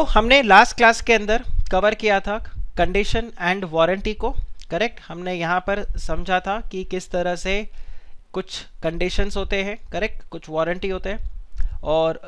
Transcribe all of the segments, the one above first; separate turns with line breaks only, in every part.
हमने last class के अंदर कवर किया था कंडीशन एंड वारंटी को। करेक्ट, हमने यहाँ पर समझा था कि किस तरह से कुछ कंडीशंस होते हैं, करेक्ट, कुछ वारंटी होते हैं। और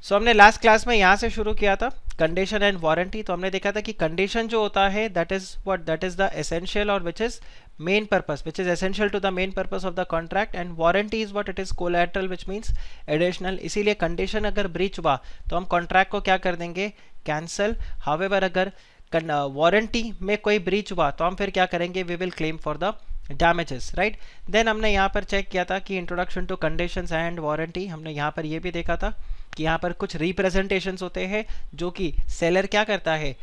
हमने लास्ट क्लास में यहाँ से शुरू किया था कंडीशन एंड वारंटी। तो हमने देखा था कि कंडीशन जो होता है दैट इज द एसेंशियल और which is main purpose, which is essential to the main purpose of the contract, and warranty is what it is collateral which means additional. इसीलिए कंडीशन अगर ब्रीच हुआ तो हम contract को क्या कर देंगे, कैंसिल। हावेवर अगर वारंटी में कोई ब्रीच हुआ तो हम फिर क्या करेंगे, we will claim for the damages, right. Then हमने यहाँ पर चेक किया था कि introduction to conditions and warranty, हमने यहाँ पर ये भी देखा था कि यहाँ पर कुछ रिप्रेजेंटेशंस होते हैं जो कि सेलर क्या करता है,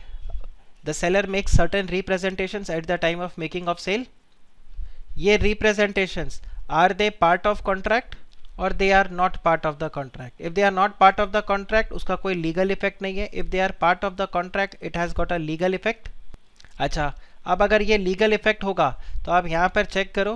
the seller makes certain representations at the time of making of sale. ये representations are they part of contract और they are not part of the contract. If they are not part of the contract उसका कोई legal effect नहीं है, if they are part of the contract it has got a legal effect. अच्छा, अब अगर ये legal effect होगा तो आप यहाँ पर चेक करो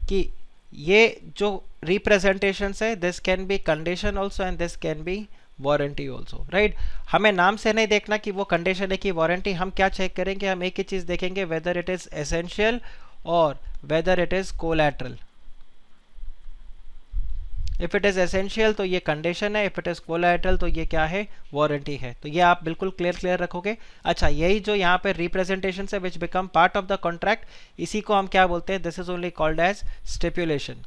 कि ये जो रिप्रेजेंटेशंस है this can be condition also and this can be warranty also, right. हमें नाम से नहीं देखना कि वो कंडीशन है कि वारंटी, हम क्या चेक करेंगे, हम एक ही चीज़ देखेंगे, वेदर इट इज एसेंशियल और whether it is collateral. If it is essential तो ये कंडीशन है, इफ इट इज कोलैटरल तो ये क्या है, वारंटी है। तो ये आप बिल्कुल क्लियर रखोगे। अच्छा, यही जो यहाँ पे रिप्रेजेंटेशन है which become part of the contract, इसी को हम क्या बोलते हैं, this is only called as stipulation,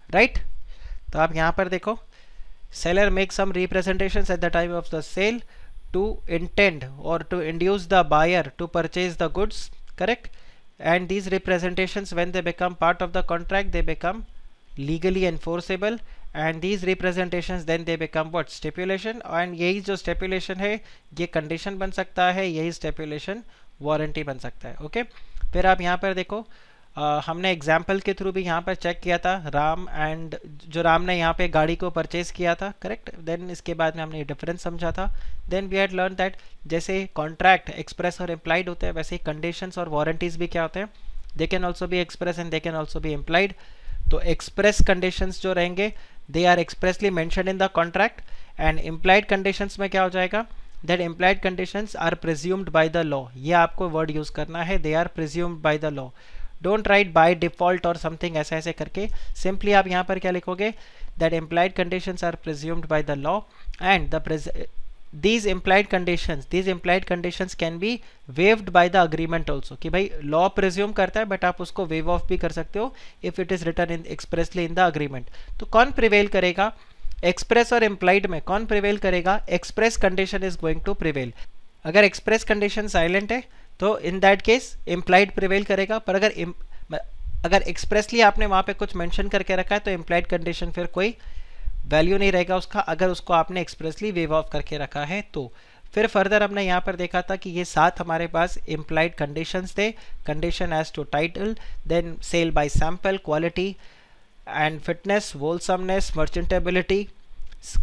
right. तो आप यहाँ पर देखो, seller makes some representations at the time of the sale to intend or to induce the buyer to purchase the goods, correct, and these representations when they become part of the contract they become legally enforceable, and these representations then they become what, stipulation, and यही जो stipulation है ये condition बन सकता है, यही stipulation warranty बन सकता है। ओके, फिर आप यहाँ पर देखो हमने एग्जाम्पल के थ्रू भी यहाँ पर चेक किया था राम एंड जो राम ने यहाँ पे गाड़ी को परचेज किया था, करेक्ट। देन इसके बाद में हमने ये डिफरेंस समझा था। Then we had learn that जैसे कॉन्ट्रैक्ट एक्सप्रेस और इम्प्लाइड होते हैं वैसे ही कंडीशंस और वारंटीज भी क्या होते हैं, they can also be express and they can also be implied. तो एक्सप्रेस कंडीशंस जो रहेंगे they are expressly mention in the contract, and implied conditions में क्या हो जाएगा, that implied conditions are presumed by the law. ये आपको word use करना है, they are presumed by the law. Don't write by default और समथिंग ऐसे ऐसे करके, सिंपली आप यहाँ पर क्या लिखोगे, that implied conditions are presumed by the law and these implied conditions can be waived by the agreement also, कि भाई लॉ प्रिज्यूम करता है बट आप उसको वेव ऑफ भी कर सकते हो if it is written in expressly in the agreement. तो कौन प्रिवेल करेगा, एक्सप्रेस और इम्प्लाइड में कौन प्रिवेल करेगा, express condition is going to prevail. अगर एक्सप्रेस कंडीशन साइलेंट है तो in that case implied prevail करेगा, पर अगर एक्सप्रेसली आपने वहाँ पे कुछ मेंशन करके रखा है तो इम्प्लाइड कंडीशन फिर कोई वैल्यू नहीं रहेगा उसका, अगर उसको आपने एक्सप्रेसली वेव ऑफ करके रखा है तो। फिर फर्दर हमने यहाँ पर देखा था कि ये 7 हमारे पास इम्प्लाइड कंडीशंस थे, condition as to title, then sale by sample, quality and fitness, wholesomeness, merchantability,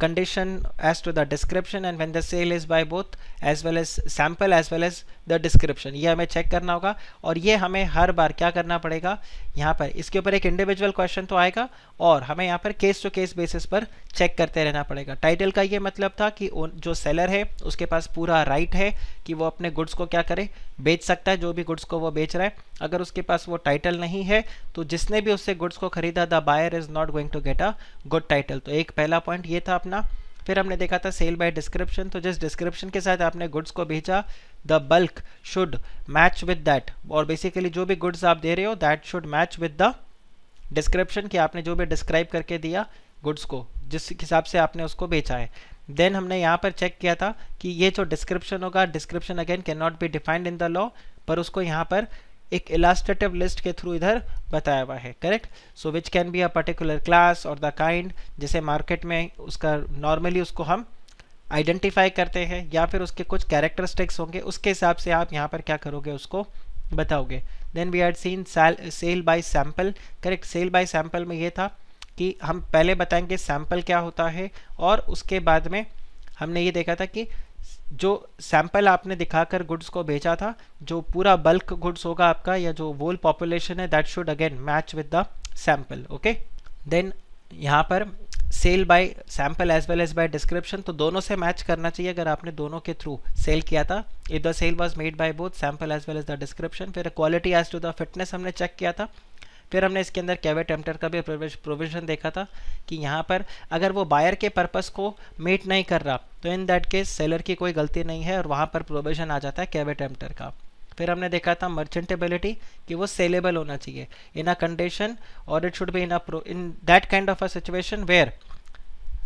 condition as to the description, and when the sale is by both as well as sample as well as the description, ये हमें check करना होगा। और ये हमें हर बार क्या करना पड़ेगा, यहाँ पर इसके ऊपर एक इंडिविजुअल क्वेश्चन तो आएगा और हमें यहाँ पर केस टू केस बेसिस पर चेक करते रहना पड़ेगा। टाइटल का ये मतलब था कि जो सेलर है उसके पास पूरा राइट है कि वो अपने गुड्स को क्या करे, बेच सकता है, जो भी गुड्स को वो बेच रहा है। अगर उसके पास वो टाइटल नहीं है तो जिसने भी उससे गुड्स को खरीदा the buyer is not going to get a good title. तो एक पहला पॉइंट ये था अपना। फिर हमने देखा था सेल बाय डिस्क्रिप्शन, तो जिस डिस्क्रिप्शन के साथ आपने गुड्स को भेजा the bulk should match with that, और बेसिकली जो भी गुड्स आप दे रहे हो that should match with the description, कि आपने जो भी डिस्क्राइब करके दिया गुड्स को जिस हिसाब से आपने उसको बेचा है। देन हमने यहाँ पर चेक किया था कि ये जो डिस्क्रिप्शन होगा, description again can not be defined in the law, पर उसको यहाँ पर एक इलास्ट्रेटिव लिस्ट के थ्रू इधर बताया हुआ है, correct. So which can be a particular class और द काइंड, जैसे मार्केट में उसका नॉर्मली उसको हम आइडेंटिफाई करते हैं, या फिर उसके कुछ कैरेक्टरिस्टिक्स होंगे, उसके हिसाब से आप यहाँ पर क्या करोगे उसको बताओगे। Then we had seen sale by sample, correct. Sale by sample में ये था कि हम पहले बताएंगे सैंपल क्या होता है, और उसके बाद में हमने ये देखा था कि जो सैंपल आपने दिखाकर गुड्स को बेचा था, जो पूरा बल्क गुड्स होगा आपका या जो वोल पॉपुलेशन है that should again match with the sample, okay. Then यहाँ पर sale by sample as well as by description, तो दोनों से मैच करना चाहिए अगर आपने दोनों के थ्रू सेल किया था। If the sale was made by both sample as well as the description. फिर quality as to the fitness हमने चेक किया था। फिर हमने इसके अंदर कैवेट एम्प्टर का भी प्रोविजन देखा था कि यहाँ पर अगर वो बायर के पर्पस को मीट नहीं कर रहा तो इन दैट केस सेलर की कोई गलती नहीं है और वहाँ पर प्रोविजन आ जाता है कैवेट एम्प्टर का। फिर हमने देखा था मर्चेंटेबिलिटी कि वो सेलेबल होना चाहिए इन अ कंडीशन और it should be in that kind of a situation where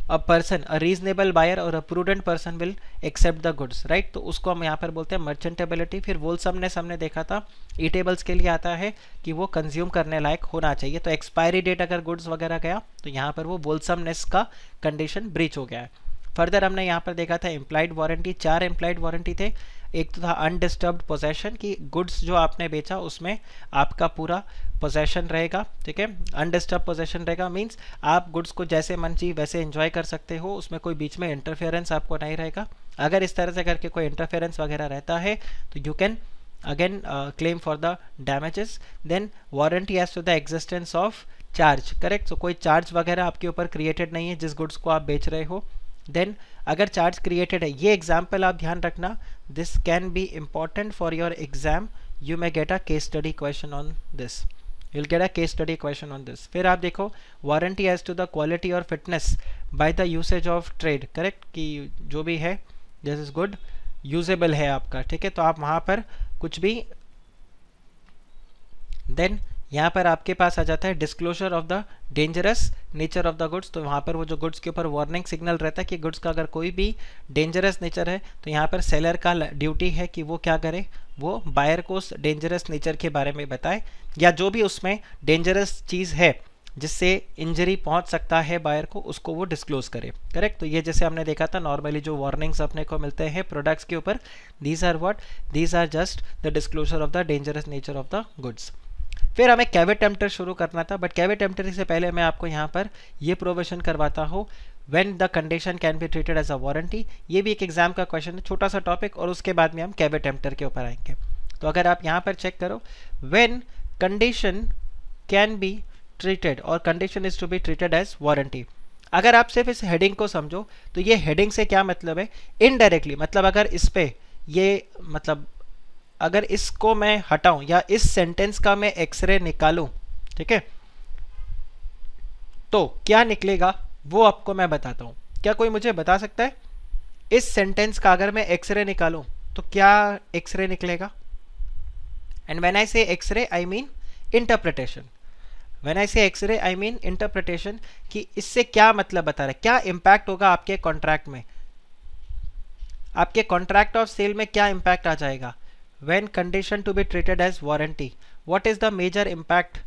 a person, a reasonable buyer और a prudent person will accept the goods, right. तो उसको हम यहाँ पर बोलते हैं मर्चेंटेबिलिटी। फिर वोलसमनेस हमने देखा था, ईटेबल्स के लिए आता है कि वो कंज्यूम करने लायक होना चाहिए। तो एक्सपायरी डेट अगर गुड्स वगैरह गया तो यहाँ पर वो वोलसमनेस का कंडीशन ब्रीच हो गया है। फर्दर हमने यहाँ पर देखा था इम्प्लाइड वारंटी, 4 इम्प्लाइड वारंटी थे। एक तो था अनडिस्टर्ब्ड पोजेशन कि गुड्स जो आपने बेचा उसमें आपका पूरा पोजेशन रहेगा, ठीक है। अनडिस्टर्ब पोजेशन रहेगा मींस आप गुड्स को जैसे मन चाहिए वैसे एंजॉय कर सकते हो, उसमें कोई बीच में इंटरफेरेंस आपको नहीं रहेगा। अगर इस तरह से करके कोई इंटरफेरेंस वगैरह रहता है तो you can again claim for the damages. Then warranty as to the existence of charge, correct. So कोई चार्ज वगैरह आपके ऊपर क्रिएटेड नहीं है जिस गुड्स को आप बेच रहे हो। देन अगर चार्ज क्रिएटेड है, ये एग्जाम्पल आप ध्यान रखना, this can be important for your exam, you may get a case study question on this, you'll get a case study question on this। फिर आप देखो warranty as to the quality और fitness by the usage of trade, correct, कि जो भी है this is good usable है आपका, ठीक है। तो आप वहाँ पर कुछ भी, देन यहाँ पर आपके पास आ जाता है disclosure of the dangerous nature of the goods. तो वहाँ पर वो जो गुड्स के ऊपर वार्निंग सिग्नल रहता है कि गुड्स का अगर कोई भी डेंजरस नेचर है तो यहाँ पर सेलर का ड्यूटी है कि वो क्या करे, वो बायर को उस डेंजरस नेचर के बारे में बताए या जो भी उसमें डेंजरस चीज़ है जिससे इंजरी पहुंच सकता है बायर को, उसको वो डिस्क्लोज करे, करेक्ट। तो ये जैसे हमने देखा था नॉर्मली जो वार्निंग्स अपने को मिलते हैं प्रोडक्ट्स के ऊपर, these are what, these are just the disclosure of the dangerous nature of the goods. फिर हमें कैवेट एम्प्टर शुरू करना था, बट कैवेट एम्प्टर से पहले मैं आपको यहाँ पर ये प्रोविजन करवाता हूँ when the condition can be treated as a warranty. ये भी एक एग्जाम का क्वेश्चन है, छोटा सा टॉपिक, और उसके बाद में हम कैवेट एम्प्टर के ऊपर आएंगे। तो अगर आप यहाँ पर चेक करो, when condition can be treated और condition is to be treated as warranty. अगर आप सिर्फ इस हेडिंग को समझो तो ये हेडिंग से क्या मतलब है, इनडायरेक्टली मतलब अगर इस पे ये मतलब अगर इसको मैं हटाऊं या इस सेंटेंस का मैं एक्सरे निकालूं, ठीक है, तो क्या निकलेगा वो आपको मैं बताता हूं। क्या कोई मुझे बता सकता है इस सेंटेंस का अगर मैं एक्सरे निकालूं तो क्या एक्सरे निकलेगा? And when I say X-ray I mean interpretation. When I say X-ray I mean interpretation कि इससे क्या मतलब बता रहा है, क्या इंपैक्ट होगा आपके कॉन्ट्रैक्ट में, आपके कॉन्ट्रैक्ट ऑफ सेल में क्या इंपैक्ट आ जाएगा। When condition to be treated as warranty, what is the major impact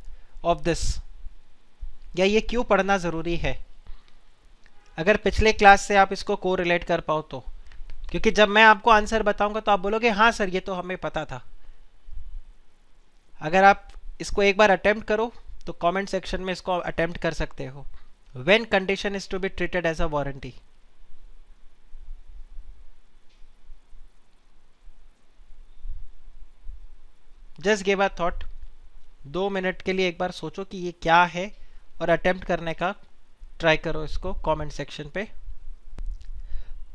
of this? या ये क्यों पढ़ना ज़रूरी है? अगर पिछले क्लास से आप इसको को रिलेट कर पाओ तो, क्योंकि जब मैं आपको आंसर बताऊंगा तो आप बोलोगे हाँ सर ये तो हमें पता था। अगर आप इसको एक बार अटेम्प्ट करो तो कमेंट सेक्शन में इसको अटेम्प्ट कर सकते हो। When condition is to be treated as a warranty, just give a thought, 2 minute के लिए एक बार सोचो कि ये क्या है और अटेम्प्ट करने का ट्राई करो इसको कमेंट सेक्शन पे।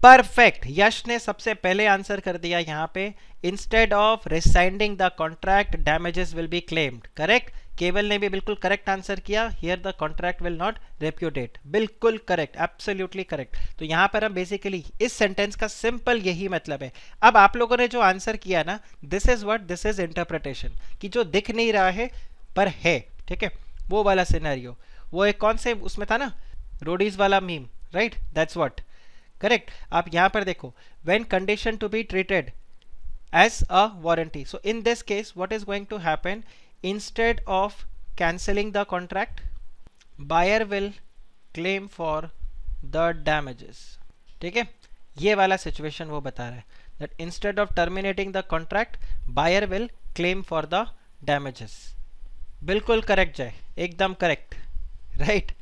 परफेक्ट, यश ने सबसे पहले आंसर कर दिया यहाँ पे, instead of rescinding the contract damages will be claimed, correct. Keval ने भी बिल्कुल करेक्ट आंसर किया, here the contract will not repudiate, बिल्कुल करेक्ट, एब्सोल्युटली करेक्ट। तो यहाँ पर हम बेसिकली इस सेंटेंस का सिंपल यही मतलब है। अब आप लोगों ने जो आंसर किया ना, this is what, this is interpretation, कि जो दिख नहीं रहा है पर है, ठीक है, वो वाला सिनेरियो। वो एक कौन से उसमें था ना, रोडीज वाला meme, right, that's what, correct. आप यहाँ पर देखो, when condition to be treated as a warranty, so in this case what is going to happen, instead of cancelling the contract, buyer will claim for the damages, ठीक है। ये वाला situation वो बता रहा है, that instead of terminating the contract, buyer will claim for the damages। बिल्कुल correct जय, एकदम करेक्ट, राइट।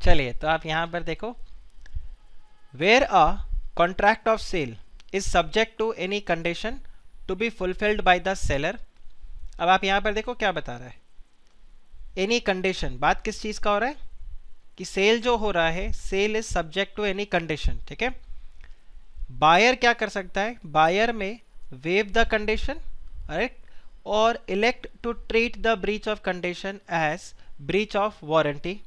चलिए तो आप यहाँ पर देखो, where a contract of sale is subject to any condition to be fulfilled by the seller। अब आप यहां पर देखो क्या बता रहा है, एनी कंडीशन, बात किस चीज का हो रहा है, कि सेल जो हो रहा है, sale is subject to any condition, ठीक है। बायर क्या कर सकता है, buyer may waive the condition, right, और elect to treat the breach of condition as breach of warranty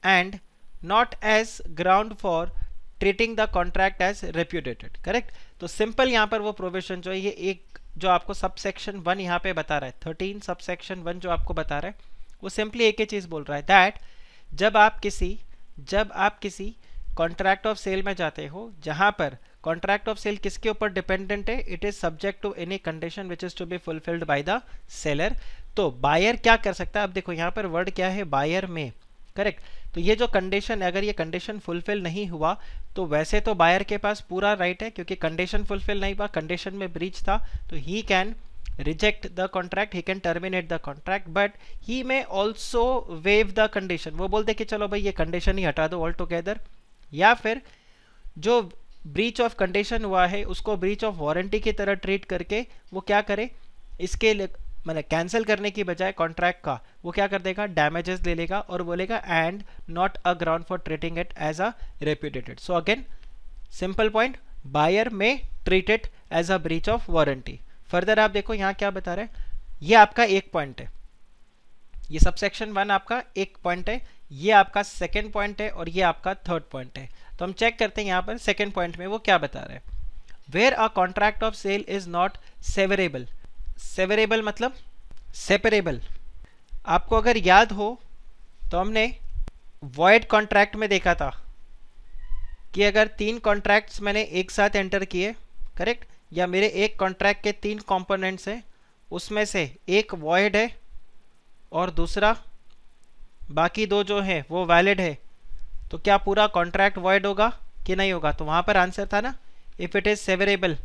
and not as ground for treating the contract as repudiated, correct. तो simple यहाँ पर वो प्रोविजन जो है, ये एक जो आपको सबसेक्शन 1 यहाँ पे बता रहा है, 13 सबसेक्शन 1 जो आपको बता रहा है, वो सिंपली एक ही चीज़ बोल रहा है दैट जब आप किसी कॉन्ट्रैक्ट ऑफ सेल में जाते हो जहाँ पर कॉन्ट्रैक्ट ऑफ सेल किसके ऊपर डिपेंडेंट है, it is subject to any condition which is to be fulfilled by the seller. तो बायर क्या कर सकता है, अब देखो यहाँ पर वर्ड क्या है, बायर में, करेक्ट। तो ये जो कंडीशन है, अगर ये कंडीशन फुलफिल नहीं हुआ तो वैसे तो बायर के पास पूरा राइट है, क्योंकि कंडीशन फुलफिल नहीं हुआ, कंडीशन में ब्रीच था, तो he can reject the contract, he can terminate the contract, but he may also waive the condition। वो बोलते कि चलो भाई ये कंडीशन ही हटा दो ऑल टुगेदर, या फिर जो ब्रीच ऑफ कंडीशन हुआ है उसको ब्रीच ऑफ वारंटी की तरह ट्रीट करके वो क्या करे, इसके मतलब कैंसिल करने की बजाय कॉन्ट्रैक्ट का वो क्या कर देगा, डैमेजेस ले लेगा और बोलेगा and not a ground for treating it as a repudiated. So again simple point, buyer may treat it as a breach of warranty. Further आप देखो यहाँ क्या बता रहे हैं, ये आपका एक पॉइंट है, ये सबसेक्शन 1 आपका एक पॉइंट है, ये आपका सेकेंड पॉइंट है और ये आपका थर्ड पॉइंट है। तो हम चेक करते हैं यहाँ पर सेकेंड पॉइंट में वो क्या बता रहे हैं, where a contract of sale is not severable. Severable मतलब सेपरेबल। आपको अगर याद हो तो हमने वॉइड कॉन्ट्रैक्ट में देखा था कि अगर 3 कॉन्ट्रैक्ट्स मैंने एक साथ एंटर किए, करेक्ट, या मेरे एक कॉन्ट्रैक्ट के 3 कंपोनेंट्स हैं, उसमें से एक वॉइड है और दूसरा बाकी 2 जो है वो वैलिड है, तो क्या पूरा कॉन्ट्रैक्ट वॉइड होगा कि नहीं होगा। तो वहाँ पर आंसर था ना, if it is सेवरेबल,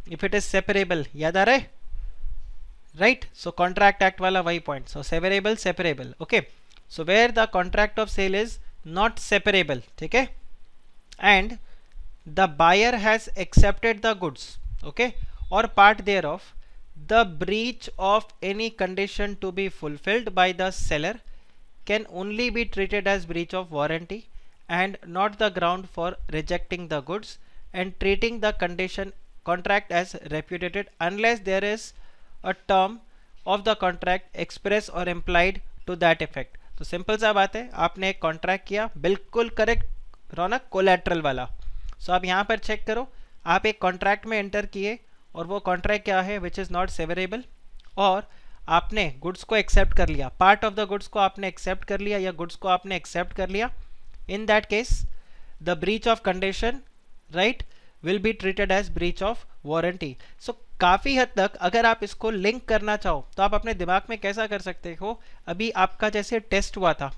if it is separable, याद आ रहा है, राइट। सो कॉन्ट्रैक्ट एक्ट वाला वही point, so severable separable, okay. So where the contract of sale is not separable, ठीक है, and the buyer has accepted the goods, okay, or part thereof, the breach of any condition to be fulfilled by the seller can only be treated as breach of warranty and not the ground for rejecting the goods and treating the contract as repudiated unless there is a term of the contract express or implied to that effect। तो simple सा बात है, आपने एक contract किया, बिल्कुल correct रौनक, collateral वाला। सो आप यहाँ पर चेक करो, आप एक कॉन्ट्रैक्ट में एंटर किए और वो कॉन्ट्रैक्ट क्या है, विच इज़ नॉट सेवरेबल, और आपने गुड्स को एक्सेप्ट कर लिया, पार्ट ऑफ द गुड्स को आपने एक्सेप्ट कर लिया या गुड्स को आपने एक्सेप्ट कर लिया। In that case the breach of condition, right, will be treated as breach of warranty. So काफ़ी हद तक अगर आप इसको लिंक करना चाहो तो आप अपने दिमाग में कैसा कर सकते हो, अभी आपका जैसे टेस्ट हुआ था,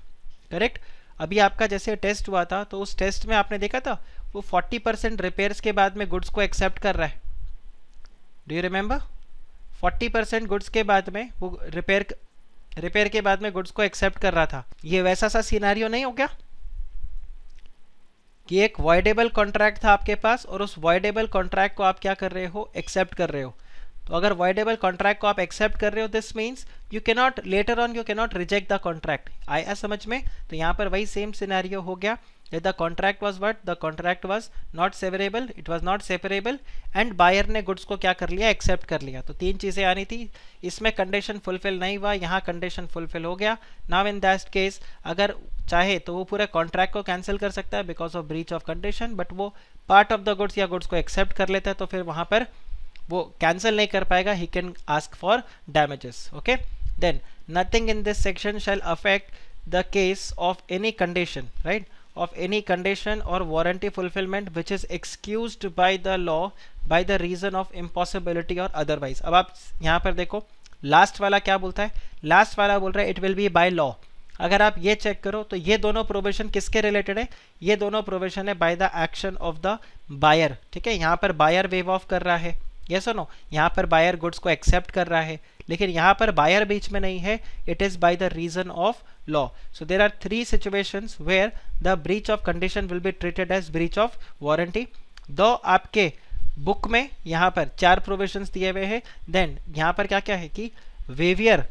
करेक्ट, अभी आपका जैसे टेस्ट हुआ था तो उस टेस्ट में आपने देखा था वो 40% रिपेयर्स के बाद में गुड्स को एक्सेप्ट कर रहा है। डू यू रिमेंबर, 40% गुड्स के बाद में वो रिपेयर के बाद में गुड्स को एक्सेप्ट कर रहा था। ये वैसा सा सिनारियो नहीं हो गया कि एक वॉइडेबल कॉन्ट्रैक्ट था आपके पास और उस वॉइडेबल कॉन्ट्रैक्ट को आप क्या कर रहे हो, एक्सेप्ट कर रहे हो। तो अगर वॉइडेबल कॉन्ट्रैक्ट को आप एक्सेप्ट कर रहे हो, this means you can not later on, you can not reject the contract. आया समझ में। तो यहाँ पर वही सेम सिनेरियो हो गया, the contract was what, the contract was not severable, it was not separable and buyer ने गुड्स को क्या कर लिया, एक्सेप्ट कर लिया। तो 3 चीज़ें आनी थी, इसमें कंडीशन फुलफिल नहीं हुआ, यहाँ कंडीशन फुलफिल हो गया। नाउ इन दैट केस अगर चाहे तो वो पूरे कॉन्ट्रैक्ट को कैंसिल कर सकता है because of breach of condition, but वो पार्ट ऑफ द गुड्स या गुड्स को एक्सेप्ट कर लेता है तो फिर वहाँ पर वो कैंसिल नहीं कर पाएगा, he can ask for damages. Okay, then nothing in this section shall affect the case of any condition, right, of any condition or warranty fulfillment which is excused by the law by the reason of impossibility or otherwise। अब आप यहाँ पर देखो last वाला क्या बोलता है, last वाला बोल रहा है it will B by law. अगर आप ये चेक करो तो ये दोनों प्रोविजन किसके रिलेटेड है, ये दोनों प्रोविजन है by the action of the buyer. ठीक है, यहाँ पर बायर वेव ऑफ कर रहा है, यस और नो, यहाँ पर बायर गुड्स को एक्सेप्ट कर रहा है, लेकिन यहाँ पर बायर बीच में नहीं है, it is by the reason of law. So there are 3 situations where the breach of condition will be treated as breach of warranty. दो आपके बुक में यहाँ पर 4 प्रोविजंस दिए हुए हैं। देन यहाँ पर क्या क्या है कि waiver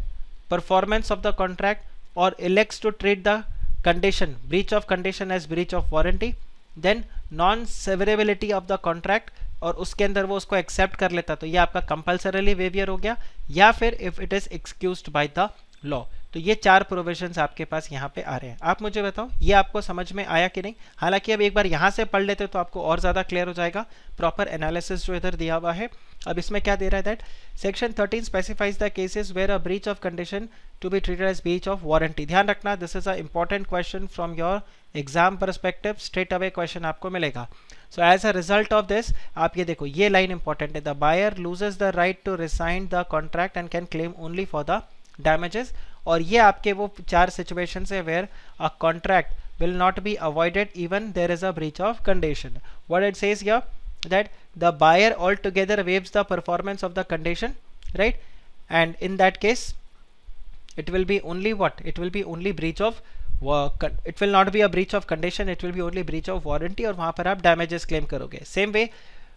performance of the contract और elects to treat the condition, breach of condition as breach of warranty, then non severability of the contract, और उसके अंदर वो उसको एक्सेप्ट कर लेता तो ये आपका कंपल्सरीली वेवियर हो गया, या फिर if it is excused by the law. तो ये 4 प्रोविजंस आपके पास यहाँ पे आ रहे हैं। आप मुझे बताओ ये आपको समझ में आया कि नहीं। हालांकि अब एक बार यहाँ से पढ़ लेते तो आपको और ज़्यादा क्लियर हो जाएगा प्रॉपर एनालिसिस जो इधर दिया हुआ है। अब इसमें क्या दे रहा है, that section 13 specifies the cases where a breach of condition to be treated as breach of warranty. ध्यान रखना, this is a important question from your exam perspective, straight away question आपको मिलेगा। So as a result of this आप ये देखो, ये line important है, the buyer loses the right to rescind the contract and can claim only for the damages. और ये आपके वो 4 सिचुएशंस है where a contract will not be avoided even there is a breach of condition. What it says here, that the buyer altogether waives the performance of the condition, right? And in that case it will be only what, it will be only breach of it will not be a breach of condition, it will be only breach of warranty, और वहां पर आप damages claim करोगे। Same way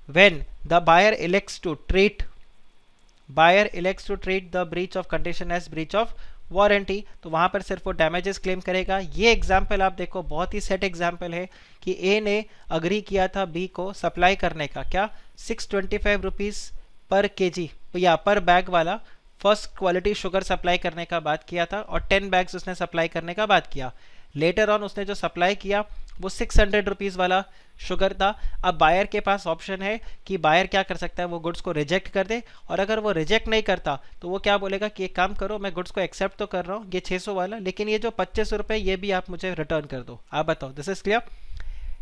when the buyer elects to treat the breach of condition as breach of warranty, तो वहां पर सिर्फ वो डैमेजेस क्लेम करेगा। ये एग्जाम्पल आप देखो बहुत ही सेट एग्जाम्पल है कि ए ने अग्री किया था बी को सप्लाई करने का, क्या 625 रुपीज़ पर केजी या पर बैग वाला फर्स्ट क्वालिटी शुगर सप्लाई करने का बात किया था, और 10 बैग्स उसने सप्लाई करने का बात किया। लेटर ऑन उसने जो सप्लाई किया वो 600 रुपीज़ वाला शुगर था। अब बायर के पास ऑप्शन है कि बायर क्या कर सकता है, वो गुड्स को रिजेक्ट कर दे, और अगर वो रिजेक्ट नहीं करता तो वो क्या बोलेगा कि एक काम करो, मैं गुड्स को एक्सेप्ट तो कर रहा हूँ ये 600 वाला, लेकिन ये जो 25 रुपये ये भी आप मुझे रिटर्न कर दो। आप बताओ, दिस इज क्लियर।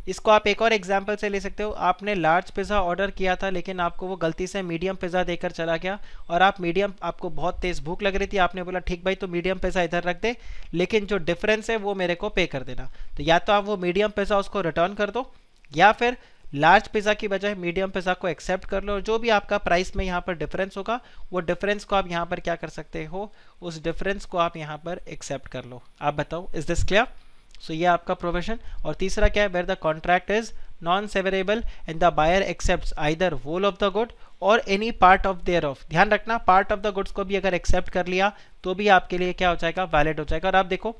इसको आप एक और एग्जाम्पल से ले सकते हो, आपने लार्ज पिज़्ज़ा ऑर्डर किया था लेकिन आपको वो गलती से मीडियम पिज़्ज़ा देकर चला गया, और आप मीडियम, आपको बहुत तेज़ भूख लग रही थी, आपने बोला ठीक भाई तो मीडियम पिज़्ज़ा इधर रख दे, लेकिन जो डिफरेंस है वो मेरे को पे कर देना। तो या तो आप वो मीडियम पिज़्ज़ा उसको रिटर्न कर दो, या फिर लार्ज पिज़्ज़ा की बजाय मीडियम पिज़्ज़ा को एक्सेप्ट कर लो, और जो भी आपका प्राइस में यहाँ पर डिफरेंस होगा वो डिफरेंस को आप यहाँ पर क्या कर सकते हो, उस डिफरेंस को आप यहाँ पर एक्सेप्ट कर लो। आप बताओ, इज दिस क्लियर। सो ये आपका प्रोविजन। और तीसरा क्या है, where the contract is non severable and the buyer accepts either whole of the good और any part of thereof. ध्यान रखना, पार्ट ऑफ द गुड्स को भी अगर एक्सेप्ट कर लिया तो भी आपके लिए क्या हो जाएगा, वैलिड हो जाएगा। और आप देखो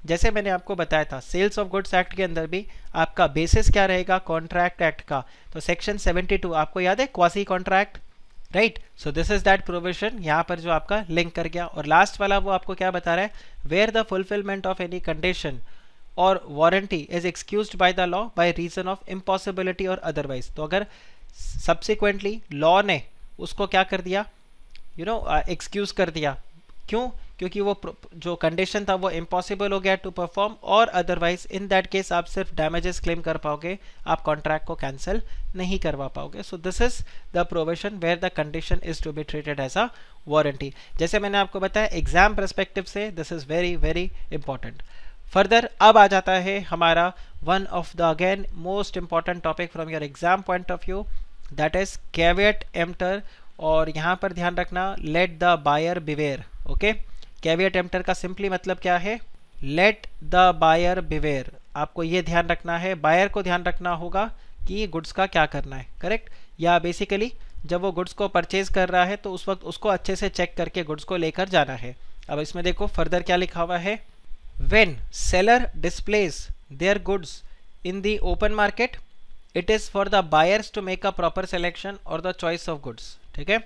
जैसे मैंने आपको बताया था सेल्स ऑफ गुड्स एक्ट के अंदर भी आपका बेसिस क्या रहेगा, कॉन्ट्रैक्ट एक्ट का। तो सेक्शन 72 आपको याद है, quasi contract, right. So this is that provision यहाँ पर जो आपका लिंक कर गया। और लास्ट वाला वो आपको क्या बता रहा है, where the fulfilment of any condition और warranty is excused by the law by reason of impossibility और अदरवाइज। तो अगर सब्सिक्वेंटली लॉ ने उसको क्या कर दिया, एक्सक्यूज कर दिया, क्यों, क्योंकि वो जो कंडीशन था वो इम्पॉसिबल हो गया टू परफॉर्म, और अदरवाइज इन दैट केस आप सिर्फ डैमेजेस क्लेम कर पाओगे, आप कॉन्ट्रैक्ट को कैंसिल नहीं करवा पाओगे। So this is the provision where the condition is to be treated as a warranty. जैसे मैंने आपको बताया एग्जाम परस्पेक्टिव से this is very very important. Further अब आ जाता है हमारा one of the again most important topic from your exam point of view, that is caveat emptor. और यहाँ पर ध्यान रखना, let the buyer beware. Okay, caveat emptor का सिंपली मतलब क्या है, लेट द बायर बिवेयर। आपको ये ध्यान रखना है, बायर को ध्यान रखना होगा कि गुड्स का क्या करना है, करेक्ट। या बेसिकली जब वो गुड्स को परचेज कर रहा है तो उस वक्त उसको अच्छे से चेक करके गुड्स को लेकर जाना है। अब इसमें देखो फर्दर क्या लिखा हुआ है, when seller displays their goods in the open market it is for the buyers to make a proper selection or the choice of goods। ठीक है,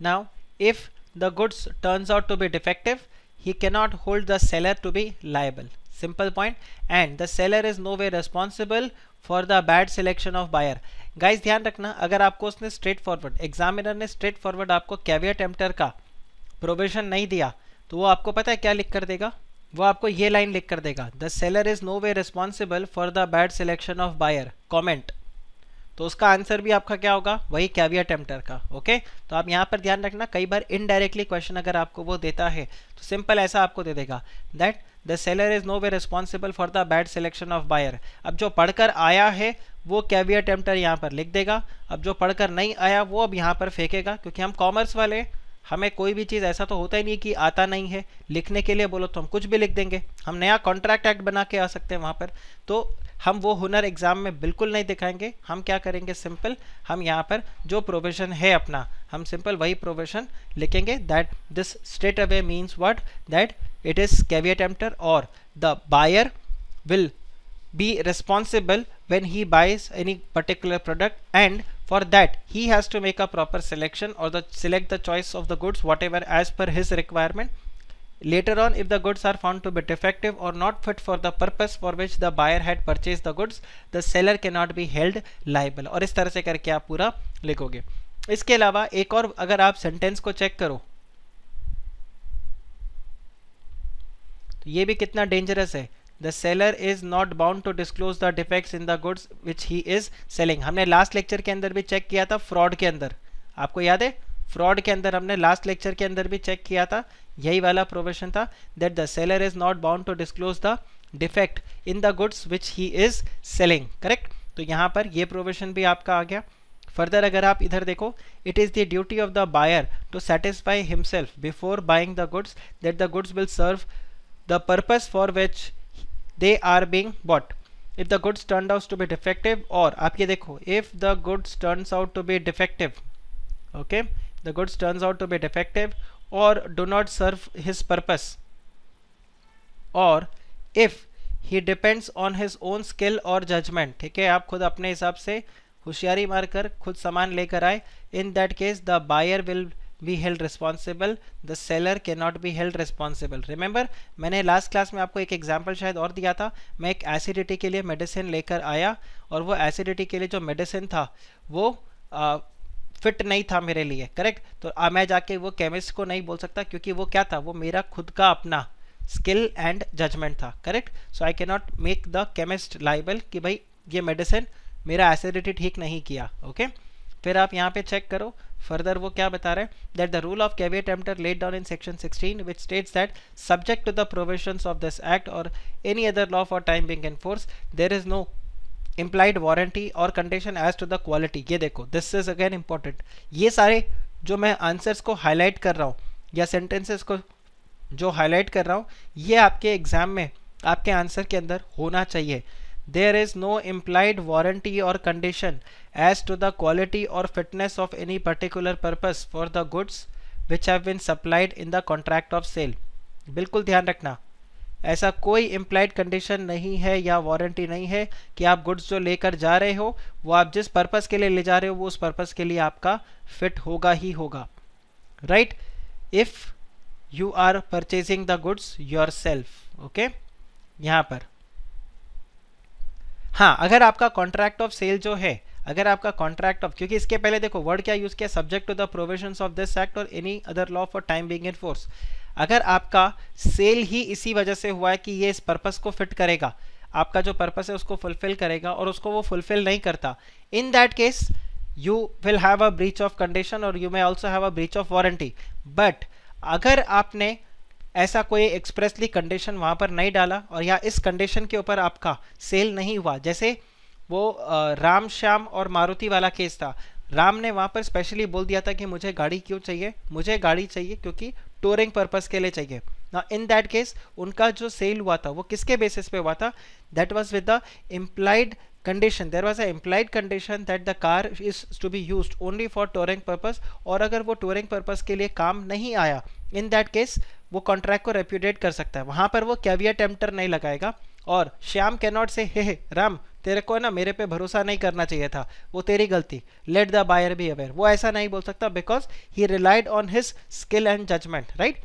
now if the goods turns out to be defective he cannot hold the seller to be liable, simple point, and the seller is no way responsible for the bad selection of buyer। guys ध्यान रखना, अगर आपको उसने straight forward, examiner ने straight forward आपको caveat emptor का provision नहीं दिया तो वो आपको पता है क्या लिख कर देगा, वो आपको ये लाइन लिख कर देगा, the seller is no way responsible for the bad selection of buyer comment. तो उसका आंसर भी आपका क्या होगा, वही कैविएट एम्प्टर का। ओके, तो आप यहाँ पर ध्यान रखना, कई बार इनडायरेक्टली क्वेश्चन अगर आपको वो देता है तो सिंपल ऐसा आपको दे देगा, that the seller is no way responsible for the bad selection of buyer. अब जो पढ़कर आया है वो कैविएट एम्प्टर यहाँ पर लिख देगा, अब जो पढ़कर नहीं आया वो अब यहाँ पर फेंकेगा, क्योंकि हम कॉमर्स वाले, हमें कोई भी चीज़ ऐसा तो होता ही नहीं कि आता नहीं है, लिखने के लिए बोलो तो हम कुछ भी लिख देंगे, हम नया कॉन्ट्रैक्ट एक्ट बना के आ सकते हैं वहाँ पर। तो हम वो हुनर एग्जाम में बिल्कुल नहीं दिखाएंगे, हम क्या करेंगे, सिंपल हम यहाँ पर जो प्रोविजन है अपना, हम सिंपल वही प्रोविजन लिखेंगे, that this straight away means what, that it is caveat emptor और the buyer will be responsible when he buys any particular product, and for that he has to make a proper selection or select the choice of the goods whatever as per his requirement. Later on, if the goods are found to be defective or not fit for the purpose for which the buyer had purchased the goods, the seller cannot be held liable. और इस तरह से करके आप पूरा लिखोगे. इसके अलावा एक और अगर आप सेंटेंस को चेक करो तो ये भी कितना डेंजरस है. The seller is not bound to disclose the defects in the goods which he is selling. हमने लास्ट लेक्चर के अंदर भी चेक किया था फ्रॉड के अंदर, आपको याद है फ्रॉड के अंदर हमने लास्ट लेक्चर के अंदर भी चेक किया था, यही वाला प्रोविजन था that the seller is not bound to disclose the defect in the goods which he is selling. Correct. तो यहाँ पर ये प्रोविजन भी आपका आ गया. फर्दर अगर आप इधर देखो, it is the duty of the buyer to satisfy himself before buying the goods that the goods will serve the purpose for which they are being bought. If the goods turned out to be defective, और आप ये देखो, if the goods turns out to be defective, okay, the goods turns out to be defective or do not serve his purpose, or if he depends on his own skill or judgment, ठीक है, आप खुद अपने हिसाब से होशियारी मारकर खुद सामान लेकर आए, in that case the buyer will be held responsible, the seller cannot be held responsible. Remember, मैंने लास्ट क्लास में आपको एक एग्जांपल शायद और दिया था. मैं एक एसिडिटी के लिए मेडिसिन लेकर आया और वो एसिडिटी के लिए जो मेडिसिन था वो फिट नहीं था मेरे लिए. करेक्ट. तो मैं जाके वो केमिस्ट को नहीं बोल सकता क्योंकि वो क्या था, वो मेरा खुद का अपना स्किल एंड जजमेंट था. Correct. So I can not make the chemist liable कि भाई ये मेडिसिन मेरा एसिडिटी ठीक नहीं किया. ओके. फिर आप यहाँ पे चेक करो फर्दर वो क्या बता रहे हैं, that the rule of caveat emptor laid down in section 16 which states that subject to the provisions of this act or any other law for time being enforced there is no implied warranty or condition as to the quality. ये देखो, this is again important. ये सारे जो मैं answers को highlight कर रहा हूँ या सेंटेंसेस को जो हाईलाइट कर रहा हूँ ये आपके एग्जाम में आपके आंसर के अंदर होना चाहिए. There is no implied warranty or condition as to the quality or fitness of any particular purpose for the goods which have been supplied in the contract of sale. बिल्कुल ध्यान रखना, ऐसा कोई implied condition नहीं है या warranty नहीं है कि आप गुड्स जो लेकर जा रहे हो वो आप जिस पर्पस के लिए ले जा रहे हो वो उस पर्पस के लिए आपका फिट होगा ही होगा. Right. If you are purchasing the goods yourself. Okay. यहाँ पर हाँ, अगर आपका कॉन्ट्रैक्ट ऑफ सेल जो है, अगर आपका कॉन्ट्रैक्ट ऑफ, क्योंकि इसके पहले देखो वर्ड क्या यूज किया, subject to the provisions of this act और any other law for time being in force. अगर आपका सेल ही इसी वजह से हुआ है कि ये इस पर्पस को फिट करेगा, आपका जो पर्पस है उसको फुलफिल करेगा और उसको वो फुलफिल नहीं करता, in that case you will have a breach of condition और you may also have a breach of warranty. But अगर आपने ऐसा कोई एक्सप्रेसली कंडीशन वहाँ पर नहीं डाला और या इस कंडीशन के ऊपर आपका सेल नहीं हुआ, जैसे वो राम श्याम और मारुति वाला केस था, राम ने वहाँ पर स्पेशली बोल दिया था कि मुझे गाड़ी क्यों चाहिए, मुझे गाड़ी चाहिए क्योंकि टूरिंग पर्पस के लिए चाहिए. ना इन दैट केस उनका जो सेल हुआ था वो किसके बेसिस पे हुआ था, that was with the implied condition, there was a implied condition that the car is to be used only for touring purpose, और अगर वो touring purpose के लिए काम नहीं आया in that case वो कॉन्ट्रैक्ट को रेप्यूडिएट कर सकता है. वहां पर वो कैविएट एम्प्टर नहीं लगाएगा और श्याम कैन नॉट से हे राम तेरे को ना मेरे पे भरोसा नहीं करना चाहिए था, वो तेरी गलती, let the buyer be aware, वो ऐसा नहीं बोल सकता because he relied on his skill and judgement. Right.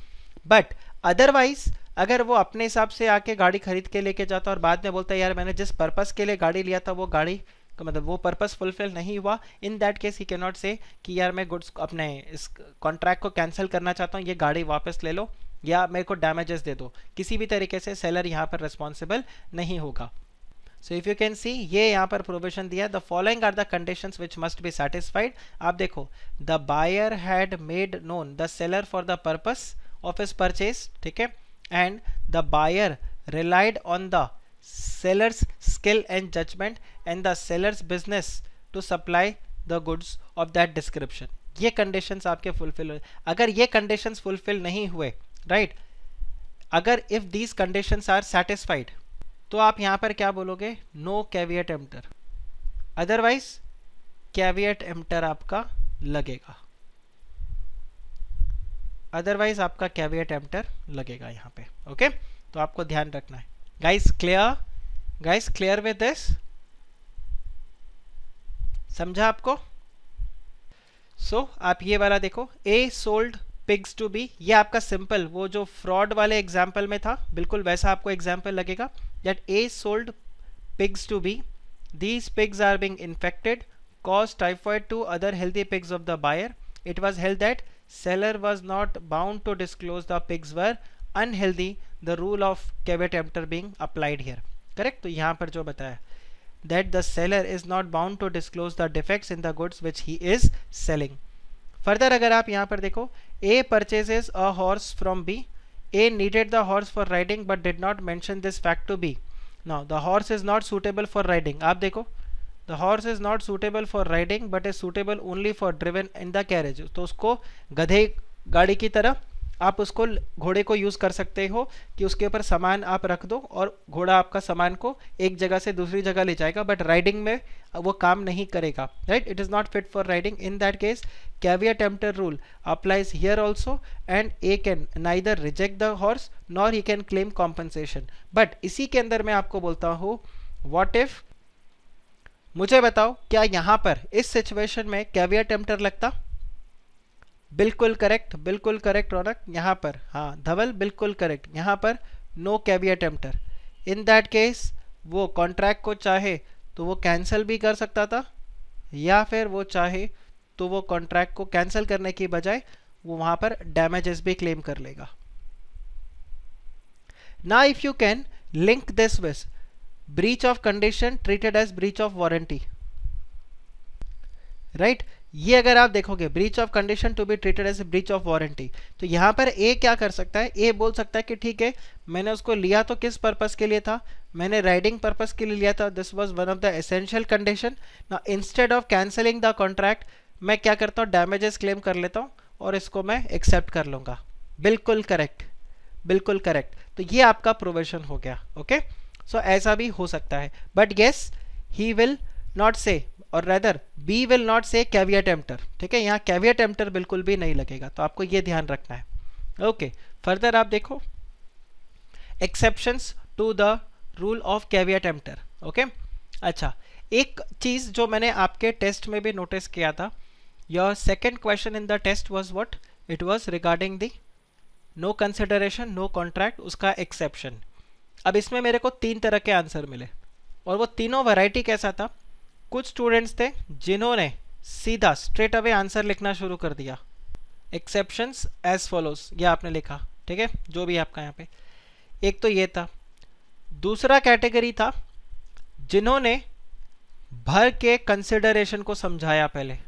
But otherwise अगर वो अपने हिसाब से आके गाड़ी खरीद के लेके जाता और बाद में बोलता है यार मैंने जिस पर्पस के लिए गाड़ी लिया था वो गाड़ी का मतलब वो पर्पस फुलफिल नहीं हुआ, इन that case he can not से कि यार मैं गुड्स अपने इस कॉन्ट्रैक्ट को कैंसिल करना चाहता हूँ, ये गाड़ी वापस ले लो या मेरे को डैमेजेस दे दो. किसी भी तरीके से सेलर यहाँ पर रिस्पॉन्सिबल नहीं होगा. So if you can see ये यहाँ पर प्रोविजन दिया, the following are the conditions which must be satisfied. आप देखो, the buyer had made known the seller for the purpose of his purchase, ठीक है, and the buyer relied on the seller's skill and judgment and the seller's business to supply the goods of that description. ये conditions आपके fulfill हुए. अगर ये conditions fulfill नहीं हुए, right, अगर if these conditions are satisfied तो आप यहाँ पर क्या बोलोगे, no caveat emptor, otherwise caveat emptor आपका लगेगा, अदरवाइज आपका कैविएट एम्प्टर लगेगा यहाँ पे. ओके. तो आपको ध्यान रखना है guys. Clear. Guys clear with this? समझा आपको? आप ये वाला देखो, a sold pigs to be, ये आपका सिंपल वो जो फ्रॉड वाले एग्जाम्पल में था बिल्कुल वैसा आपको एग्जाम्पल लगेगा. That a sold pigs to be, these pigs are being infected, caused typhoid to other healthy pigs of the buyer. It was held that seller was not bound to disclose the pigs were unhealthy, the rule of caveat emptor being applied here. Correct? तो यहाँ पर जो बताया that the seller is not bound to disclose the defects in the goods which he is selling. Further अगर आप यहाँ पर देखो, A purchases a horse from B. A needed the horse for riding but did not mention this fact to B. Now the horse is not suitable for riding. आप देखो, the horse is not suitable for riding but is suitable only for driven in the carriage. तो उसको गधे गाड़ी की तरह आप उसको घोड़े को यूज़ कर सकते हो कि उसके ऊपर सामान आप रख दो और घोड़ा आपका सामान को एक जगह से दूसरी जगह ले जाएगा, बट राइडिंग में वो काम नहीं करेगा. Right? It is not fit for riding. In that case caveat emptor rule applies here also, and A can neither reject the horse nor he can claim compensation. But इसी के अंदर मैं आपको बोलता हूँ, what if, मुझे बताओ क्या यहाँ पर इस सिचुएशन में caveat emptor लगता? बिल्कुल करेक्ट, बिल्कुल करेक्ट रौनक. यहाँ पर हाँ धवल बिल्कुल करेक्ट, यहाँ पर no caveat emptor. In that case वो कॉन्ट्रैक्ट को चाहे तो वो कैंसिल भी कर सकता था, या फिर वो चाहे तो वो कॉन्ट्रैक्ट को कैंसिल करने की बजाय वो वहाँ पर डैमेजेस भी क्लेम कर लेगा. Now if you can link this with breach of condition treated as breach of warranty. Right? ये अगर आप देखोगे breach of condition to be treated as breach of warranty, तो यहाँ पर ए क्या कर सकता है? ए बोल सकता है कि ठीक है, मैंने उसको लिया तो किस पर्पस के लिए था? मैंने राइडिंग पर्पस के लिए लिया था. This was one of the essential condition. Now instead of cancelling the contract मैं क्या करता हूँ? डैमेजेस क्लेम कर लेता हूँ और इसको मैं एक्सेप्ट कर लूँगा. बिल्कुल करेक्ट, बिल्कुल करेक्ट. तो ये आपका प्रोविजन हो गया. ओके, सो ऐसा भी हो सकता है. But yes, he will not से, और रेदर बी विल नॉट से कैविएट एम्प्टर. ठीक है, यहाँ कैविएट एम्प्टर बिल्कुल भी नहीं लगेगा, तो आपको ये ध्यान रखना है. ओके, फर्दर आप देखो exceptions to the rule of caveat emptor. Okay, अच्छा एक चीज जो मैंने आपके टेस्ट में भी नोटिस किया था, your second question in the test was what? It was regarding the no consideration, no contract, उसका एक्सेप्शन. अब इसमें मेरे को 3 तरह के आंसर मिले, और वो तीनों वैरायटी कैसा था? कुछ स्टूडेंट्स थे जिन्होंने सीधा स्ट्रेट अवे आंसर लिखना शुरू कर दिया, एक्सेप्शंस एज फॉलोज, ये आपने लिखा. ठीक है, जो भी आपका यहाँ पे, एक तो ये था. दूसरा कैटेगरी था जिन्होंने भर के कंसिडरेशन को समझाया, पहले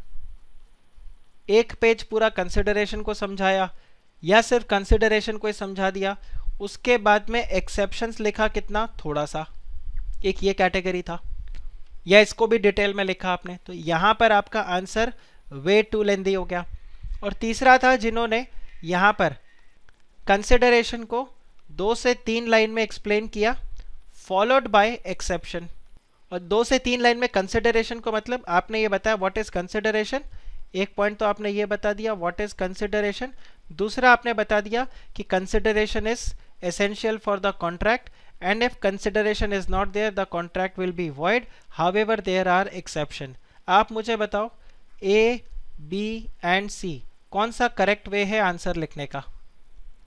एक पेज पूरा कंसिडरेशन को समझाया, या सिर्फ कंसिडरेशन को ही समझा दिया, उसके बाद में एक्सेप्शंस लिखा कितना, थोड़ा सा. एक ये कैटेगरी था, या इसको भी डिटेल में लिखा आपने, तो यहाँ पर आपका आंसर वे टू लेंदी हो गया. और तीसरा था जिन्होंने यहाँ पर कंसिडरेशन को 2 से 3 लाइन में एक्सप्लेन किया, फॉलोड बाय एक्सेप्शन. और 2 से 3 लाइन में कंसिडरेशन को मतलब आपने ये बताया व्हाट इज कंसिडरेशन, एक पॉइंट तो आपने ये बता दिया व्हाट इज कंसिडरेशन. दूसरा आपने बता दिया कि consideration is essential for the contract, and if consideration is not there the contract will be void, however there are exception. आप मुझे बताओ A, B and C कौन सा करेक्ट वे है आंसर लिखने का?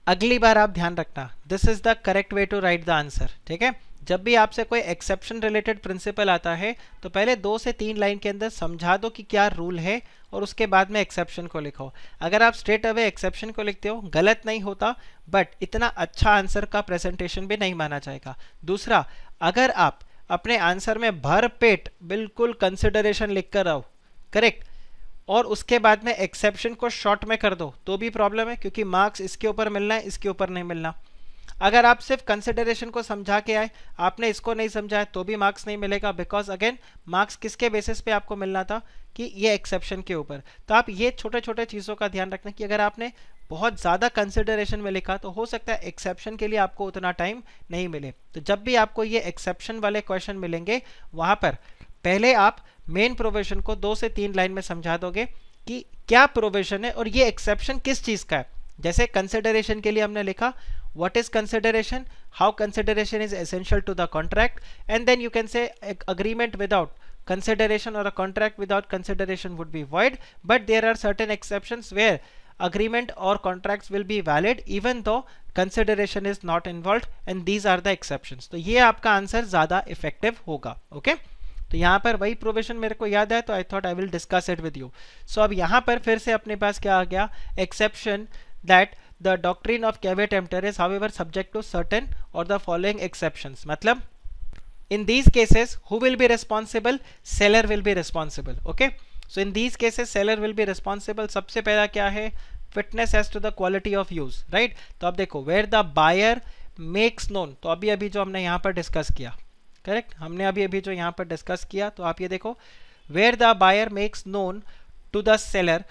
अगली बार आप ध्यान रखना, this is the correct way to write the answer. ठीक है, जब भी आपसे कोई एक्सेप्शन रिलेटेड प्रिंसिपल आता है तो पहले 2 से 3 लाइन के अंदर समझा दो कि क्या रूल है, और उसके बाद में एक्सेप्शन को लिखो. अगर आप स्ट्रेट अवे एक्सेप्शन को लिखते हो गलत नहीं होता, बट इतना अच्छा आंसर का प्रेजेंटेशन भी नहीं माना जाएगा. दूसरा, अगर आप अपने आंसर में भर पेट बिल्कुल कंसिडरेशन लिख कर आओ करेक्ट, और उसके बाद में एक्सेप्शन को शॉर्ट में कर दो, तो भी प्रॉब्लम है, क्योंकि मार्क्स इसके ऊपर मिलना है, इसके ऊपर नहीं मिलना. अगर आप सिर्फ कंसिडरेशन को समझा के आए, आपने इसको नहीं समझा है, तो भी मार्क्स नहीं मिलेगा, बिकॉज अगेन मार्क्स किसके बेसिस पे आपको मिलना था, कि ये एक्सेप्शन के ऊपर. तो आप ये छोटे छोटे चीज़ों का ध्यान रखना कि अगर आपने बहुत ज़्यादा कंसिडरेशन में लिखा तो हो सकता है एक्सेप्शन के लिए आपको उतना टाइम नहीं मिले. तो जब भी आपको ये एक्सेप्शन वाले क्वेश्चन मिलेंगे, वहाँ पर पहले आप मेन प्रोविजन को 2 से 3 लाइन में समझा दोगे कि क्या प्रोविजन है और ये एक्सेप्शन किस चीज़ का है. जैसे कंसिडरेशन के लिए हमने लिखा what is consideration, how consideration is essential to the contract, and then you can say agreement without consideration or a contract without consideration would be void, but there are certain exceptions where agreement or contracts will be valid even though consideration is not involved, and these are the exceptions. तो ये आपका answer ज़्यादा effective होगा. Okay तो यहाँ पर वही provision मेरे को याद है, तो I thought I will discuss it with you. So अब यहाँ पर फिर से अपने पास क्या आ गया, exception that the doctrine of caveat emptor is however subject to certain और द फॉलोइंग एक्सेप्शंस. मतलब in these cases who will be responsible, seller will be responsible. Okay, so in these cases seller will be responsible. सबसे पहला क्या है, fitness as to the quality of use, right. तो अब देखो where the buyer makes known, तो अभी जो हमने यहाँ पर डिस्कस किया, करेक्ट, हमने अभी जो यहाँ पर डिस्कस किया, तो आप ये देखो where the buyer makes known to the seller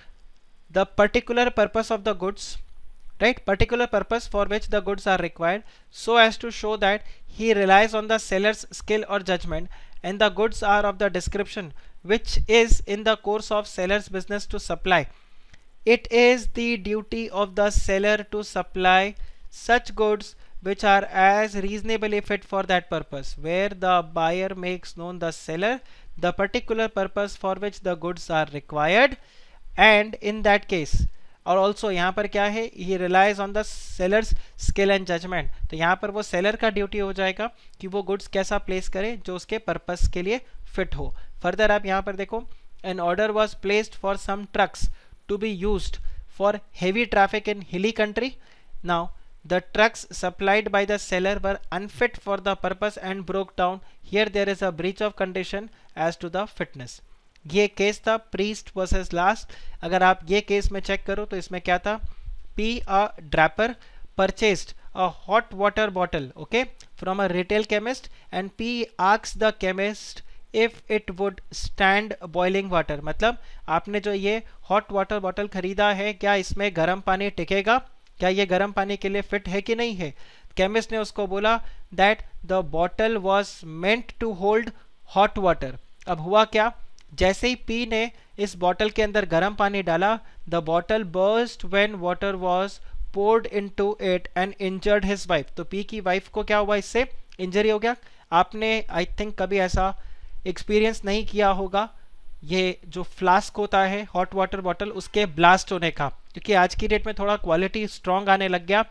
the particular purpose of the goods, right, particular purpose for which the goods are required, so as to show that he relies on the seller's skill or judgment and the goods are of the description which is in the course of seller's business to supply. It is the duty of the seller to supply such goods which are as reasonably fit for that purpose, where the buyer makes known the seller the particular purpose for which the goods are required, and in that case, और also यहाँ पर क्या है, he relies on the seller's skill and judgement. तो यहाँ पर वो seller का ड्यूटी हो जाएगा कि वो गुड्स कैसा प्लेस करे जो उसके पर्पस के लिए फिट हो. फर्दर आप यहाँ पर देखो, an order was placed for some trucks to be used for heavy traffic in hilly country. Now the trucks supplied by the seller were unfit for the purpose and broke down. Here there is a breach of condition as to the fitness. ये case था Priest versus Last. अगर आप ये case में check करो तो इसमें क्या था, P a Draper purchased a hot water bottle, okay, from a retail chemist and P asked the chemist if it would stand boiling water. मतलब आपने जो ये हॉट वाटर बॉटल खरीदा है, क्या इसमें गर्म पानी टिकेगा, क्या ये गर्म पानी के लिए फिट है कि नहीं है. केमिस्ट ने उसको बोला that the bottle was meant to hold hot water. अब हुआ क्या, जैसे ही पी ने इस बॉटल के अंदर गर्म पानी डाला, the bottle burst when water was poured into it and injured his wife. तो पी की वाइफ को क्या हुआ, इससे इंजरी हो गया. आपने आई थिंक कभी ऐसा एक्सपीरियंस नहीं किया होगा, ये जो फ्लास्क होता है हॉट वाटर बॉटल, उसके ब्लास्ट होने का, क्योंकि आज की डेट में थोड़ा क्वालिटी स्ट्रॉन्ग आने लग गया.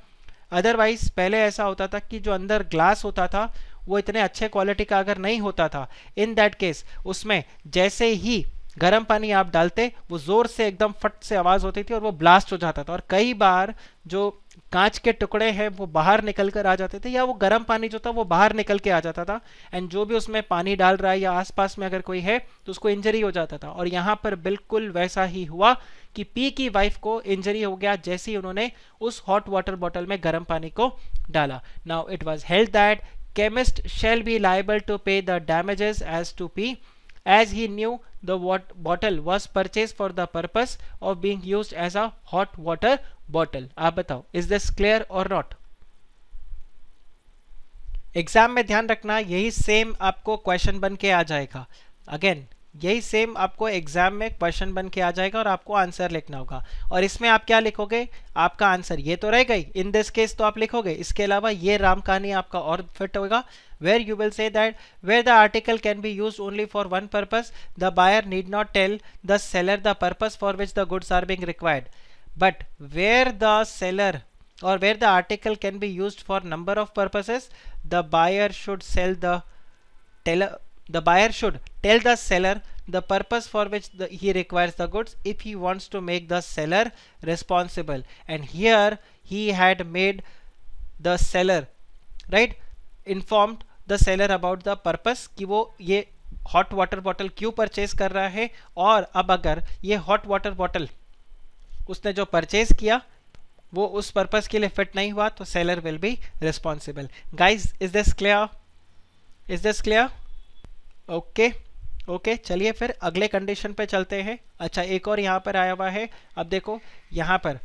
अदरवाइज पहले ऐसा होता था कि जो अंदर ग्लास होता था वो इतने अच्छे क्वालिटी का अगर नहीं होता था, इन दैट केस उसमें जैसे ही गर्म पानी आप डालते वो जोर से एकदम फट से आवाज़ होती थी और वो ब्लास्ट हो जाता था. और कई बार जो कांच के टुकड़े हैं वो बाहर निकल कर आ जाते थे, या वो गर्म पानी जो था वो बाहर निकल के आ जाता था, एंड जो भी उसमें पानी डाल रहा है या आसपास में अगर कोई है तो उसको इंजरी हो जाता था. और यहाँ पर बिल्कुल वैसा ही हुआ कि पी की वाइफ को इंजरी हो गया जैसे ही उन्होंने उस हॉट वाटर बॉटल में गर्म पानी को डाला. Now it was held that chemist shall be liable to pay the damages as to P, as he knew the bottle was purchased for the purpose of being used as a hot water bottle. आप बताओ, is this clear or not? Exam में ध्यान रखना, यही same आपको question बन के आ जाएगा. अगेन यही सेम आपको एग्जाम में क्वेश्चन बन के आ जाएगा और आपको आंसर लिखना होगा. और इसमें आप क्या लिखोगे, आपका आंसर ये तो रह गई इन दिस केस, तो आप लिखोगे. इसके अलावा ये राम कहानी आपका और फिट होगा, where you will say that where the article can be used only for one purpose, the buyer need not tell the seller the purpose for which the goods are being required, but where the seller or where the article can be used for number of purposes, the buyer should tell the seller the purpose for which he requires the goods if he wants to make the seller responsible. And here he had made the seller, right, informed the seller about the purpose कि वो ये hot water bottle क्यों purchase कर रहा है, और अब अगर ये hot water bottle उसने जो परचेज किया वो उस पर्पस के लिए फिट नहीं हुआ तो seller will be responsible. Guys is this clear, is this clear? Okay चलिए फिर अगले कंडीशन पे चलते हैं. अच्छा, एक और यहाँ पर आया हुआ है. अब देखो यहाँ पर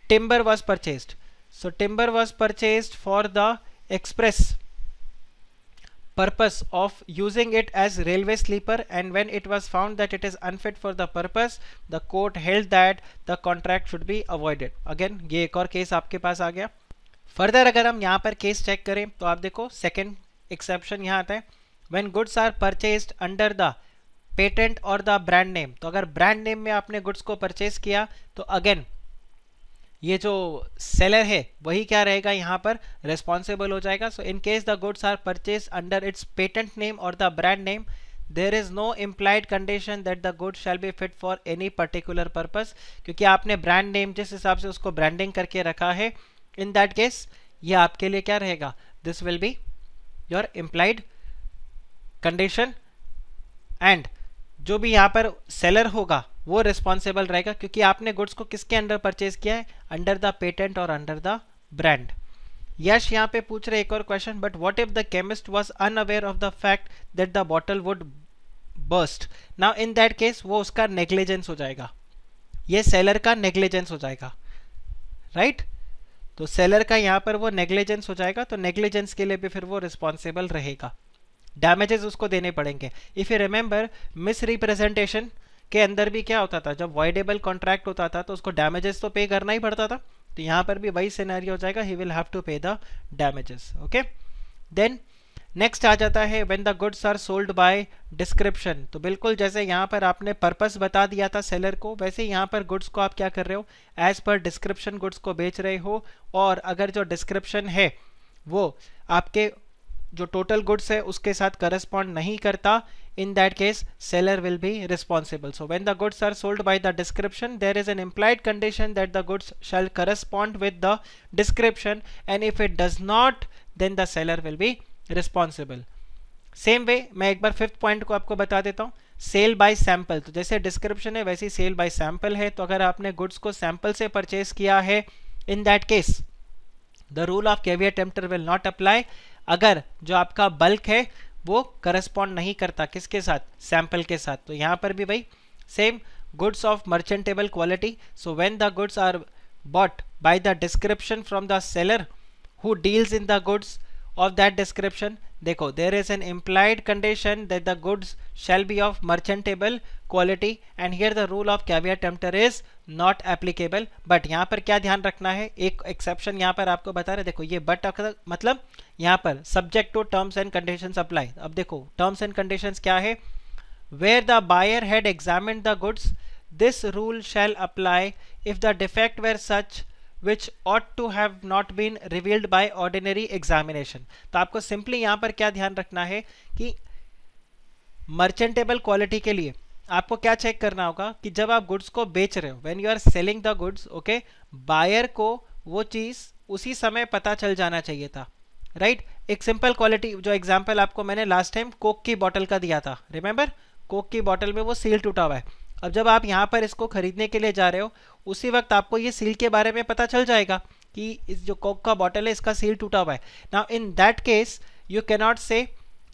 timber was purchased, so timber was purchased for the express purpose of using it as railway sleeper, and when it was found that it is unfit for the purpose, the court held that the contract should be avoided. Again ये एक और case आपके पास आ गया. Further अगर हम यहाँ पर case check करें तो आप देखो सेकेंड एक्सेप्शन यहाँ आता है, when goods are purchased under the patent और द ब्रांड नेम। तो अगर ब्रांड नेम में आपने गुड्स को परचेज किया तो अगेन ये जो सेलर है वही क्या रहेगा यहाँ पर रिस्पॉन्सिबल हो जाएगा। So in case the goods are purchase under its patent name और the brand name, there is no implied condition that the good shall be fit for any particular purpose, क्योंकि आपने ब्रांड नेम जिस हिसाब से उसको branding करके रखा है, इन दैट केस ये आपके लिए क्या रहेगा, this will be your implied condition and जो भी यहाँ पर सेलर होगा वो रिस्पॉन्सिबल रहेगा, क्योंकि आपने गुड्स को किसके अंडर परचेज किया है, अंडर द पेटेंट और अंडर द ब्रांड। यश यहाँ पे पूछ रहे एक और question, but what if the chemist was unaware of the fact that the bottle would burst. Now in that case वो उसका नेग्लिजेंस हो जाएगा, ये सेलर का नेग्लिजेंस हो जाएगा, राइट तो सेलर का यहाँ पर वो नेग्लिजेंस हो जाएगा, तो नेग्लिजेंस के लिए भी फिर वो रिस्पॉन्सिबल रहेगा, डैमेजेस उसको देने पड़ेंगे। If you remember miss representation के अंदर भी क्या होता था, जब वॉइडेबल कॉन्ट्रैक्ट होता था तो उसको डैमेजेस तो पे करना ही पड़ता था, तो यहाँ पर भी वही सिनेरियो हो जाएगा, he will have to pay the damages. Okay, then next आ जाता है when the goods are sold by description. तो बिल्कुल जैसे यहाँ पर आपने पर्पस बता दिया था सेलर को, वैसे यहाँ पर गुड्स को आप क्या कर रहे हो, एज पर डिस्क्रिप्शन गुड्स को बेच रहे हो, और अगर जो डिस्क्रिप्शन है वो आपके जो टोटल गुड्स है उसके साथ करस्पॉन्ड नहीं करता, in that case seller will be responsible. So when the goods are sold by the description, there is an implied condition that the goods shall correspond with the description, and if it does not, then the seller will be responsible. Same way मैं एक बार fifth point को आपको बता देता हूँ, cell by sample. तो जैसे description है वैसे सेल बाय सैंपल है, तो अगर आपने गुड्स को सैंपल से परचेज किया है, in that case the rule of caveat tempter will not apply, अगर जो आपका बल्क है वो करस्पॉन्ड नहीं करता किसके साथ, सैंपल के साथ। तो यहाँ पर भी भाई same goods of merchantable quality, so when the goods are bought by the description from the seller who deals in the goods of that description, देखो there is an implied condition that the goods shall be of merchantable quality, and here the rule of caveat emptor is not applicable. But यहाँ पर क्या ध्यान रखना है, एक exception यहाँ पर आपको बता रहे, देखो ये बट मतलब यहाँ पर subject to terms and conditions apply. अब देखो टर्म्स एंड कंडीशंस क्या है, where the buyer had examined the goods this rule shall apply if the defect were such which ought to have not been revealed by ordinary examination। तो आपको simply यहाँ पर क्या ध्यान रखना है कि मर्चेंटेबल क्वालिटी के लिए आपको क्या चेक करना होगा कि जब आप गुड्स को बेच रहे हो, when you are selling the goods, okay, buyer को वो चीज़ उसी समय पता चल जाना चाहिए था, राइट एक सिंपल क्वालिटी जो एग्जाम्पल आपको मैंने लास्ट टाइम कोक की बॉटल का दिया था, रिमेंबर कोक की बॉटल में वो सील टूटा हुआ है। अब जब आप यहाँ पर इसको खरीदने के लिए जा रहे हो, उसी वक्त आपको ये सील के बारे में पता चल जाएगा कि इस जो कोक का बॉटल है इसका सील टूटा हुआ है। Now in that case you can not say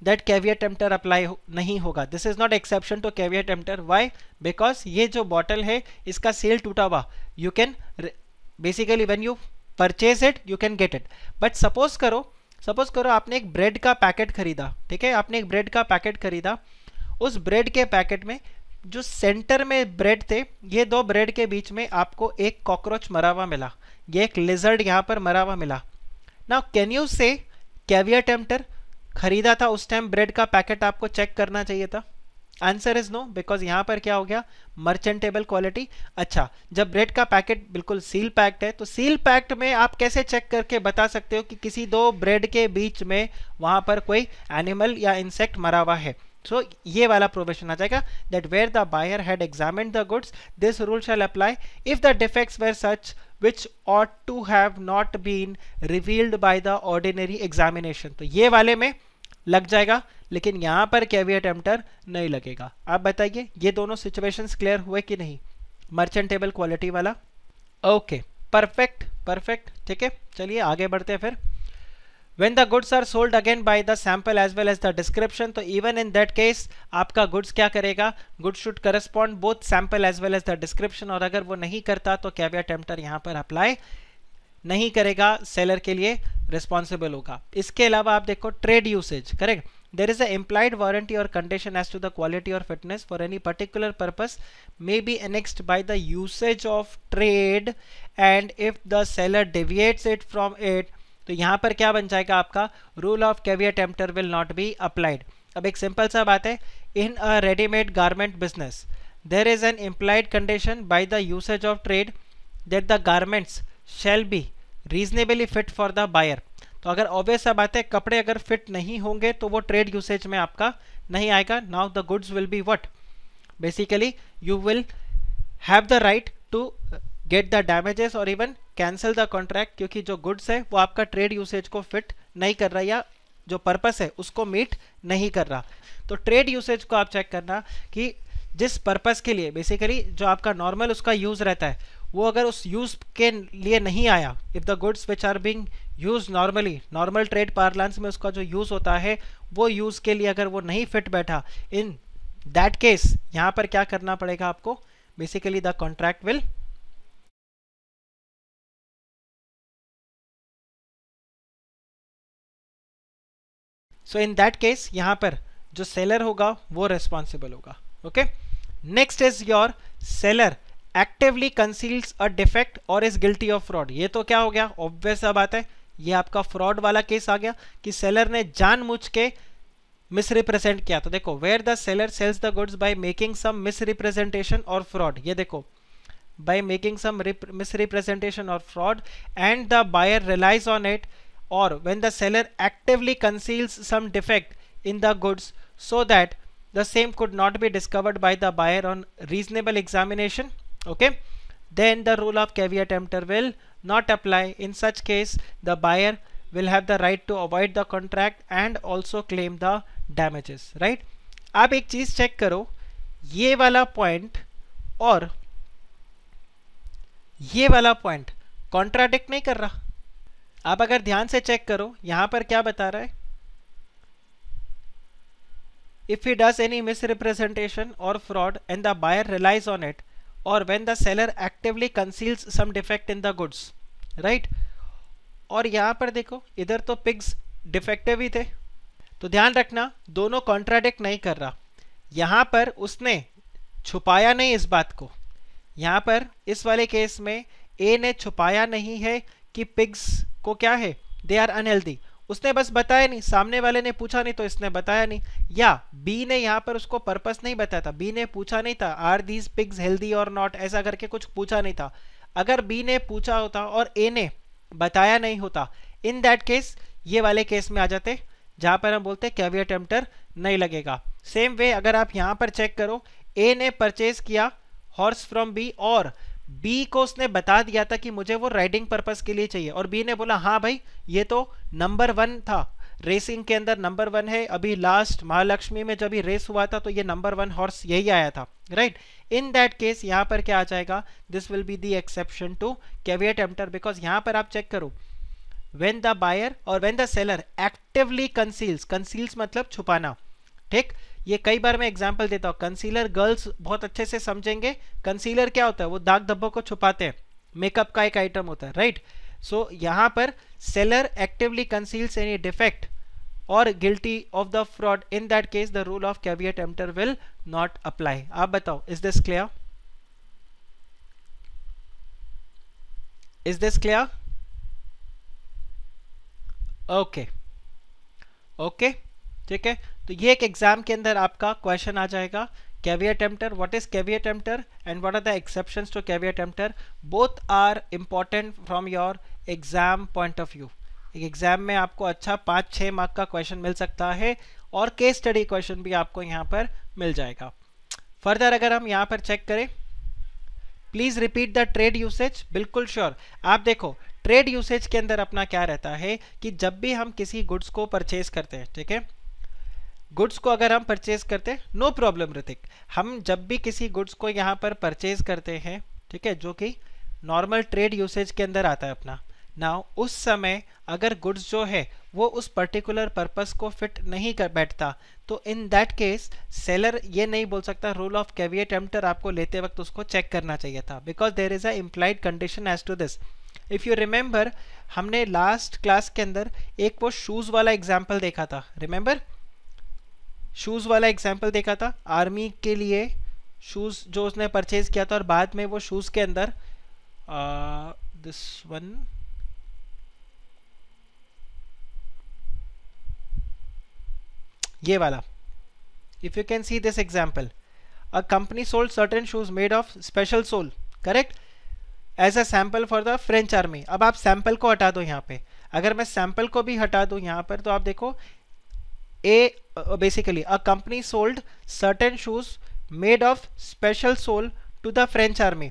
that caveat emptor apply नहीं होगा, this is not exception to caveat emptor. Why? Because ये जो बॉटल है इसका सील टूटा हुआ, you can basically when you purchase it you can get it. But suppose करो आपने एक ब्रेड का पैकेट खरीदा, ठीक है, आपने एक ब्रेड का पैकेट खरीदा, उस ब्रेड के पैकेट में जो सेंटर में ब्रेड थे, ये दो ब्रेड के बीच में आपको एक कॉकरोच मरा हुआ मिला, ये एक लिजर्ड यहाँ पर मरा हुआ मिला। नाउ कैन यू से कैविएट टेम्पटर खरीदा था उस टाइम ब्रेड का पैकेट आपको चेक करना चाहिए था? आंसर इज नो, बिकॉज यहाँ पर क्या हो गया, मर्चेंटेबल क्वालिटी। अच्छा, जब ब्रेड का पैकेट बिल्कुल सील पैक्ड है, तो सील पैक्ड में आप कैसे चेक करके बता सकते हो कि किसी दो ब्रेड के बीच में वहां पर कोई एनिमल या इंसेक्ट मरा हुआ है? सो ये वाला प्रोविजन आ जाएगा that where the buyer had examined the goods this rule shall apply if the defects were such which ought to have not been revealed by the ordinary examination। तो ये वाले में लग जाएगा, लेकिन यहाँ पर कैविएट टेम्पटर नहीं लगेगा। आप बताइए ये दोनों सिचुएशंस क्लियर हुए कि नहीं, मर्चेंटेबल क्वालिटी वाला? ओके, परफेक्ट, ठीक है, चलिए आगे बढ़ते हैं फिर। When the goods are sold again by the sample as well as the description, तो even in that case आपका goods क्या करेगा, goods should correspond both sample as well as the description, और अगर वो नहीं करता तो कैविएट टेम्पटर यहाँ पर अप्लाई नहीं करेगा, सेलर के लिए रिस्पॉन्सिबल होगा। इसके अलावा आप देखो trade usage, correct, there is a implied warranty or condition as to the quality or fitness for any particular purpose may be annexed by the usage of trade, and if the seller deviates it from it तो यहाँ पर क्या बन जाएगा आपका, rule of caveat emptor will not be applied. अब एक simple सा बात है, in a readymade garment business there is an implied condition by the usage of trade that the garments shall be reasonably fit for the buyer. तो अगर obvious सा बात है, कपड़े अगर फिट नहीं होंगे तो वो ट्रेड यूसेज में आपका नहीं आएगा। Now the goods will be what, basically you will have the right to get the damages और इवन कैंसिल द कॉन्ट्रैक्ट, क्योंकि जो गुड्स है वो आपका ट्रेड यूसेज को फिट नहीं कर रहा या जो पर्पस है उसको मीट नहीं कर रहा। तो ट्रेड यूसेज को आप चेक करना कि जिस पर्पस के लिए बेसिकली जो आपका नॉर्मल उसका यूज रहता है, वो अगर उस यूज के लिए नहीं आया, if the goods which are being use normally, normal trade parlance में उसका जो यूज होता है वो यूज के लिए अगर वो नहीं फिट बैठा, इन दैट केस यहाँ पर क्या करना पड़ेगा आपको, basically the contract will so in that case यहाँ पर जो सेलर होगा वो रेस्पॉन्सिबल होगा। Okay, next is your seller actively conceals a defect और इज गिल्टी ऑफ फ्रॉड। ये तो क्या हो गया, ऑब्वियस सा बात है, ये आपका फ्रॉड वाला केस आ गया कि सेलर ने जानबूझ के मिसरिप्रेजेंट किया। तो देखो, where the seller sells the goods by making some misrepresentation और फ्रॉड, ये देखो by making some misrepresentation or fraud and the buyer relies on it, or when the seller actively conceals some defect in the goods so that the same could not be discovered by the buyer on reasonable examination, okay, then the rule of caveat emptor will not apply. In such case the buyer will have the right to avoid the contract and also claim the damages, right? आप एक चीज check करो, ये वाला point और ये वाला point contradict नहीं कर रहा। आप अगर ध्यान से चेक करो, यहां पर क्या बता रहा है, if he does any misrepresentation और fraud and the buyer relies on it, और when the seller actively conceals some defect in the goods, right. और यहां पर देखो, इधर तो पिग्स डिफेक्टिव ही थे, तो ध्यान रखना दोनों कॉन्ट्राडिक्ट नहीं कर रहा। यहां पर उसने छुपाया नहीं इस बात को, यहां पर इस वाले केस में ए ने छुपाया नहीं है कि पिग्स को क्या है, दे आर अनहेल्दी, उसने बस बताया नहीं, सामने वाले ने पूछा नहीं तो इसने बताया नहीं। या बी ने यहां पर उसको पर्पस नहीं बताया था, बी ने पूछा नहीं था आर दीज पिग्स हेल्दी और नॉट, ऐसा करके कुछ पूछा नहीं था। अगर बी ने पूछा होता और ए ने बताया नहीं होता, इन दैट केस ये वाले केस में आ जाते जहां पर हम बोलते कैविएट एम्प्टर नहीं लगेगा। सेम वे अगर आप यहां पर चेक करो, ए ने परचेज किया हॉर्स फ्रॉम बी और बी को उसने बता दिया था कि मुझे वो राइडिंग पर्पस के लिए चाहिए, और बी ने बोला हाँ भाई ये तो नंबर 1 था, रेसिंग के अंदर नंबर 1 है, अभी लास्ट महालक्ष्मी में जब रेस हुआ था तो ये नंबर 1 हॉर्स यही आया था, राइट। इन दैट केस यहाँ पर क्या आ जाएगा, this will be the exception to caveat emptor, because यहाँ पर आप चेक करो, व्हेन द बायर और when the seller actively conceals, conceals मतलब छुपाना, ठीक। ये कई बार मैं एग्जांपल देता हूँ, कंसीलर गर्ल्स बहुत अच्छे से समझेंगे। कंसीलर क्या होता है, वो दाग धब्बों को छुपाते हैं, मेकअप का एक आइटम होता है, राइट। सो यहाँ पर seller actively conceals any defect और guilty of the fraud, in that case the rule of caveat emptor will not apply. आप बताओ, is this clear, is this clear? Okay okay, ठीक है। तो ये एक एग्जाम के अंदर आपका क्वेश्चन आ जाएगा, caveat emptor, what is caveat emptor and what are the exceptions to caveat emptor, both are important from your exam point of view. एक एग्जाम में आपको अच्छा 5-6 मार्क का क्वेश्चन मिल सकता है और केस स्टडी क्वेश्चन भी आपको यहाँ पर मिल जाएगा। फर्दर अगर हम यहाँ पर चेक करें, please repeat the trade usage, बिल्कुल श्योर। आप देखो ट्रेड यूसेज के अंदर अपना क्या रहता है कि जब भी हम किसी गुड्स को परचेज करते हैं, ठीक है, गुड्स को अगर हम परचेज करते हैं, नो प्रॉब्लम ऋतिक, हम जब भी किसी गुड्स को यहाँ पर परचेज करते हैं, ठीक है, जो कि नॉर्मल ट्रेड यूसेज के अंदर आता है अपना, नाउ उस समय अगर गुड्स जो है वो उस पर्टिकुलर पर्पस को फिट नहीं कर बैठता, तो इन दैट केस सेलर ये नहीं बोल सकता, रूल ऑफ कैविएट एम्प्टर आपको लेते वक्त उसको चेक करना चाहिए था, because there is a implied condition as to this. If you remember, हमने लास्ट क्लास के अंदर एक वो शूज वाला एग्जाम्पल देखा था, रिमेंबर, शूज वाला एग्जाम्पल देखा था, आर्मी के लिए शूज जो उसने परचेज किया था और बाद में वो शूज के अंदर दिस वन, ये वाला, if you can see this example, a company sold certain shoes made of special sole, correct, as a sample for the French army. अब आप सैंपल को हटा दो यहाँ पे, अगर मैं सैंपल को भी हटा दूं यहाँ पर, तो आप देखो basically a company sold certain shoes made of special sole to the French army.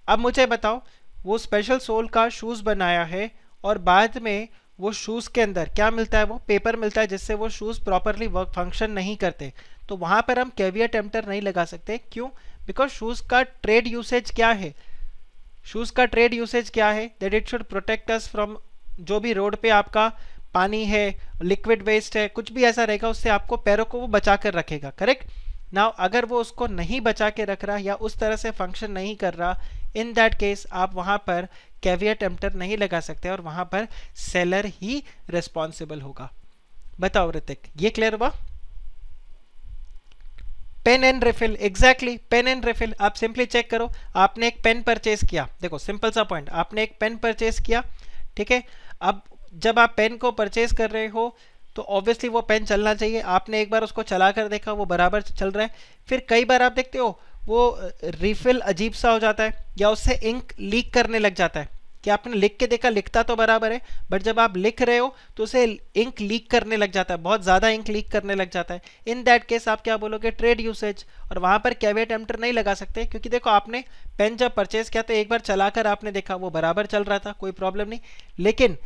अब मुझे बताओ, वो स्पेशल सोल का शूज बनाया है और बाद में वो शूज के अंदर क्या मिलता है, वो पेपर मिलता है जिससे वो शूज प्रॉपरली वर्क फंक्शन नहीं करते, तो वहां पर हम कैविएट एम्प्टर नहीं लगा सकते। क्यों? बिकॉज शूज का ट्रेड यूसेज क्या है, शूज का ट्रेड यूसेज क्या है, that it should protect us from, जो भी रोड पे आपका पानी है, लिक्विड वेस्ट है, कुछ भी ऐसा रहेगा, उससे आपको पैरों को वो बचा कर रखेगा, करेक्ट। नाउ अगर वो उसको नहीं बचा के रख रहा या उस तरह से फंक्शन नहीं कर रहा, इन दैट केस आप वहां पर कैविएट एम्प्टर नहीं लगा सकते और वहां पर सेलर ही रिस्पॉन्सिबल होगा। बताओ ऋतिक, ये क्लियर हुआ? Pen and refill, exactly pen and refill. आप सिंपली चेक करो, आपने एक पेन परचेज किया, देखो सिंपल सा पॉइंट, आपने एक पेन परचेज किया, ठीक है। अब जब आप पेन को परचेज कर रहे हो तो ऑब्वियसली वो पेन चलना चाहिए, आपने एक बार उसको चला कर देखा, वो बराबर चल रहा है। फिर कई बार आप देखते हो वो रिफिल अजीब सा हो जाता है या उससे इंक लीक करने लग जाता है, कि आपने लिख के देखा, लिखता तो बराबर है, बट जब आप लिख रहे हो तो उसे इंक लीक करने लग जाता है, बहुत ज़्यादा इंक लीक करने लग जाता है। इन दैट केस आप क्या बोलोगे, ट्रेड यूसेज, और वहाँ पर कैविएट एम्प्टर नहीं लगा सकते, क्योंकि देखो आपने पेन जब परचेज किया तो एक बार चलाकर आपने देखा, वो बराबर चल रहा था, कोई प्रॉब्लम नहीं। लेकिन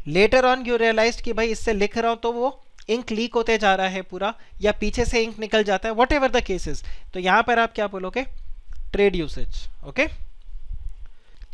लेटर ऑन यू रियलाइज कि भाई इससे लिख रहा हूँ तो वो इंक लीक होते जा रहा है पूरा, या पीछे से इंक निकल जाता है, वॉट एवर द केसेस, तो यहाँ पर आप क्या बोलोगे, ट्रेड यूसेज। ओके,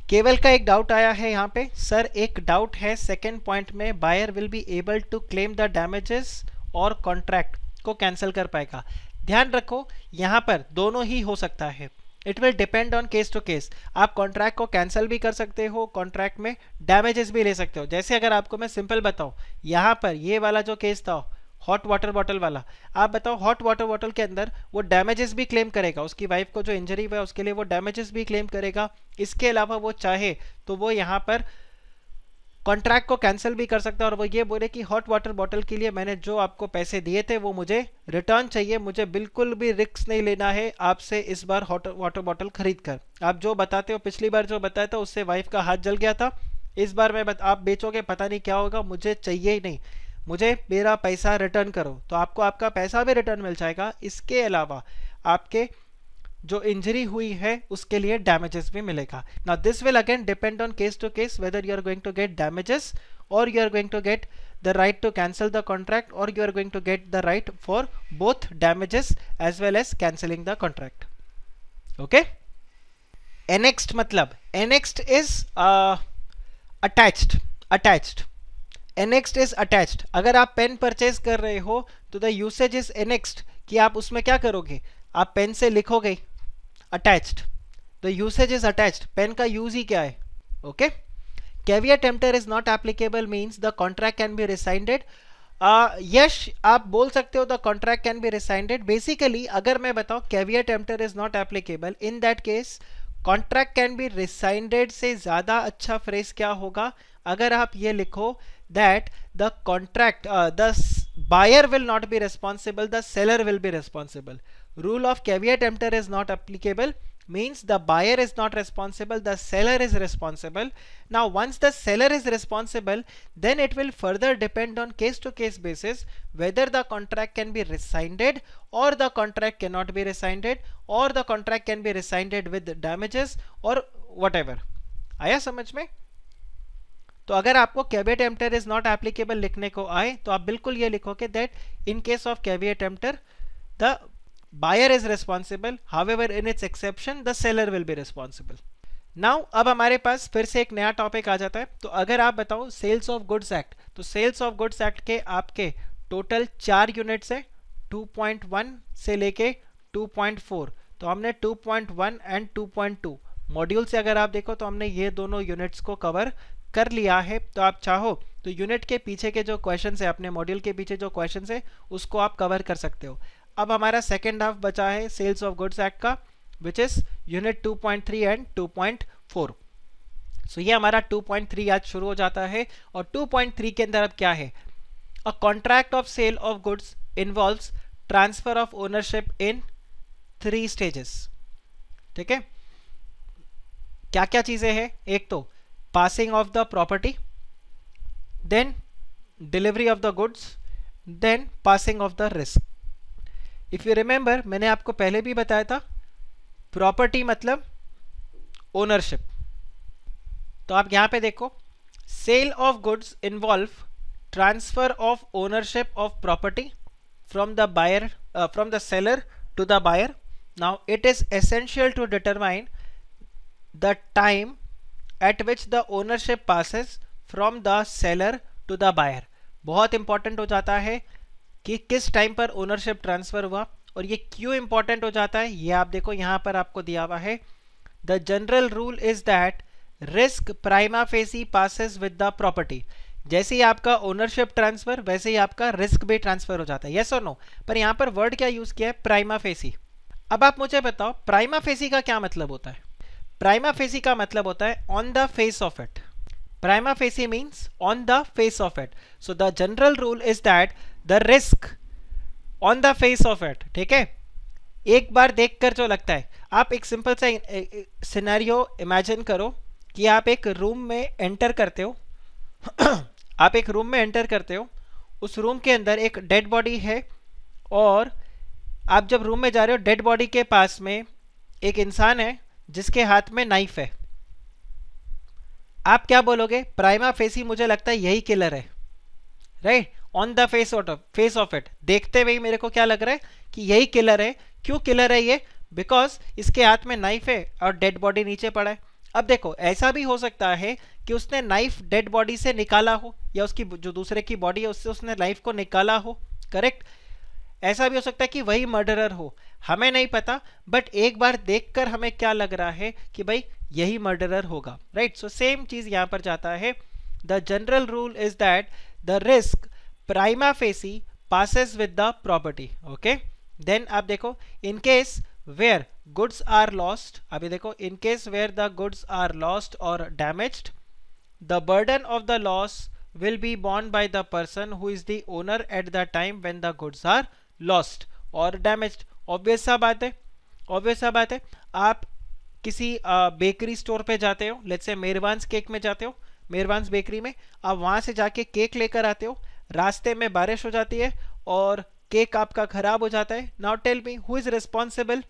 केवल का एक डाउट आया है यहाँ पे, सर एक डाउट है सेकेंड पॉइंट में, buyer will be able to claim the damages और कॉन्ट्रैक्ट को कैंसिल कर पाएगा। ध्यान रखो यहाँ पर दोनों ही हो सकता है, it will depend on case to case. आप कॉन्ट्रैक्ट को कैंसिल भी कर सकते हो, कॉन्ट्रैक्ट में डैमेजेस भी ले सकते हो। जैसे अगर आपको मैं सिंपल बताऊं, यहाँ पर ये वाला जो केस था हॉट वाटर बॉटल वाला, आप बताओ हॉट वाटर बॉटल के अंदर वो डैमेजेस भी क्लेम करेगा, उसकी वाइफ को जो इंजरी हुआ है उसके लिए वो डैमेजेस भी क्लेम करेगा। इसके अलावा वो चाहे तो वो यहाँ पर कॉन्ट्रैक्ट को कैंसिल भी कर सकता है और वो ये बोले कि हॉट वाटर बॉटल के लिए मैंने जो आपको पैसे दिए थे वो मुझे रिटर्न चाहिए, मुझे बिल्कुल भी रिस्क नहीं लेना है आपसे इस बार हॉट वाटर बॉटल खरीद कर। आप जो बताते हो, पिछली बार जो बताया था उससे वाइफ का हाथ जल गया था, इस बार मैं आप बेचोगे पता नहीं क्या होगा, मुझे चाहिए ही नहीं, मुझे मेरा पैसा रिटर्न करो, तो आपको आपका पैसा भी रिटर्न मिल जाएगा। इसके अलावा आपके जो इंजरी हुई है उसके लिए डैमेजेस भी मिलेगा। Now this will again depend on case to case, whether you are going to get damages और you are going to get the right to cancel the contract, और you are going to get the right for both damages as well as cancelling the contract. Okay, annexed मतलब annexed is attached, annexed is attached. अगर आप pen purchase कर रहे हो तो the usage is annexed, कि आप उसमें क्या करोगे, आप पेन से लिखोगे, attached, the usage is attached, pen का यूज ही क्या है। Okay, caveat emptor is not applicable means the contract can be rescinded. Yes आप बोल सकते हो the contract can be rescinded. Basically अगर मैं बताऊं caveat emptor is not applicable, in that case contract can be rescinded से ज्यादा अच्छा फ्रेज क्या होगा, अगर आप ये लिखो that the contract the buyer will not be responsible, the seller will be responsible. Rule of caveat emptor is not applicable means the buyer is not responsible, the seller is responsible. Now once the seller is responsible, then it will further depend on case to case basis whether the contract can be rescinded or the contract cannot be rescinded, or the contract can be rescinded with damages or whatever. आया समझ में? तो अगर आपको caveat emptor is not applicable लिखने को आए तो आप बिल्कुल ये लिखोगे that in case of caveat emptor the buyer is responsible, however in its exception the seller will be responsible. Now अब हमारे पास फिर से एक नया टॉपिक आ जाता है। तो अगर आप बताओ सेल्स ऑफ गुड्स एक्ट, तो सेल्स ऑफ गुड्स एक्ट के आपके टोटल 4 यूनिट्स है, 2.1 से लेके 2.4। तो हमने 2.1 एंड 2.2 मॉड्यूल से अगर आप देखो तो हमने ये दोनों यूनिट्स को कवर कर लिया है। तो आप चाहो तो यूनिट के पीछे के जो क्वेश्चन है, अपने मॉड्यूल के पीछे जो क्वेश्चन है उसको आप कवर कर सकते हो। अब हमारा सेकेंड हाफ बचा है सेल्स ऑफ गुड्स एक्ट का, विच इज यूनिट 2.3 एंड 2.4। सो ये हमारा 2.3 आज शुरू हो जाता है। और 2.3 के अंदर अब क्या है, a contract of sale of goods involves transfer of ownership in 3 stages. ठीक है, क्या क्या चीजें हैं? एक तो passing of the property, then delivery of the goods, then passing of the risk. If you remember, मैंने आपको पहले भी बताया था, प्रॉपर्टी मतलब ओनरशिप। तो आप यहां पे देखो, sale of goods involve transfer of ownership of property from the buyer, from the seller to the buyer. Now it is essential to determine the time at which the ownership passes from the seller to the buyer. बहुत important हो जाता है कि किस time पर ownership transfer हुआ, और ये क्यों इंपॉर्टेंट हो जाता है ये आप देखो, यहां पर आपको दिया हुआ है। The general rule is that risk prima facie passes with the property. जैसे ही आपका ओनरशिप ट्रांसफर, वैसे ही आपका रिस्क भी ट्रांसफर हो जाता है, यस और नो। पर यहां पर वर्ड क्या यूज किया है? Prima facie. अब आप मुझे बताओ, प्राइमा फेसी का क्या मतलब होता है? प्राइमा फेसी का मतलब होता है on the face of it. Prima facie means on the face of it. So the general rule is that the risk on the face of it. ठीक है, एक बार देखकर जो लगता है, आप एक सिंपल सा सिनेरियो इमेजिन करो कि आप एक रूम में एंटर करते हो आप एक रूम में एंटर करते हो, उस रूम के अंदर एक डेड बॉडी है, और आप जब रूम में जा रहे हो, डेड बॉडी के पास में एक इंसान है जिसके हाथ में नाइफ है। आप क्या बोलोगे? प्राइमा फेसी मुझे लगता है यही किलर है, right? On the face of it, देखते हुए मेरे को क्या लग रहा है कि यही किलर है। क्यों किलर है ये? बिकॉज इसके हाथ में नाइफ है और डेड बॉडी नीचे पड़ा है। अब देखो, ऐसा भी हो सकता है कि उसने नाइफ डेड बॉडी से निकाला हो, या उसकी जो दूसरे की बॉडी है उससे उसने नाइफ को निकाला हो, करेक्ट? ऐसा भी हो सकता है कि वही मर्डरर हो, हमें नहीं पता, बट एक बार देखकर हमें क्या लग रहा है कि भाई यही मर्डरर होगा, राइट? सो सेम चीज यहां पर जाता है। The general rule is that the risk prima facie passes with the property, okay? Then आप देखो, in case where goods are lost, अभी देखो, in case where the goods are lost or damaged, the burden of the loss will be borne by the person who is the owner at the time when the goods are lost or damaged. Obvious सा बात है, obvious सा बात है। आप किसी bakery store पे जाते हो, लेट्स से मेहरबान्स केक में जाते हो, मेहरबान्स बेकरी में, आप वहां से जाके केक लेकर आते हो, रास्ते में बारिश हो जाती है और केक आपका खराब हो जाता है। Now tell me, who is responsible?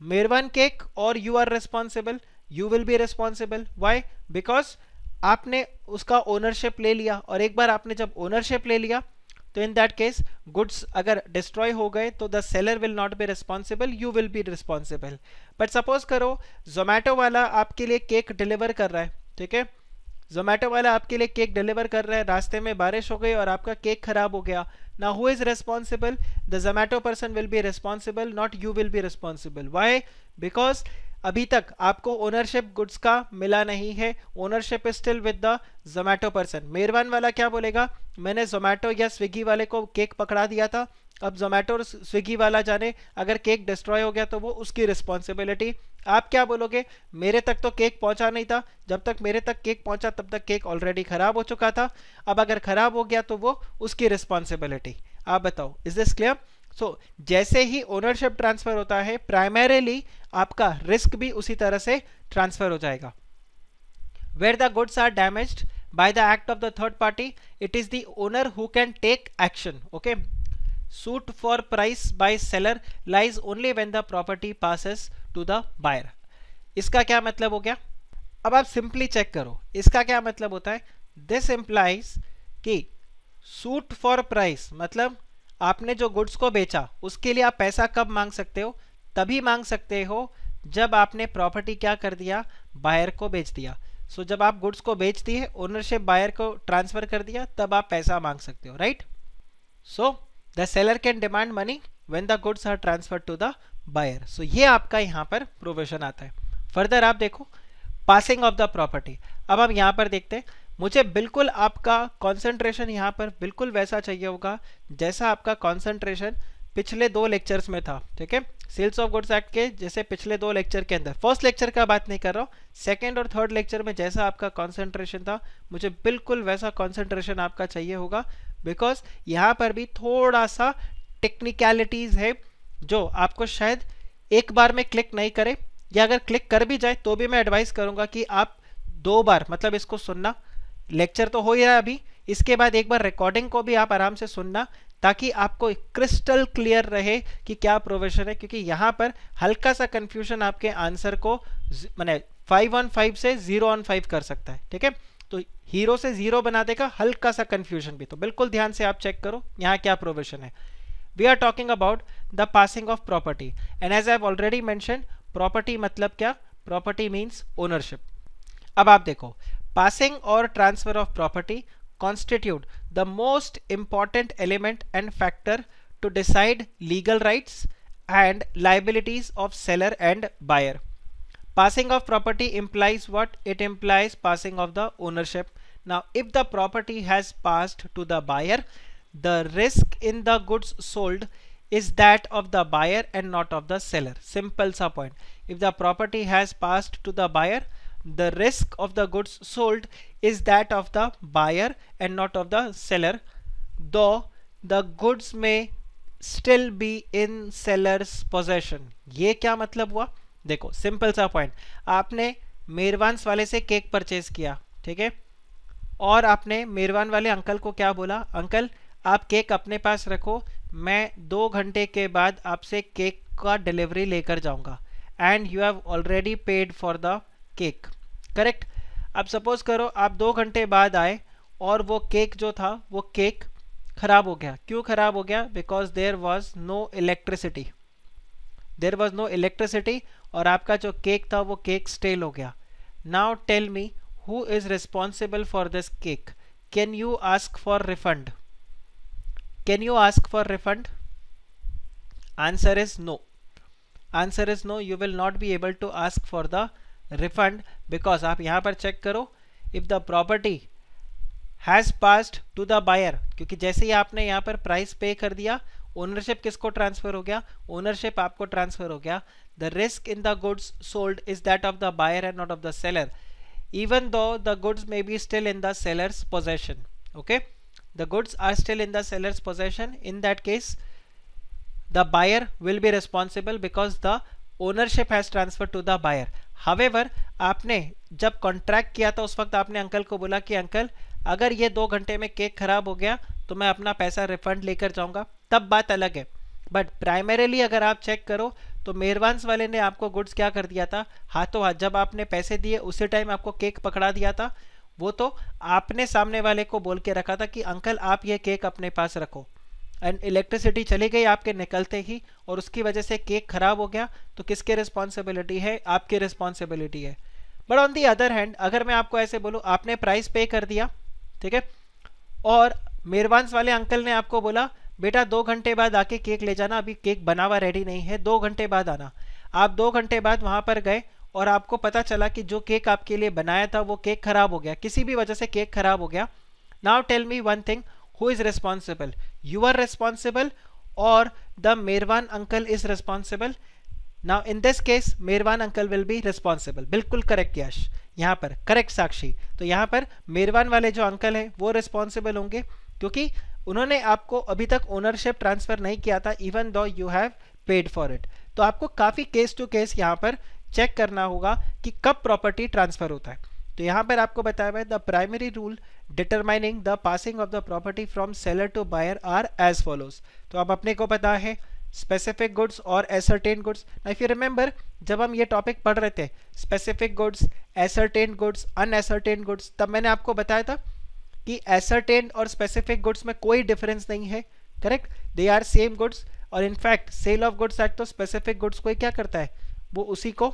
मेहरबान केक और you are responsible? You will be responsible. Why? Because आपने उसका ओनरशिप ले लिया, और एक बार आपने जब ओनरशिप ले लिया तो इन दैट केस गुड्स अगर डिस्ट्रॉय हो गए तो the seller will not be responsible, you will be responsible. But suppose करो जोमेटो वाला आपके लिए केक डिलीवर कर रहा है, ठीक है? जोमेटो वाला आपके लिए केक डिलीवर कर रहा है, रास्ते में बारिश हो गई और आपका केक खराब हो गया। Now who is responsible? The Zomato person will be responsible, not you will be responsible. Why? Because अभी तक आपको ओनरशिप गुड्स का मिला नहीं है, ownership is still with the Zomato person. मेहरबान वाला क्या बोलेगा? मैंने जोमेटो या स्विगी वाले को केक पकड़ा दिया था, अब जोमेटो और स्विगी वाला जाने, अगर केक डिस्ट्रॉय हो गया तो वो उसकी रिस्पॉन्सिबिलिटी। आप क्या बोलोगे? मेरे तक तो केक पहुंचा नहीं था, जब तक मेरे तक केक पहुंचा तब तक केक ऑलरेडी खराब हो चुका था, अब अगर खराब हो गया तो वो उसकी रिस्पॉन्सिबिलिटी। आप बताओ, इज दिस क्लियर? सो जैसे ही ओनरशिप ट्रांसफर होता है, प्राइमरीली आपका रिस्क भी उसी तरह से ट्रांसफर हो जाएगा। Where the goods are damaged by the act of the third party, it is the owner who can take action, okay? Suit for price by seller lies only when the property passes to the buyer. इसका क्या मतलब हो गया? अब आप simply check करो, इसका क्या मतलब होता है? This implies कि suit for price मतलब आपने जो गुड्स को बेचा उसके लिए आप पैसा कब मांग सकते हो? तभी मांग सकते हो जब आपने प्रॉपर्टी क्या कर दिया? बायर को बेच दिया। सो जब आप गुड्स को बेच दिए, ओनरशिप बायर को ट्रांसफर कर दिया, तब आप पैसा मांग सकते हो, right? So the seller can demand money when the goods are transferred to the buyer. सो ये आपका यहाँ पर प्रोविजन आता है। फर्दर आप देखो, पासिंग ऑफ द प्रॉपर्टी। अब हम यहाँ पर देखते हैं, मुझे बिल्कुल आपका कॉन्सेंट्रेशन यहाँ पर बिल्कुल वैसा चाहिए होगा जैसा आपका कॉन्सेंट्रेशन पिछले 2 लेक्चर्स में था, ठीक है? सेल्स ऑफ गुड्स एक्ट के जैसे पिछले 2 लेक्चर के अंदर, फर्स्ट लेक्चर का बात नहीं कर रहा हूँ, सेकंड और थर्ड लेक्चर में जैसा आपका कॉन्सेंट्रेशन था, मुझे बिल्कुल वैसा कॉन्सेंट्रेशन आपका चाहिए होगा बिकॉज यहाँ पर भी थोड़ा सा टेक्निकलिटीज है जो आपको शायद एक बार में क्लिक नहीं करे, या अगर क्लिक कर भी जाए तो भी मैं एडवाइस करूंगा कि आप 2 बार मतलब इसको सुनना, लेक्चर तो हो ही रहा है अभी, इसके बाद एक बार रिकॉर्डिंग को भी आप आराम से सुनना, ताकि आपको क्रिस्टल क्लियर रहे कि क्या प्रोविजन है, क्योंकि यहाँ पर हल्का सा कंफ्यूजन आपके आंसर को माने 5 on 5 से 0 on 5 कर सकता है। ठीक है, तो हीरो से 0 बना देगा, हल्का सा कंफ्यूजन भी, तो बिल्कुल ध्यान से आप चेक करो यहाँ क्या प्रोविजन है। We are talking about the passing of property, and as I have already mention, property मतलब क्या, प्रॉपर्टी मींस ओनरशिप। अब आप देखो, पासिंग और transfer of property constitute the most important element and factor to decide legal rights and liabilities of seller and buyer. Passing of property implies what? It implies passing of the ownership. Now, if the property has passed to the buyer, the risk in the goods sold is that of the buyer and not of the seller. Simple sa point. If the property has passed to the buyer, the risk of the goods sold is that of the buyer and not of the seller, though the goods may still be in seller's possession. ये क्या मतलब हुआ? देखो simple सा point, आपने मेरवान्स वाले से cake purchase किया, ठीक है, और आपने मेरवान वाले अंकल को क्या बोला, अंकल आप केक अपने पास रखो, मैं 2 घंटे के बाद आपसे केक का डिलीवरी लेकर जाऊंगा, and you have already paid for the cake, correct. अब सपोज करो आप 2 घंटे बाद आए और वो केक जो था वो केक खराब हो गया। क्यों खराब हो गया? Because there was no electricity, there was no electricity, और आपका जो केक था वो केक स्टेल हो गया। Now tell me who is responsible for this cake? Can you ask for refund? Can you ask for refund? Answer is no, answer is no, you will not be able to ask for the refund, because आप यहां पर check करो, if the property has passed to the buyer, क्योंकि जैसे ही आपने यहां पर प्राइस पे कर दिया, ओनरशिप किसको ट्रांसफर हो गया? ओनरशिप आपको ट्रांसफर हो गया। The risk in the goods sold is that of the buyer and not of the seller, even though the goods may be still in the seller's possession. Okay, the goods are still in the seller's possession. In that case, the buyer will be responsible because the ownership has transferred to the buyer. However, आपने जब contract किया था उस वक्त आपने uncle को बोला कि अंकल अगर ये 2 घंटे में केक खराब हो गया तो मैं अपना पैसा रिफंड लेकर जाऊंगा, तब बात अलग है। बट प्राइमरीली अगर आप चेक करो तो मेरवान्स वाले ने आपको गुड्स क्या कर दिया था, हाथों हाथ, जब आपने पैसे दिए उसी टाइम आपको केक पकड़ा दिया था। वो तो आपने सामने वाले को बोल के रखा था कि अंकल आप ये केक अपने पास रखो, एंड इलेक्ट्रिसिटी चली गई आपके निकलते ही और उसकी वजह से केक खराब हो गया, तो किसकी रिस्पॉन्सिबिलिटी है? आपकी रिस्पॉन्सिबिलिटी है। But on the other hand अगर मैं आपको ऐसे बोलूँ, आपने प्राइस पे कर दिया, ठीक है, और मेरवान्स वाले अंकल ने आपको बोला बेटा 2 घंटे बाद आके केक ले जाना, अभी केक बना हुआ रेडी नहीं है, 2 घंटे बाद आना। आप 2 घंटे बाद वहां पर गए और आपको पता चला कि जो केक आपके लिए बनाया था वो केक खराब हो गया, किसी भी वजह से केक खराब हो गया। Now tell me one thing, who is responsible? You are responsible और the Merwan uncle is responsible? Now in this case Merwan uncle will be responsible. बिल्कुल करेक्ट यश, यहाँ पर करेक्ट साक्षी। तो यहाँ पर मेरवान वाले जो अंकल हैं वो रिस्पॉन्सिबल होंगे, क्योंकि उन्होंने आपको अभी तक ओनरशिप ट्रांसफर नहीं किया था, even though you have paid for it. तो आपको काफी केस टू केस यहाँ पर चेक करना होगा कि कब प्रॉपर्टी ट्रांसफर होता है। तो यहाँ पर आपको बताया हुआ है the primary rule determining the passing of the property from seller to buyer are as follows. तो अब अपने को पता है स्पेसिफिक गुड्स और ascertain goods. If you remember, जब हम ये टॉपिक पढ़ रहे थे specific goods, ascertain goods, unascertain goods, तब मैंने आपको बताया था कि एसर्टेन और स्पेसिफिक गुड्स में कोई डिफरेंस नहीं है, correct, they are same goods. और in fact sale of goods act तो स्पेसिफिक गुड्स को क्या करता है, वो उसी को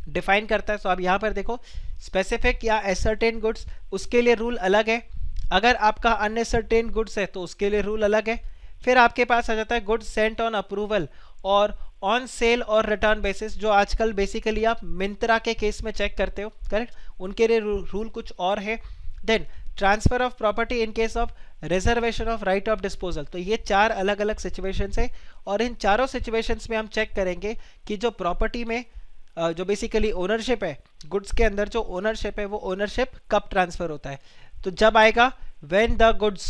डिफाइन करता है। तो अब यहाँ पर देखो स्पेसिफिक या एसर्टेन गुड्स, उसके लिए रूल अलग है, अगर आपका अनएसर्टेन गुड्स है तो उसके लिए रूल अलग है। फिर आपके पास आ जाता है गुड्स सेंट ऑन अप्रूवल और ऑन सेल और रिटर्न बेसिस, जो आजकल बेसिकली आप मिंत्रा के केस में चेक करते हो, करेक्ट, उनके लिए रूल कुछ और है। Then transfer of property in case of reservation of right of disposal. तो ये 4 अलग अलग सिचुएशंस है, और इन चारों सिचुएशंस में हम चेक करेंगे कि जो प्रॉपर्टी में जो बेसिकली ओनरशिप है, गुड्स के अंदर जो ओनरशिप है वो ओनरशिप कब ट्रांसफर होता है। तो जब आएगा when the goods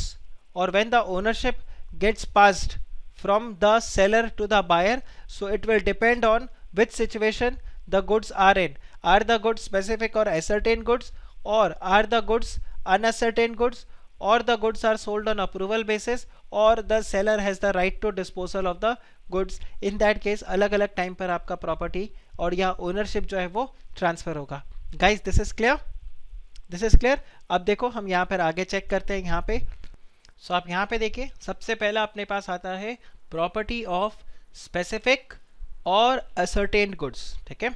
or when the ownership gets passed from the seller to the buyer, so it will depend on which situation the goods are in. Are the goods specific or ascertained goods, or are the goods unascertained goods, or the goods are sold on approval basis, or the seller has the right to disposal of the goods. In that case अलग अलग time पर आपका property और या ownership जो है वो transfer होगा. Guys this is clear, this is clear. अब देखो हम यहाँ पर आगे चेक करते हैं यहाँ पे. सो आप यहाँ पे देखिए, सबसे पहला अपने पास आता है प्रॉपर्टी ऑफ स्पेसिफिक और असर्टेन्ड गुड्स. ठीक है,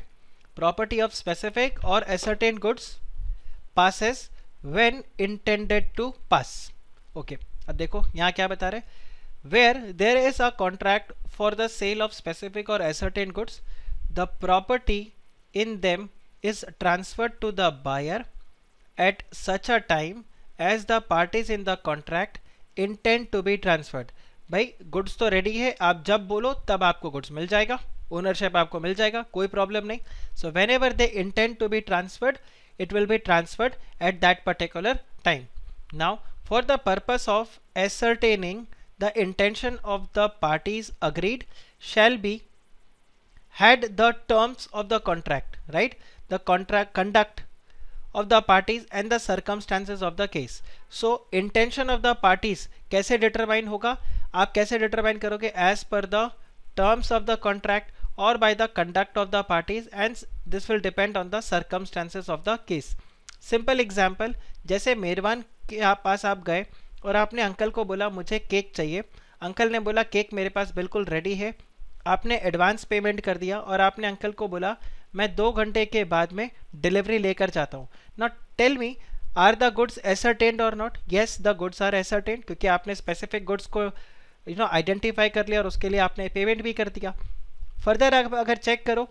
प्रॉपर्टी ऑफ स्पेसिफिक और ascertained goods passes when intended to pass. Okay, अब देखो यहाँ क्या बता रहे, where there is a contract for the sale of specific or ascertained goods, the property in them is transferred to the buyer at such a time as the parties in the contract intend to be transferred. भाई goods तो ready है, आप जब बोलो तब आपको goods मिल जाएगा, ownership आपको मिल जाएगा, कोई प्रॉब्लम नहीं. So whenever they intend to be transferred, it will be transferred at that particular time. Now for the purpose of ascertaining the intention of the parties agreed shall be had the terms of the contract, right, the contract conduct of the parties and the circumstances of the case. So intention of the parties कैसे determine होगा, आप कैसे determine करोगे, as per the terms of the contract or by the conduct of the parties, and this will depend on the circumstances of the case. Simple example, जैसे मेहरबान के पास आप गए और आपने अंकल को बोला मुझे केक चाहिए, अंकल ने बोला केक मेरे पास बिल्कुल रेडी है, आपने एडवांस पेमेंट कर दिया और आपने अंकल को बोला मैं 2 घंटे के बाद में डिलीवरी लेकर जाता हूँ. Now tell me are the goods ascertained और not. Yes the goods are ascertained, क्योंकि आपने स्पेसिफिक गुड्स को आइडेंटिफाई कर लिया और उसके लिए आपने पेमेंट भी कर दिया. फर्दर अगर चेक करो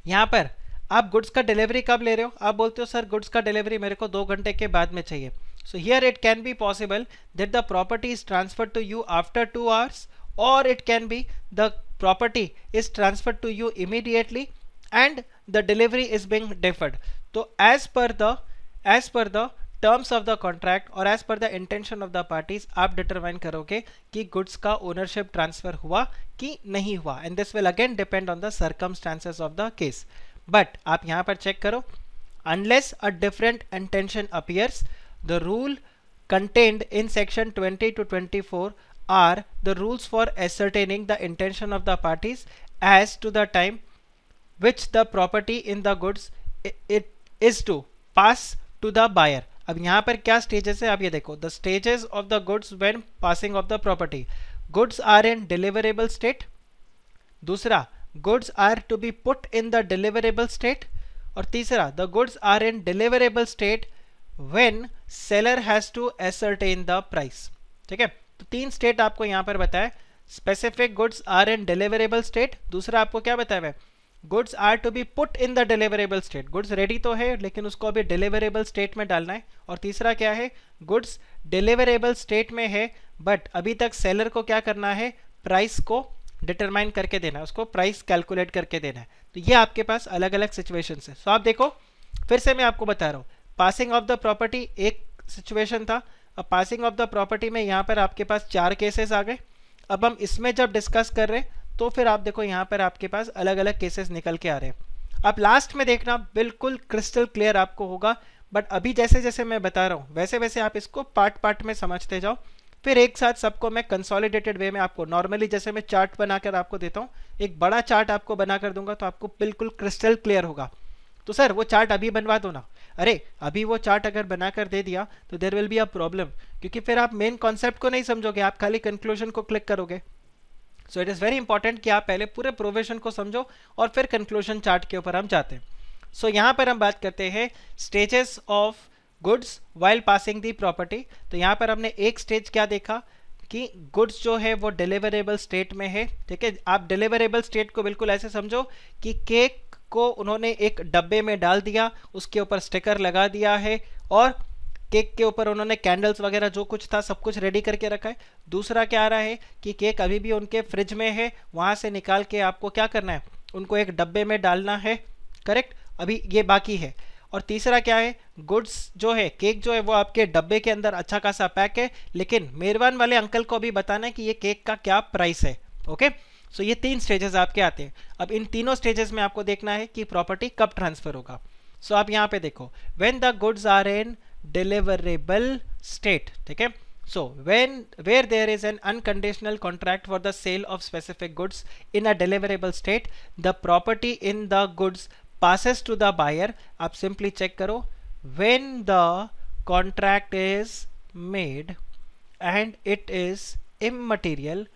यहाँ पर आप गुड्स का डिलीवरी कब ले रहे हो, आप बोलते हो सर गुड्स का डिलीवरी मेरे को 2 घंटे के बाद में चाहिए. So here it can be possible that the property is transferred to you after 2 hours, और it can be the property is transferred to you immediately and the delivery is being deferred. तो as per the terms of the contract और as per the intention of the parties आप determine करोगे कि goods का ownership transfer हुआ कि नहीं हुआ, and this will again depend on the circumstances of the case. But आप यहाँ पर चेक करो, unless a different intention appears, the rule contained in section 20 to 24 are the rules for ascertaining the intention of the parties as to the time which the property in the goods it is to pass to the buyer. अब यहाँ पर क्या stages है आप ये देखो, the stages of the goods when passing of the property. Goods are in deliverable state, दूसरा goods are to be put in the deliverable state, और तीसरा the goods are in deliverable state when seller has to ascertain the price. ठीक है, तो 3 state आपको यहाँ पर बताया. Specific goods are in deliverable state, दूसरा आपको क्या बताया है, goods are to be put in the deliverable state, goods ready तो है लेकिन उसको अभी डिलीवरेबल स्टेट में डालना है, और तीसरा क्या है, गुड्स डिलीवरेबल स्टेट में है बट अभी तक सेलर को क्या करना है, प्राइस को डिटरमाइन करके देना है, उसको प्राइस कैलकुलेट करके देना है. तो ये आपके पास अलग अलग सिचुएशन है. सो आप देखो फिर से मैं आपको बता रहा हूँ, पासिंग ऑफ द प्रॉपर्टी एक सिचुएशन था. अब पासिंग ऑफ द प्रॉपर्टी में यहाँ पर आपके पास 4 केसेस आ गए. अब हम इसमें जब डिस्कस कर रहे हैं तो फिर आप देखो यहाँ पर आपके पास अलग अलग केसेस निकल के आ रहे हैं. आप लास्ट में देखना बिल्कुल क्रिस्टल क्लियर आपको होगा, बट अभी जैसे जैसे मैं बता रहा हूँ वैसे वैसे आप इसको पार्ट में समझते जाओ, फिर एक साथ सबको मैं कंसोलिडेटेड वे में आपको नॉर्मली जैसे मैं चार्ट बनाकर आपको देता हूँ, एक बड़ा चार्ट आपको बनाकर दूंगा तो आपको बिल्कुल क्रिस्टल क्लियर होगा. तो सर वो चार्ट अभी बनवा दो ना. अरे अभी वो चार्ट अगर बनाकर दे दिया तो there will be a problem, क्योंकि फिर आप मेन कॉन्सेप्ट को नहीं समझोगे, आप खाली कंक्लूजन को क्लिक करोगे. So it is very important कि आप पहले पूरे प्रोविजन को समझो और फिर कंक्लूजन चार्ट के ऊपर हम जाते हैं. सो यहाँ पर हम बात करते हैं stages of goods while passing the property. तो यहाँ पर हमने एक स्टेज क्या देखा कि गुड्स जो है वो डिलीवरेबल स्टेट में है. ठीक है, आप डिलीवरेबल स्टेट को बिल्कुल ऐसे समझो कि केक को उन्होंने एक डब्बे में डाल दिया, उसके ऊपर स्टिकर लगा दिया है और केक के ऊपर उन्होंने कैंडल्स वगैरह जो कुछ था सब कुछ रेडी करके रखा है. दूसरा क्या आ रहा है कि केक अभी भी उनके फ्रिज में है, वहाँ से निकाल के आपको क्या करना है, उनको एक डब्बे में डालना है. करेक्ट, अभी ये बाकी है. और तीसरा क्या है, गुड्स जो है, केक जो है वो आपके डब्बे के अंदर अच्छा खासा पैक है, लेकिन मेहरबान वाले अंकल को भी बताना है कि ये केक का क्या प्राइस है। ओके, सो ये 3 स्टेजेस आपके आते हैं। अब इन तीनों स्टेजेस में आपको देखना है कि प्रॉपर्टी कब ट्रांसफर होगा। सो आप यहाँ पे देखो, when the goods are in deliverable state, ठीक है। So where there is an unconditional contract for the sale of specific goods in a deliverable state, the property in the goods passes to the buyer. आप simply check करो, when the contract is made and it is immaterial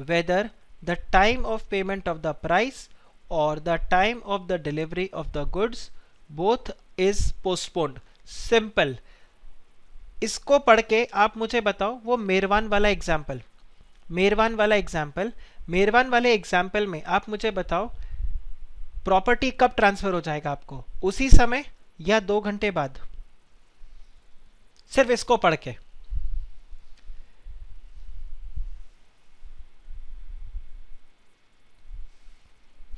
whether the time of payment of the price or the time of the delivery of the goods both is postponed. Simple. इसको पढ़ के आप मुझे बताओ, वो मेहरबान वाला एग्जाम्पल, मेहरबान वाले एग्जाम्पल में आप मुझे बताओ प्रॉपर्टी कब ट्रांसफर हो जाएगा आपको, उसी समय या 2 घंटे बाद? सिर्फ इसको पढ़ के।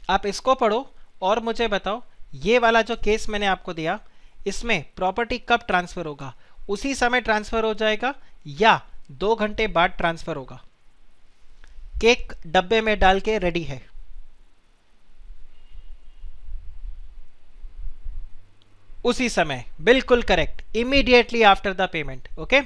आप इसको पढ़ो और मुझे बताओ, ये वाला जो केस मैंने आपको दिया, इसमें प्रॉपर्टी कब ट्रांसफर होगा, उसी समय ट्रांसफर हो जाएगा या 2 घंटे बाद ट्रांसफर होगा? केक डब्बे में डाल के रेडी है, उसी समय, बिल्कुल correct, immediately after the payment. Okay,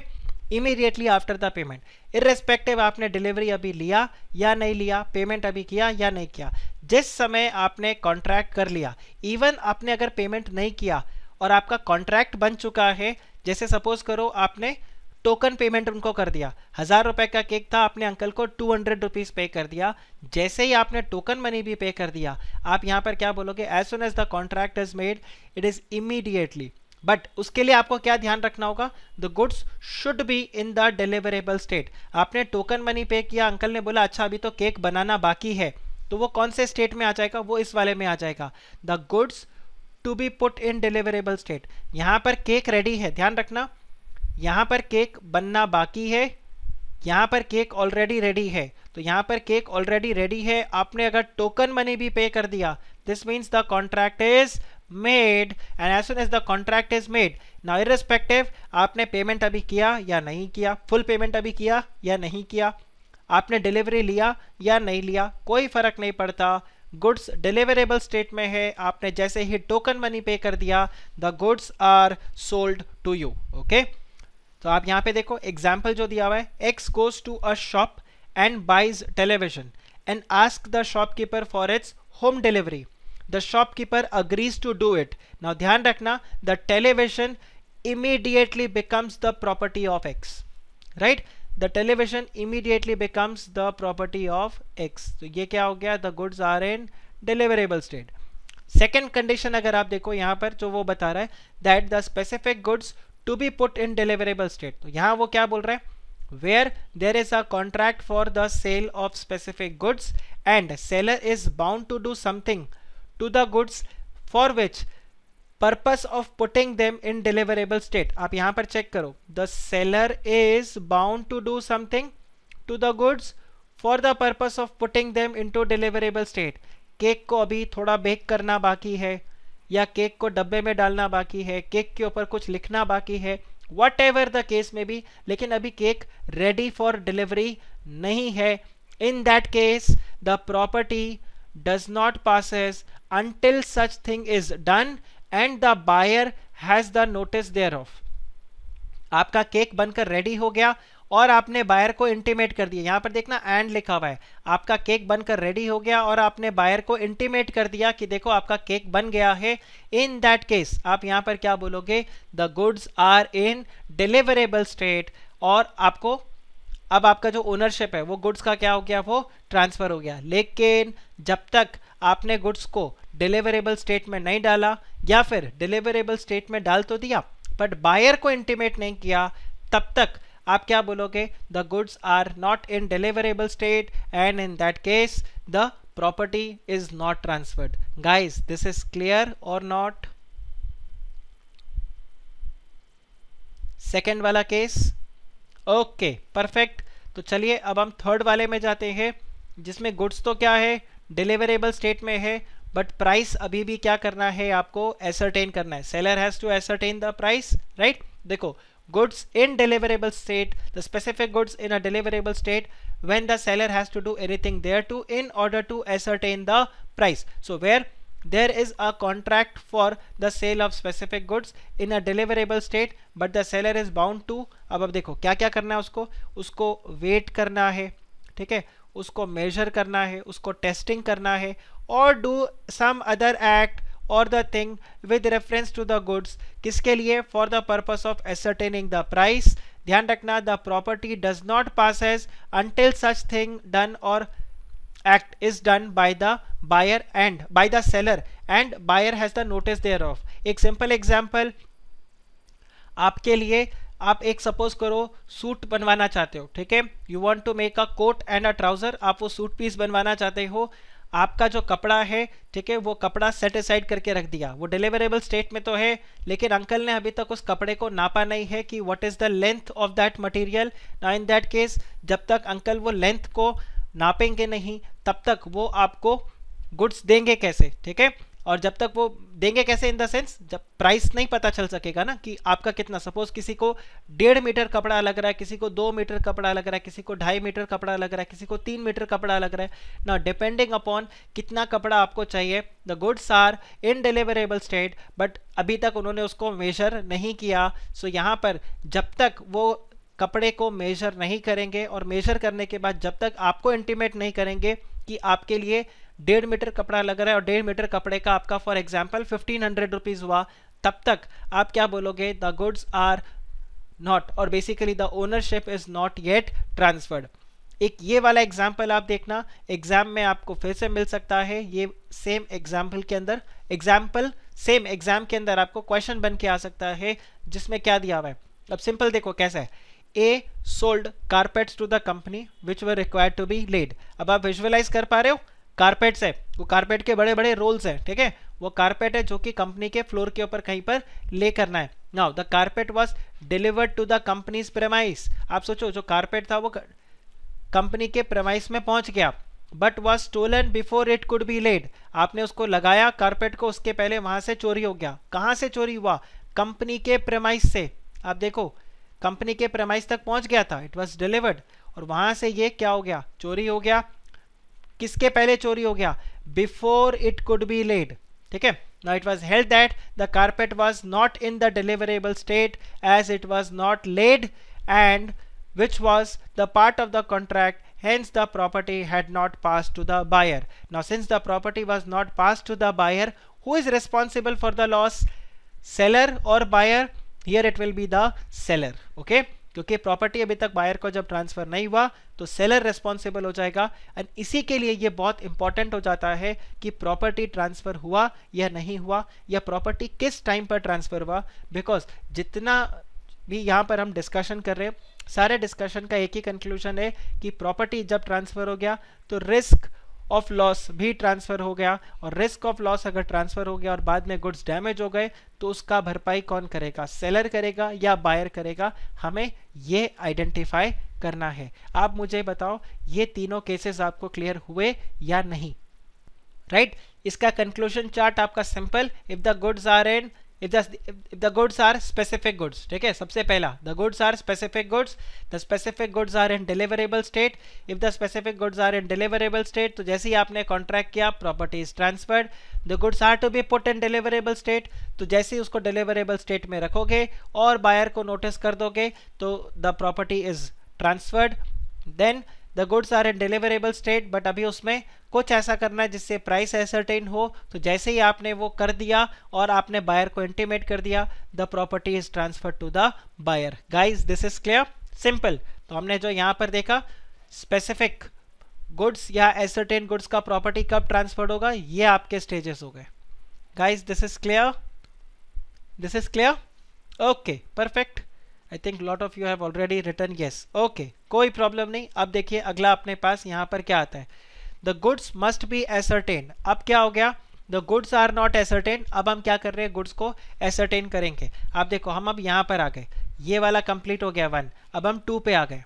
immediately after the payment, irrespective आपने डिलीवरी अभी लिया या नहीं लिया, पेमेंट अभी किया या नहीं किया, जिस समय आपने कॉन्ट्रैक्ट कर लिया, इवन आपने अगर पेमेंट नहीं किया और आपका कॉन्ट्रैक्ट बन चुका है, जैसे सपोज करो आपने टोकन पेमेंट उनको कर दिया, 1000 रुपए का केक था, आपने अंकल को 200 रुपीज पे कर दिया, जैसे ही आपने टोकन मनी भी पे कर दिया, आप यहाँ पर क्या बोलोगे, as soon as the contract is made it is immediately. But उसके लिए आपको क्या ध्यान रखना होगा, the goods should be in the deliverable state. आपने टोकन मनी पे किया, अंकल ने बोला अच्छा अभी तो केक बनाना बाकी है, तो वो कौन से स्टेट में आ जाएगा, वो इस वाले में आ जाएगा, the goods to be put in deliverable state. यहाँ पर केक रेडी है, ध्यान रखना, यहाँ पर केक बनना बाकी है, यहाँ पर केक ऑलरेडी रेडी है, तो यहाँ पर केक ऑलरेडी रेडी है, आपने अगर टोकन मनी भी पे कर दिया, this means the contract is made, and as soon as the contract is made, now irrespective आपने पेमेंट अभी किया या नहीं किया, फुल पेमेंट अभी किया या नहीं किया, आपने डिलीवरी लिया या नहीं लिया, कोई फर्क नहीं पड़ता, गुड्स डिलीवरेबल स्टेट में है, आपने जैसे ही टोकन मनी पे कर दिया, the goods are sold to you. Okay, तो आप यहाँ पे देखो एग्जाम्पल जो दिया हुआ है, X goes to a shop and buys television and ask the shopkeeper for its home delivery, the shopkeeper agrees to do it. Now ध्यान रखना, the television immediately becomes the property of x, right? The television immediately becomes the property of x. तो ये क्या हो गया, the goods are in deliverable state. Second condition अगर आप देखो यहाँ पर जो वो बता रहा है, that the specific goods to be put in deliverable state, तो यहाँ वो क्या बोल रहा है, where there is a contract for the sale of specific goods and seller is bound to do something to the goods for which purpose of putting them in deliverable state. आप यहाँ पर चेक करो, the seller is bound to do something to the goods for the purpose of putting them into deliverable state. Cake को अभी थोड़ा bake करना बाकी है, या केक को डब्बे में डालना बाकी है, केक के ऊपर कुछ लिखना बाकी है, whatever the case may be, लेकिन अभी केक ready for delivery नहीं है. In that case, the property does not passes until such thing is done and the buyer has the notice thereof. आपका केक बनकर रेडी हो गया और आपने बायर को इंटीमेट कर दिया, यहाँ पर देखना एंड लिखा हुआ है, आपका केक बनकर रेडी हो गया और आपने बायर को इंटीमेट कर दिया कि देखो आपका केक बन गया है. इन दैट केस आप यहाँ पर क्या बोलोगे, the goods are in deliverable state, और आपको अब आपका जो ओनरशिप है वो गुड्स का क्या हो गया, वो ट्रांसफर हो गया. लेकिन जब तक आपने गुड्स को डिलीवरेबल स्टेट में नहीं डाला, या फिर डिलीवरेबल स्टेट में डाल तो दिया बट बायर को इंटीमेट नहीं किया, तब तक आप क्या बोलोगे, the goods are not in deliverable state and in that case the property is not transferred. Guys, this is clear और नॉट? सेकेंड वाला केस ओके, परफेक्ट. तो चलिए अब हम थर्ड वाले में जाते हैं, जिसमें गुड्स तो क्या है, डिलीवरेबल स्टेट में है, बट प्राइस अभी भी क्या करना है, आपको एसरटेन करना है. Seller has to ascertain the price, right. देखो, goods in deliverable state, the specific goods in a deliverable state, when the seller has to do anything thereto in order to ascertain the price. So where there is a contract for the sale of specific goods in a deliverable state, but the seller is bound to, अब देखो क्या क्या करना है, उसको wait करना है, ठीक है, उसको मेजर करना है, उसको टेस्टिंग करना है, और do some other act or the thing with reference to the goods, किसके लिए, for the purpose of ascertaining the price. ध्यान रखना, the property does not passes until such thing done or act is done by the buyer and by the seller and buyer has the notice thereof. एक simple example आपके लिए, आप एक suppose करो suit बनवाना चाहते हो, ठीक है, you want to make a coat and a trouser, आप वो सूट पीस बनवाना चाहते हो. आपका जो कपड़ा है, ठीक है, वो कपड़ा सेट असाइड करके रख दिया, वो डिलीवरेबल स्टेट में तो है, लेकिन अंकल ने अभी तक उस कपड़े को नापा नहीं है कि what is the length of that material. Now in that case, जब तक अंकल वो लेंथ को नापेंगे नहीं, तब तक वो आपको गुड्स देंगे कैसे, ठीक है. और जब तक वो देंगे कैसे, इन द सेंस जब प्राइस नहीं पता चल सकेगा ना कि आपका कितना, सपोज किसी को 1.5 मीटर कपड़ा लग रहा है, किसी को 2 मीटर कपड़ा लग रहा है, किसी को 2.5 मीटर कपड़ा लग रहा है, किसी को 3 मीटर कपड़ा लग रहा है ना, डिपेंडिंग अपॉन कितना कपड़ा आपको चाहिए. The goods are in deliverable state, but अभी तक उन्होंने उसको मेजर नहीं किया. सो यहाँ पर जब तक वो कपड़े को मेजर नहीं करेंगे, और मेजर करने के बाद जब तक आपको इंटीमेट नहीं करेंगे कि आपके लिए 1.5 मीटर कपड़ा लग रहा है और 1.5 मीटर कपड़े का आपका फॉर एग्जांपल 1500 रुपीज हुआ, तब तक आप क्या बोलोगे, द गुड्स आर नॉट, और basically the ownership is not yet transferred. एक ये वाला एग्जाम्पल आप देखना, एग्जाम में आपको फिर से मिल सकता है. ये सेम एग्जाम्पल के अंदर, सेम एग्जाम के अंदर आपको क्वेश्चन बन के आ सकता है, जिसमें क्या दिया हुआ है. अब सिंपल देखो कैसा है. A sold carpets to the company which were required to be laid. अब आप विजुअलाइज कर पा रहे हो, कारपेट्स है, वो कारपेट के बड़े बड़े रोल्स हैं, ठीक है, वो कारपेट है जो कि कंपनी के फ्लोर के ऊपर कहीं पर ले करना है. Now the carpet was delivered to the company's premise. आप सोचो, जो कारपेट था वो कंपनी के प्रेमाइस में पहुंच गया, but was stolen before it could be laid. आपने उसको लगाया कारपेट को, उसके पहले वहां से चोरी हो गया. कहां से चोरी हुआ, कंपनी के प्रेमाइस से. आप देखो, कंपनी के प्रेमाइस तक पहुंच गया था, इट वाज डिलीवर्ड, और वहां से ये क्या हो गया, चोरी हो गया. किसके पहले चोरी हो गया, before it could be laid, ठीक है. Now it was held that the carpet was not in the deliverable state as it was not laid and which was the part of the contract, hence the property had not passed to the buyer. Now since the property was not passed to the buyer, who is responsible for the loss, seller or buyer? Here it will be the seller, okay, क्योंकि property अभी तक buyer को जब transfer नहीं हुआ तो seller responsible हो जाएगा. एंड इसी के लिए ये बहुत इंपॉर्टेंट हो जाता है कि प्रॉपर्टी ट्रांसफर हुआ या नहीं हुआ, या प्रॉपर्टी किस टाइम पर ट्रांसफर हुआ. बिकॉज जितना भी यहाँ पर हम डिस्कशन कर रहे हैं, सारे डिस्कशन का एक ही कंक्लूजन है कि प्रॉपर्टी जब ट्रांसफर हो गया तो रिस्क ऑफ लॉस भी ट्रांसफर हो गया, और रिस्क ऑफ लॉस अगर ट्रांसफर हो गया और बाद में गुड्स डैमेज हो गए तो उसका भरपाई कौन करेगा, सेलर करेगा या बायर करेगा. हमें ये आइडेंटिफाई करना है. आप मुझे बताओ, ये तीनों केसेस आपको क्लियर हुए या नहीं, राइट. इसका कंक्लूजन चार्ट आपका simple, if the goods are in, if the goods are specific goods, ठीक है. सबसे पहला, the goods are specific goods, the specific goods are in deliverable state. if the specific goods are in deliverable state, तो जैसे ही आपने contract किया, property is transferred. the goods are to be put in deliverable state, तो जैसे ही उसको deliverable state में रखोगे और बायर को नोटिस कर दोगे तो the property is transferred. then the goods are in deliverable state, but अभी उसमें कुछ ऐसा करना है जिससे प्राइस एसरटेन हो, तो जैसे ही आपने वो कर दिया और आपने बायर को इंटीमेट कर दिया, the property is transfer to the buyer. Guys this is clear, simple. तो हमने जो यहाँ पर देखा, स्पेसिफिक गुड्स या एसरटेन गुड्स का प्रॉपर्टी कब ट्रांसफर होगा, ये आपके स्टेजेस हो गए. Guys this is clear, this is clear, okay, perfect. I think lot of you have already written yes, okay, कोई प्रॉब्लम नहीं. अब देखिए अगला अपने पास यहाँ पर क्या आता है, the goods must be ascertain. अब क्या हो गया, the goods are not ascertain. अब हम क्या कर रहे हैं, गुड्स को एसरटेन करेंगे. आप देखो, हम अब यहाँ पर आ गए, ये वाला कंप्लीट हो गया 1, अब हम 2 पे आ गए,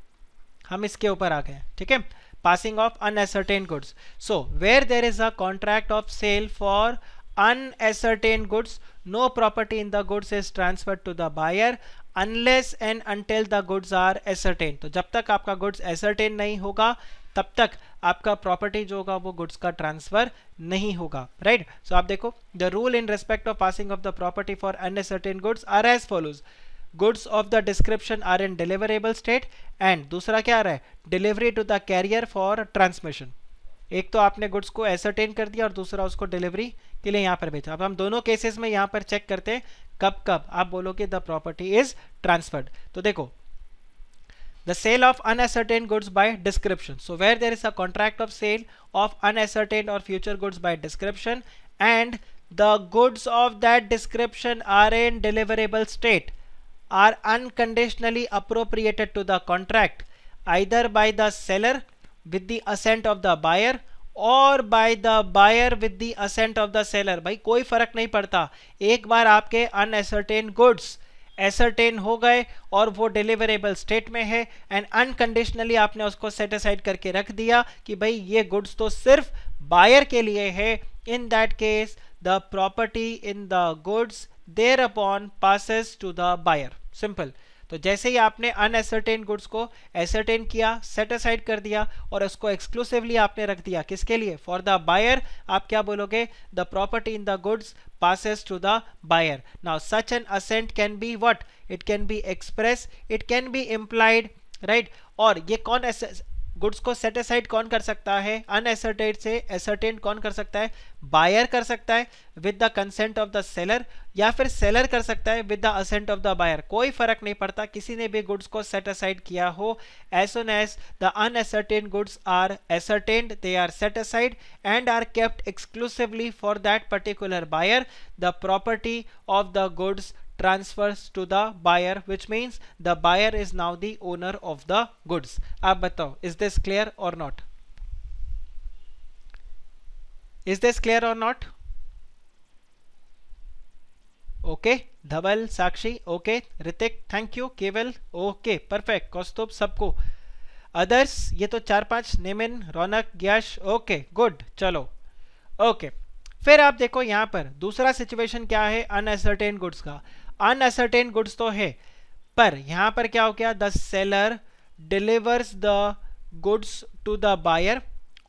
हम इसके ऊपर आ गए, ठीक है. passing of unascertained goods. So where there is a contract of sale for unascertained goods, no property in the goods is transferred to the buyer unless and until the goods are ascertained. तो जब तक आपका goods ascertain नहीं होगा तब तक आपका property जो होगा वो गुड्स का ट्रांसफर नहीं होगा, राइट. सो आप देखो, the rule in respect of passing of the property for uncertain goods are as follows. Goods of the description are in deliverable state, and दूसरा क्या आ रहा है, delivery to the carrier for transmission. एक तो आपने गुड्स को ascertain कर दिया और दूसरा उसको डिलीवरी के लिए यहाँ पर भेजा. अब हम दोनों केसेस में यहाँ पर चेक करते हैं कब कब आप बोलोगे द प्रॉपर्टी इज ट्रांसफर्ड. तो देखो, the sale of unascertained goods by description. So where there is a contract of sale of unascertained or future goods by description and the goods of that description are in deliverable state, are unconditionally appropriated to the contract either by the seller with the assent of the buyer और by the buyer with the assent of the seller. भाई कोई फर्क नहीं पड़ता, एक बार आपके unascertained goods ascertain हो गए और वो डिलीवरेबल स्टेट में है एंड अनकंडीशनली आपने उसको सेट असाइड करके रख दिया कि भाई ये गुड्स तो सिर्फ बायर के लिए है, in that case the property in the goods thereupon passes to the buyer. Simple. तो जैसे ही आपने अनएसरटेन गुड्स को एसरटेन किया, सेट असाइड कर दिया और उसको एक्सक्लूसिवली आपने रख दिया किसके लिए, फॉर द बायर, आप क्या बोलोगे, the property in the goods passes to the buyer. Now such an assent can be what? It can be express, it can be implied, right? और ये कौन गुड्स को सेट असाइड कौन कर सकता है, अनएसर्टेड से एसर्टेन कौन कर सकता है, बायर कर सकता है with the consent of the seller, या फिर सेलर कर सकता है with the assent of the buyer. कोई फर्क नहीं पड़ता, किसी ने भी गुड्स को सेट असाइड किया हो, as soon as the unascertained goods are ascertained, they are set aside and are kept exclusively for that particular buyer, the property of the goods transfers to the buyer, which means the buyer is now the owner of the goods. आप बताओ, is this clear or not? Is this clear or not? Okay, Dhawal, Sakshi, okay, Hrithik, thank you, केवल, okay, perfect, कौस्तुभ, सबको. Others, ये तो 4-5, नेमिन, रौनक, यश, okay, good, चलो, okay. फिर आप देखो यहाँ पर दूसरा सिचुएशन क्या है अनएसर्टेन गुड्स का. अनएसर्टेन गुड्स तो है, पर यहाँ पर क्या हो गया, the seller delivers the goods to the buyer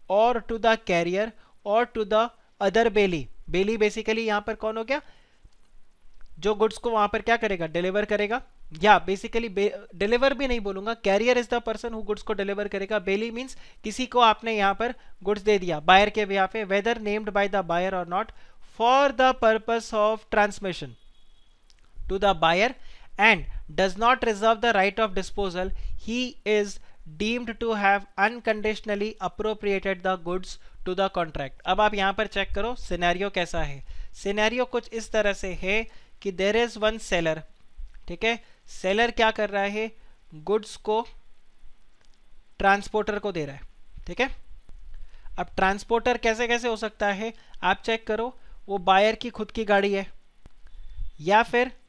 और टू द कैरियर और to the other bailee. Bailee basically यहाँ पर कौन हो गया, जो गुड्स को वहां पर क्या करेगा, डिलीवर करेगा, या बेसिकली डिलीवर भी नहीं बोलूंगा, carrier is the person who goods को डिलीवर करेगा. बेली मींस किसी को आपने यहाँ पर गुड्स दे दिया बायर के बिहाफ पे, whether named by the buyer और not, for the purpose of transmission to the buyer and does not reserve the right of disposal, he is deemed to have unconditionally appropriated the goods to the contract. अब आप यहाँ पर check करो scenario कैसा है. Scenario कुछ इस तरह से है कि there is one seller, ठीक है, सेलर क्या कर रहा है, गुड्स को ट्रांसपोर्टर को दे रहा है, ठीक है. अब ट्रांसपोर्टर कैसे कैसे हो सकता है, आप चेक करो, वो बायर की खुद की गाड़ी है, या फिर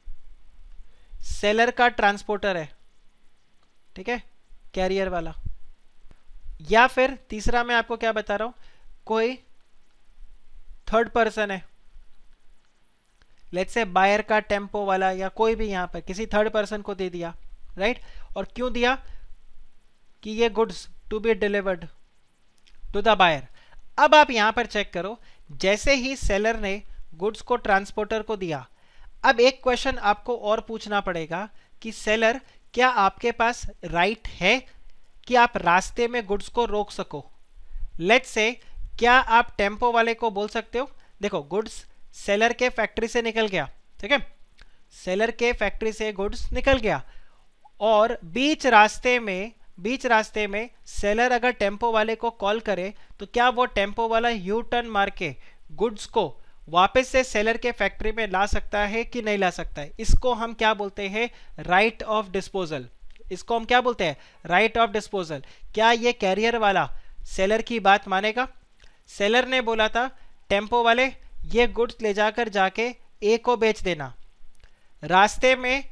सेलर का ट्रांसपोर्टर है, ठीक है, कैरियर वाला, या फिर तीसरा मैं आपको क्या बता रहा हूं, कोई थर्ड पर्सन है, लेट्स से बायर का टेम्पो वाला या कोई भी यहां पर किसी थर्ड पर्सन को दे दिया, राइट. और क्यों दिया, कि ये goods to be delivered to the buyer. अब आप यहां पर चेक करो, जैसे ही सेलर ने गुड्स को ट्रांसपोर्टर को दिया, अब एक क्वेश्चन आपको और पूछना पड़ेगा कि सेलर, क्या आपके पास राइट है कि आप रास्ते में गुड्स को रोक सको. लेट्स से, क्या आप टेम्पो वाले को बोल सकते हो, देखो गुड्स सेलर के फैक्ट्री से निकल गया, ठीक है, सेलर के फैक्ट्री से गुड्स निकल गया और बीच रास्ते में सेलर अगर टेम्पो वाले को कॉल करे तो क्या वो टेम्पो वाला यू टर्न मार के गुड्स को वापस से सेलर के फैक्ट्री में ला सकता है कि नहीं ला सकता है. इसको हम क्या बोलते हैं, राइट ऑफ डिस्पोजल. इसको हम क्या बोलते हैं, राइट ऑफ डिस्पोजल. क्या ये कैरियर वाला सेलर की बात मानेगा. सेलर ने बोला था टेम्पो वाले ये गुड्स ले जाकर जाके ए को बेच देना, रास्ते में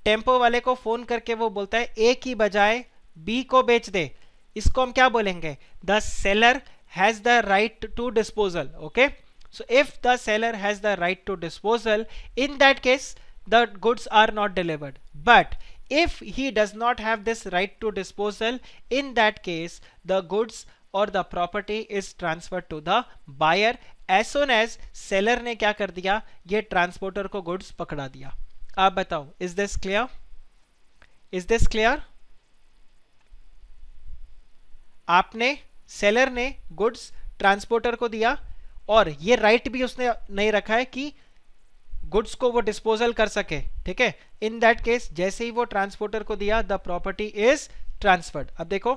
टेम्पो वाले को फोन करके वो बोलता है ए की बजाय बी को बेच दे. इसको हम क्या बोलेंगे, the seller has the right to disposal. Okay, so if the seller has the right to disposal, in that case the goods are not delivered. But if he does not have this right to disposal, in that case the goods or the property is transferred to the buyer as soon as seller ने क्या कर दिया, ये transporter को goods पकड़ा दिया. आप बताओ, is this clear? Is this clear? आपने, सेलर ने गुड्स ट्रांसपोर्टर को दिया और ये राइट भी उसने नहीं रखा है कि गुड्स को वो डिस्पोजल कर सके. ठीक है, इन दैट केस जैसे ही वो ट्रांसपोर्टर को दिया, द प्रॉपर्टी इज ट्रांसफर्ड. अब देखो,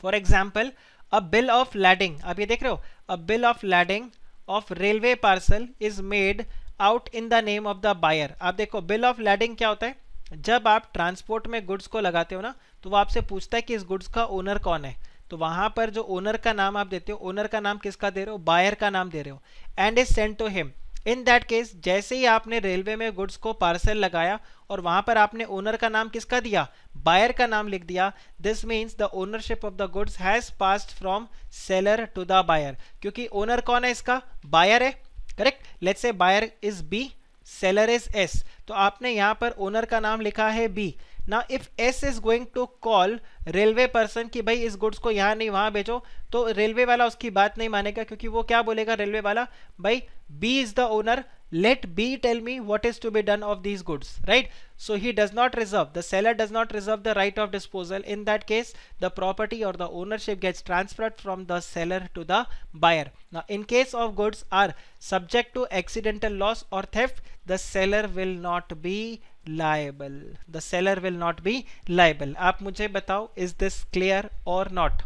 for example a bill of lading, आप ये देख रहे हो, a bill of lading of railway parcel is made out in the name of the buyer. आप देखो, बिल ऑफ लैडिंग क्या होता है, जब आप ट्रांसपोर्ट में गुड्स को लगाते हो ना, तो वो आपसे पूछता है कि इस गुड्स का ओनर कौन है. तो वहां पर जो ओनर का नाम आप देते हो, ओनर का नाम किसका दे रहे हो, बायर का नाम दे रहे हो. And is sent to him. In that case जैसे ही आपने रेलवे में गुड्स को पार्सल लगाया और वहां पर आपने ओनर का नाम किसका दिया, बायर का नाम लिख दिया, this means the ownership of the goods has passed from seller to the buyer. क्योंकि ओनर कौन है इसका, बायर है. Correct, let's say buyer is B, seller is S. तो आपने यहां पर ओनर का नाम लिखा है B. Now if S is going to call railway person कि भाई इस गुड्स को यहाँ नहीं वहाँ भेजो, तो रेलवे वाला उसकी बात नहीं मानेगा, क्योंकि वो क्या बोलेगा रेलवे वाला, भाई B is the owner, let B tell me what is to be done of these goods, right? So he does not reserve, the seller does not reserve the right of disposal. In that case the property or the ownership gets transferred from the seller to the buyer. Now in case of goods are subject to accidental loss or theft, the seller will not be liable. The seller will not be liable. आप मुझे बताओ, is this clear or not?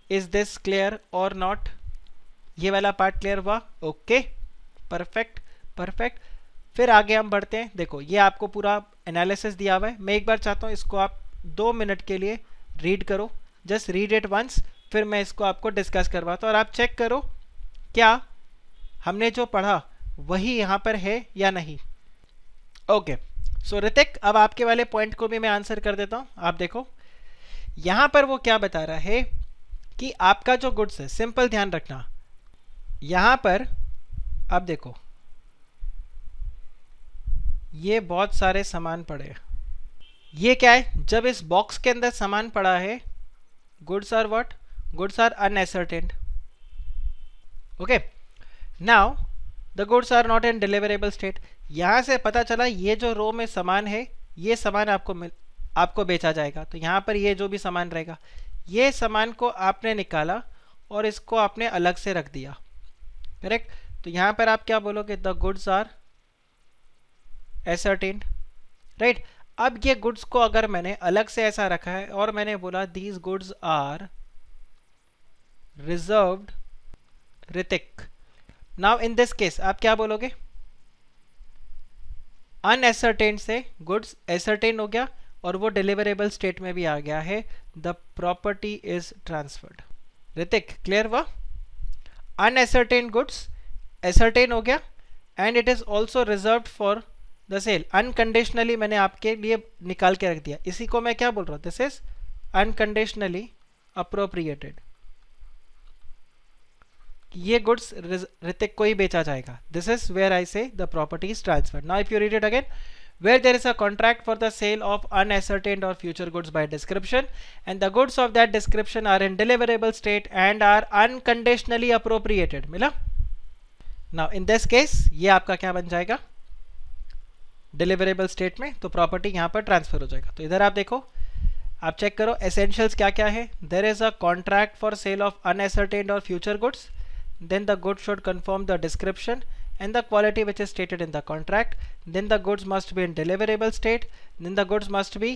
Is this clear or not? ये वाला part clear हुआ? Okay, perfect perfect. फिर आगे हम बढ़ते हैं. देखो, ये आपको पूरा एनालिसिस दिया हुआ है. मैं एक बार चाहता हूँ इसको आप 2 मिनट के लिए रीड करो. जस्ट रीड इट वंस, फिर मैं इसको आपको डिस्कस करवाता हूँ और आप चेक करो क्या हमने जो पढ़ा वही यहाँ पर है या नहीं. ओके, सो ऋतिक, अब आपके वाले पॉइंट को भी मैं आंसर कर देता हूँ. आप देखो, यहाँ पर वो क्या बता रहा है कि आपका जो गुड्स है, सिंपल ध्यान रखना, यहाँ पर आप देखो ये बहुत सारे सामान पड़े हैं. ये क्या है, जब इस बॉक्स के अंदर सामान पड़ा है, goods are what, goods are unascertained. Okay, now the goods are not in deliverable state. यहाँ से पता चला ये जो रो में सामान है, ये सामान आपको बेचा जाएगा. तो यहाँ पर ये जो भी सामान रहेगा, ये सामान को आपने निकाला और इसको आपने अलग से रख दिया. करेक्ट, तो यहाँ पर आप क्या बोलोगे, द गुड्स आर एसर्टेन्ड, राइट. अब ये गुड्स को अगर मैंने अलग से ऐसा रखा है और मैंने बोला these goods are reserved Hrithik. Now in this case आप क्या बोलोगे, अनएसर्टेन्ड से गुड्स एसर्टेन हो गया और वो डिलीवरेबल स्टेट में भी आ गया है. The property is transferred. Hrithik, clear हुआ? अनएसर्टेन गुड्स एसर्टेन हो गया and it is also reserved for the sale. Unconditionally मैंने आपके लिए निकाल के रख दिया. इसी को मैं क्या बोल रहा हूँ, दिस इज अनकंडीशनली अप्रोप्रिएटेड. ये गुड्स ऋतिक को ही बेचा जाएगा. दिस इज वेयर आई से the property is transferred. Now if you read it again, where there is a contract for the sale of unascertained or future goods by description and the goods of that description are in deliverable state and are unconditionally appropriated. मिला? Now in this case ये आपका क्या बन जाएगा, deliverable state में. तो property यहाँ पर ट्रांसफर हो जाएगा. तो इधर आप देखो, आप चेक करो एसेंशियल्स क्या क्या है. There is a contract for sale of unascertained और future goods, then the goods should conform the description and the quality which is stated in the contract, then the goods must be in deliverable state, then the goods must be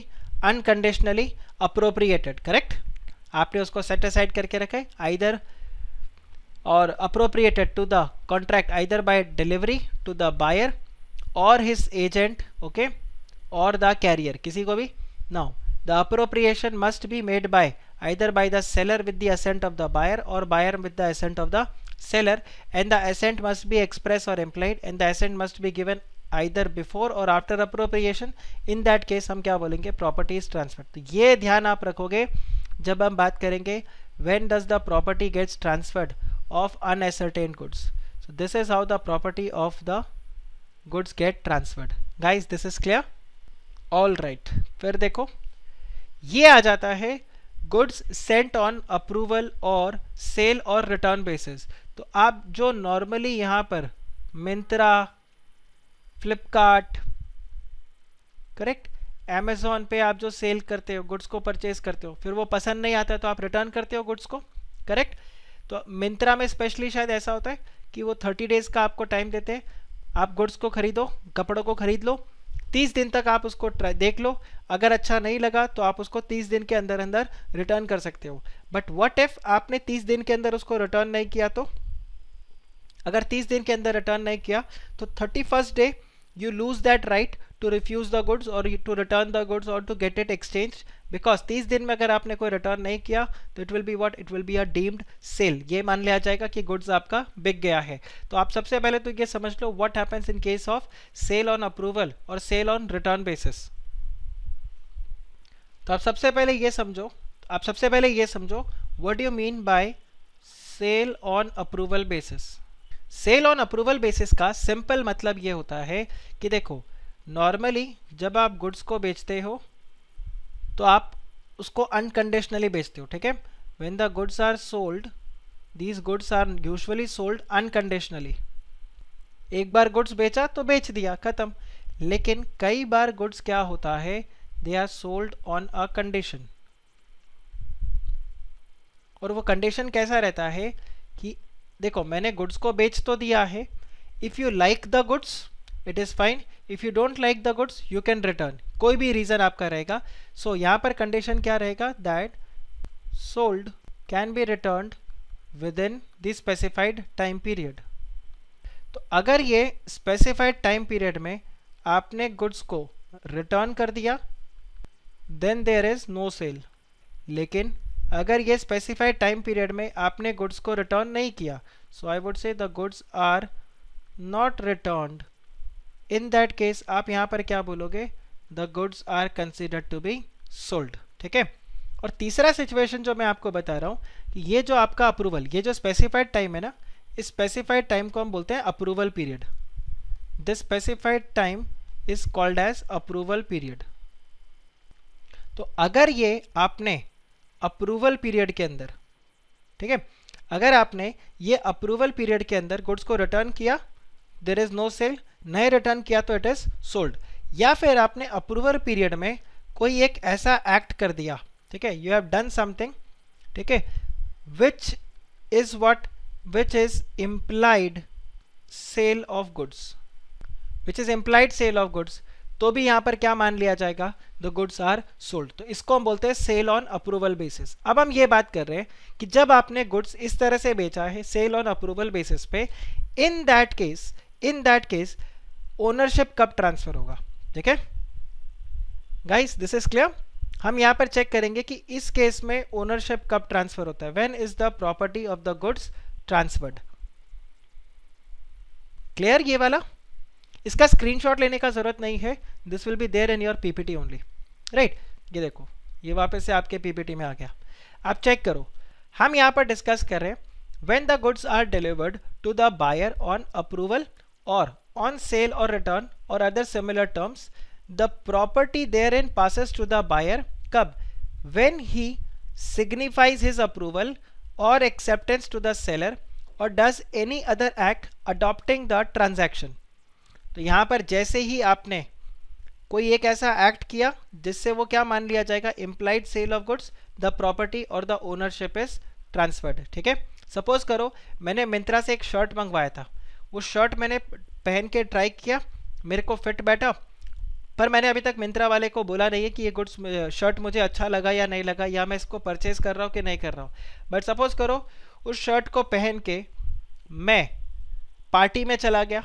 unconditionally appropriated. correct, आपने उसको set aside करके रखा है either or appropriated to the contract either by delivery to the buyer or his agent, okay, or the carrier, किसी को भी. now the appropriation must be made by either by the seller with the assent of the buyer or buyer with the assent of the seller, and the assent must be express or implied, and the assent must be given either before or after appropriation. in that case हम क्या बोलेंगे, property is transferred. तो ये ध्यान आप रखोगे जब हम बात करेंगे when does the property gets transferred of unascertained goods. So this is how the property of the goods get transferred. Guys, this is clear? All right. फिर देखो ये आ जाता है गुड्स सेंट ऑन अप्रूवल और सेल और return basis. तो आप जो नॉर्मली यहाँ पर मिंत्रा, फ्लिपकार्ट, करेक्ट, अमेजोन पे आप जो सेल करते हो, गुड्स को परचेज करते हो, फिर वो पसंद नहीं आता तो आप रिटर्न करते हो गुड्स को, करेक्ट. तो मिंत्रा में स्पेशली शायद ऐसा होता है कि वो 30 डेज का आपको टाइम देते हैं. आप गुड्स को खरीदो, कपड़ों को खरीद लो, 30 दिन तक आप उसको देख लो, अगर अच्छा नहीं लगा तो आप उसको 30 दिन के अंदर अंदर रिटर्न कर सकते हो. बट व्हाट इफ आपने 30 दिन के अंदर उसको रिटर्न नहीं किया, तो अगर 30 दिन के अंदर रिटर्न नहीं किया तो 31st day you lose that right to refuse the goods or to return the goods or to get it exchanged, because 30 दिन में अगर आपने कोई रिटर्न नहीं किया तो it will be what, it will be a deemed sale. ये मान लिया जाएगा कि गुड्स आपका बिक गया है. तो आप सबसे पहले तो ये समझ लो what happens in case of sale on approval और sale on return basis. तो आप सबसे पहले ये समझो what do you mean by sale on approval basis. Sale on approval basis का सिंपल मतलब ये होता है कि देखो नॉर्मली जब आप गुड्स को बेचते हो तो आप उसको अनकंडीशनली बेचते हो, ठीक है. When the goods are sold, these goods are usually sold unconditionally. एक बार गुड्स बेचा तो बेच दिया, खत्म. लेकिन कई बार गुड्स क्या होता है, they are sold on a condition. और वो कंडीशन कैसा रहता है कि देखो मैंने गुड्स को बेच तो दिया है, if you like the goods it is fine, if you don't like the goods you can return, कोई भी रीज़न आपका रहेगा. सो यहाँ पर कंडीशन क्या रहेगा, that sold can be returned with in the specified time period. तो अगर ये स्पेसिफाइड टाइम पीरियड में आपने गुड्स को रिटर्न कर दिया then there is no sale. लेकिन अगर ये स्पेसिफाइड टाइम पीरियड में आपने गुड्स को रिटर्न नहीं किया, so I would say the goods are not returned. In that case आप यहाँ पर क्या बोलोगे, the goods are considered to be sold, ठीक है. और तीसरा सिचुएशन जो मैं आपको बता रहा हूँ कि ये जो आपका अप्रूवल, ये जो स्पेसिफाइड टाइम है ना, इस स्पेसिफाइड टाइम को हम बोलते हैं approval period. This specified time is called as approval period. तो अगर ये आपने अप्रूवल पीरियड के अंदर, ठीक है, अगर आपने ये अप्रूवल पीरियड के अंदर गुड्स को रिटर्न किया देयर इज नो सेल, नहीं रिटर्न किया तो इट इज सोल्ड. या फिर आपने अप्रूवल पीरियड में कोई एक ऐसा एक्ट कर दिया, ठीक है, यू हैव डन समथिंग, ठीक है, which is implied sale of goods, which is implied sale of goods, तो भी यहाँ पर क्या मान लिया जाएगा, द गुड्स आर सोल्ड. तो इसको हम बोलते हैं सेल ऑन अप्रूवल बेसिस. अब हम ये बात कर रहे हैं कि जब आपने गुड्स इस तरह से बेचा है सेल ऑन अप्रूवल बेसिस पे, इन दैट केस ओनरशिप कब ट्रांसफर होगा, ठीक है गाइस, दिस इज क्लियर. हम यहाँ पर चेक करेंगे कि इस केस में ओनरशिप कब ट्रांसफर होता है, when is the property of the goods transferred. Clear ये वाला, इसका स्क्रीनशॉट लेने का जरूरत नहीं है, this will be there in your PPT only, right. ये देखो ये वापस से आपके पीपीटी में आ गया, आप चेक करो. हम यहाँ पर डिस्कस कर रहे हैं when the goods are delivered to the buyer on approval और ऑन सेल और रिटर्न और other similar terms, the property there in passes to the buyer कब, when he signifies his approval और एक्सेप्टेंस टू द सेलर और does any other act adopting the transaction. तो यहाँ पर जैसे ही आपने कोई एक ऐसा एक्ट किया जिससे वो क्या मान लिया जाएगा, implied sale of goods, the property और द ओनरशिप इज ट्रांसफर्ड, ठीक है. सपोज करो मैंने मिंत्रा से एक शर्ट मंगवाया था, वो शर्ट मैंने पहन के ट्राई किया, मेरे को फिट बैठा, पर मैंने अभी तक मिंत्रा वाले को बोला नहीं है कि ये गुड्स शर्ट मुझे अच्छा लगा या नहीं लगा, या मैं इसको परचेज कर रहा हूँ कि नहीं कर रहा हूँ. बट सपोज करो उस शर्ट को पहन के मैं पार्टी में चला गया,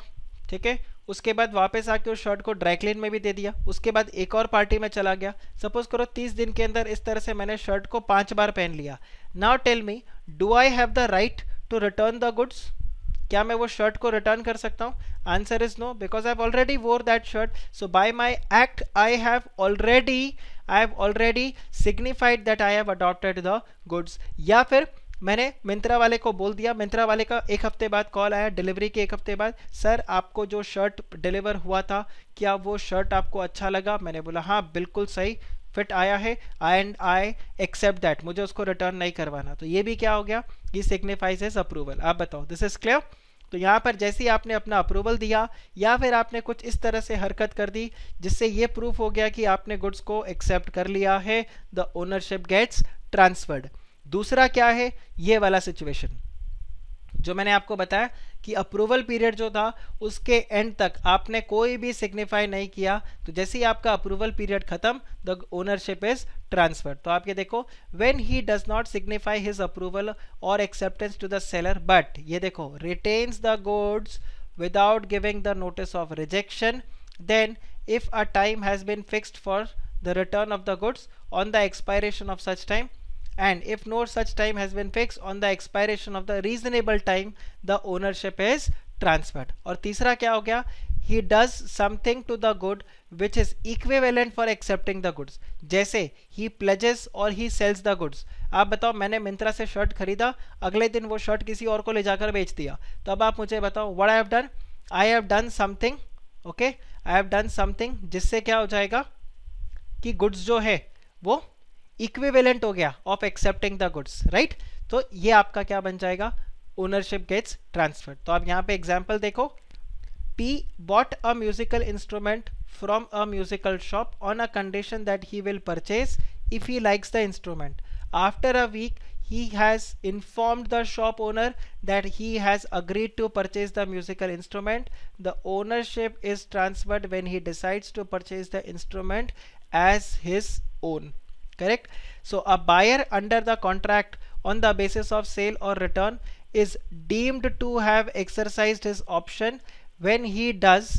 ठीक है, उसके बाद वापस आके उस शर्ट को ड्राई क्लीन में भी दे दिया, उसके बाद एक और पार्टी में चला गया. सपोज करो 30 दिन के अंदर इस तरह से मैंने शर्ट को 5 बार पहन लिया. Now tell me, do I have the right to return the goods, क्या मैं वो शर्ट को रिटर्न कर सकता हूँ? Answer is no, because I have already wore that shirt. So by my act I have I have already signified that I have adopted the goods, या फिर मैंने मिंत्रा वाले को बोल दिया, मिंत्रा वाले का एक हफ्ते बाद कॉल आया, डिलीवरी के एक हफ्ते बाद, सर आपको जो शर्ट डिलीवर हुआ था क्या वो शर्ट आपको अच्छा लगा? मैंने बोला हाँ बिल्कुल सही फिट आया है एंड आई एक्सेप्ट दैट, मुझे उसको रिटर्न नहीं करवाना। तो ये भी क्या हो गया, ये सिग्निफाइज हिज अप्रूवल। आप बताओ, दिस इज क्लियर? तो यहाँ पर जैसे ही आपने अपना अप्रूवल दिया या फिर आपने कुछ इस तरह से हरकत कर दी जिससे ये प्रूफ हो गया कि आपने गुड्स को एक्सेप्ट कर लिया है, द ओनरशिप गेट्स ट्रांसफर्ड। दूसरा क्या है, ये वाला सिचुएशन जो मैंने आपको बताया कि अप्रूवल पीरियड जो था उसके एंड तक आपने कोई भी सिग्निफाई नहीं किया, तो जैसे ही आपका अप्रूवल पीरियड खत्म, द ओनरशिप इज ट्रांसफर्ड। तो आप ये देखो, when he does not signify his approval और acceptance to the seller but, ये देखो, retains the goods without giving the notice of rejection, then if a time has been fixed for the return of the goods on the expiration of such time, and if no such time has been fixed on the expiration of the reasonable time, the ownership is transferred. और तीसरा क्या हो गया, he does something to the good which is equivalent for accepting the goods, जैसे he pledges और he sells the goods। आप बताओ, मैंने मिंत्रा से शर्ट खरीदा, अगले दिन वो शर्ट किसी और को ले जाकर बेच दिया, तो अब आप मुझे बताओ what I have done, I have done something, okay, I have done something जिससे क्या हो जाएगा कि गुड्स जो है वो इक्विवेलेंट हो गया of accepting the goods, right? तो ये आपका क्या बन जाएगा, ओनरशिप गेट्स ट्रांसफर्ड। तो आप यहाँ पे एग्जांपल देखो, P bought a musical instrument from a musical shop on a condition that he will purchase if he likes the instrument. After a week, he has informed the shop owner that he has agreed to purchase the musical instrument. The ownership is transferred when he decides to purchase the instrument as his own. Correct? So a buyer under the contract on the basis of sale or return is deemed to have exercised his option when he does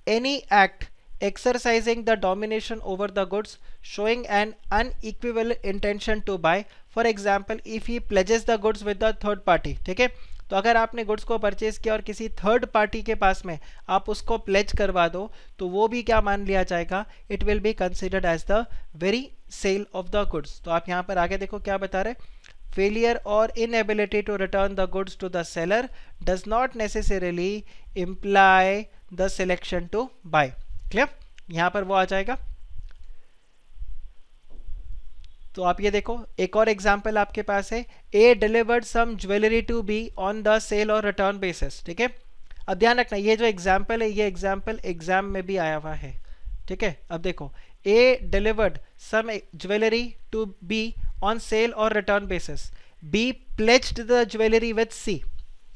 any act exercising the domination over the goods showing an unequivocal intention to buy. For example, if he pledges the goods with the third party, ठीक है? तो अगर आपने goods को purchase किया और किसी third party के पास में आप उसको प्लेज करवा दो, तो वो भी क्या मान लिया जाएगा, it will be considered as the very sale of the goods. तो आप यहाँ पर आगे देखो क्या बता रहे, फेलियर और inability to return the goods to the seller does not necessarily imply the selection to buy. Clear? यहाँ पर वो आ जाएगा। तो आप ये देखो, एक और एग्जाम्पल आपके पास है, A delivered some jewellery to be on the sale और रिटर्न बेसिस। ठीक है, अब ध्यान रखना ये जो एग्जाम्पल है, ये एग्जाम्पल एग्जाम में भी आया हुआ है। ठीक है, अब देखो, A delivered some jewellery to be on sale or return basis. B pledged the jewelry with C.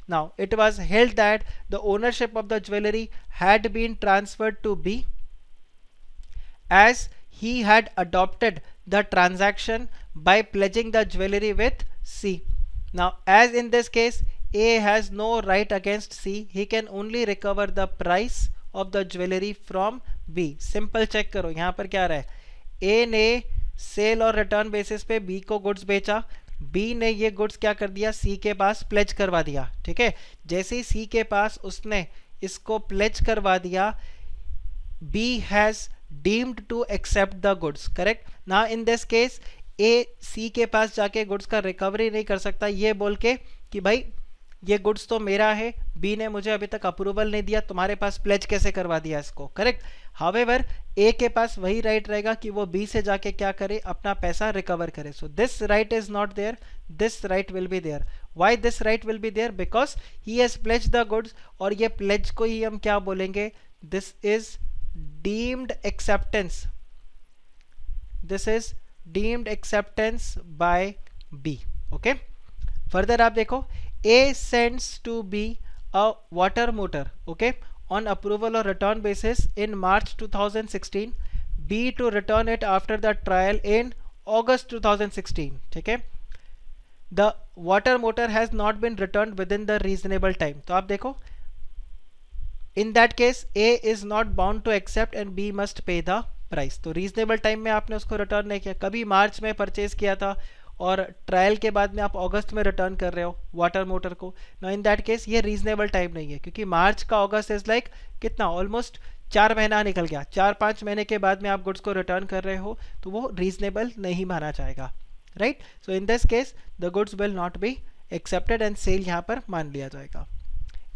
Now it was held that the ownership of the jewelry had been transferred to B as he had adopted the transaction by pledging the jewelry with C. Now as in this case A has no right against C, he can only recover the price of the jewelry from B. Simple check करो, यहाँ पर क्या रहा है, A ने cell और return basis पे B को गुड्स बेचा, बी ने ये गुड्स क्या कर दिया, सी के पास प्लेज करवा दिया। ठीक है, जैसे ही सी के पास उसने इसको प्लेज करवा दिया, B has deemed to accept the goods. Correct? Now in this case A C के पास जाके गुड्स का रिकवरी नहीं कर सकता ये बोल के कि भाई ये गुड्स तो मेरा है, बी ने मुझे अभी तक अप्रूवल नहीं दिया, तुम्हारे पास प्लेज कैसे करवा दिया इसको। करेक्ट? हावेवर ए के पास वही राइट रहेगा कि वो बी से जाके क्या करे, अपना पैसा रिकवर करे। So this right is not there, this right will be there. Why this right will be there? Because he has pledge the goods, और ये प्लेज को ही हम क्या बोलेंगे, this is deemed acceptance, this is deemed acceptance by B. Okay, further आप देखो, A sends to B a water motor, okay, on approval or return basis in March 2016, B to return it after the trial in August 2016. ठीक है, the water motor has not been returned within the reasonable time. तो आप देखो, in that case A is not bound to accept and B must pay the price. तो reasonable time में आपने उसको return नहीं किया, कभी मार्च में परचेज किया था और ट्रायल के बाद में आप अगस्त में रिटर्न कर रहे हो वाटर मोटर को। ना इन दैट केस ये रीजनेबल टाइम नहीं है, क्योंकि मार्च का अगस्त इज लाइक कितना, ऑलमोस्ट 4 महीना निकल गया, 4-5 महीने के बाद में आप गुड्स को रिटर्न कर रहे हो तो वो रीजनेबल नहीं माना जाएगा, right. So in this case the goods will not be accepted and sale यहाँ पर मान लिया जाएगा।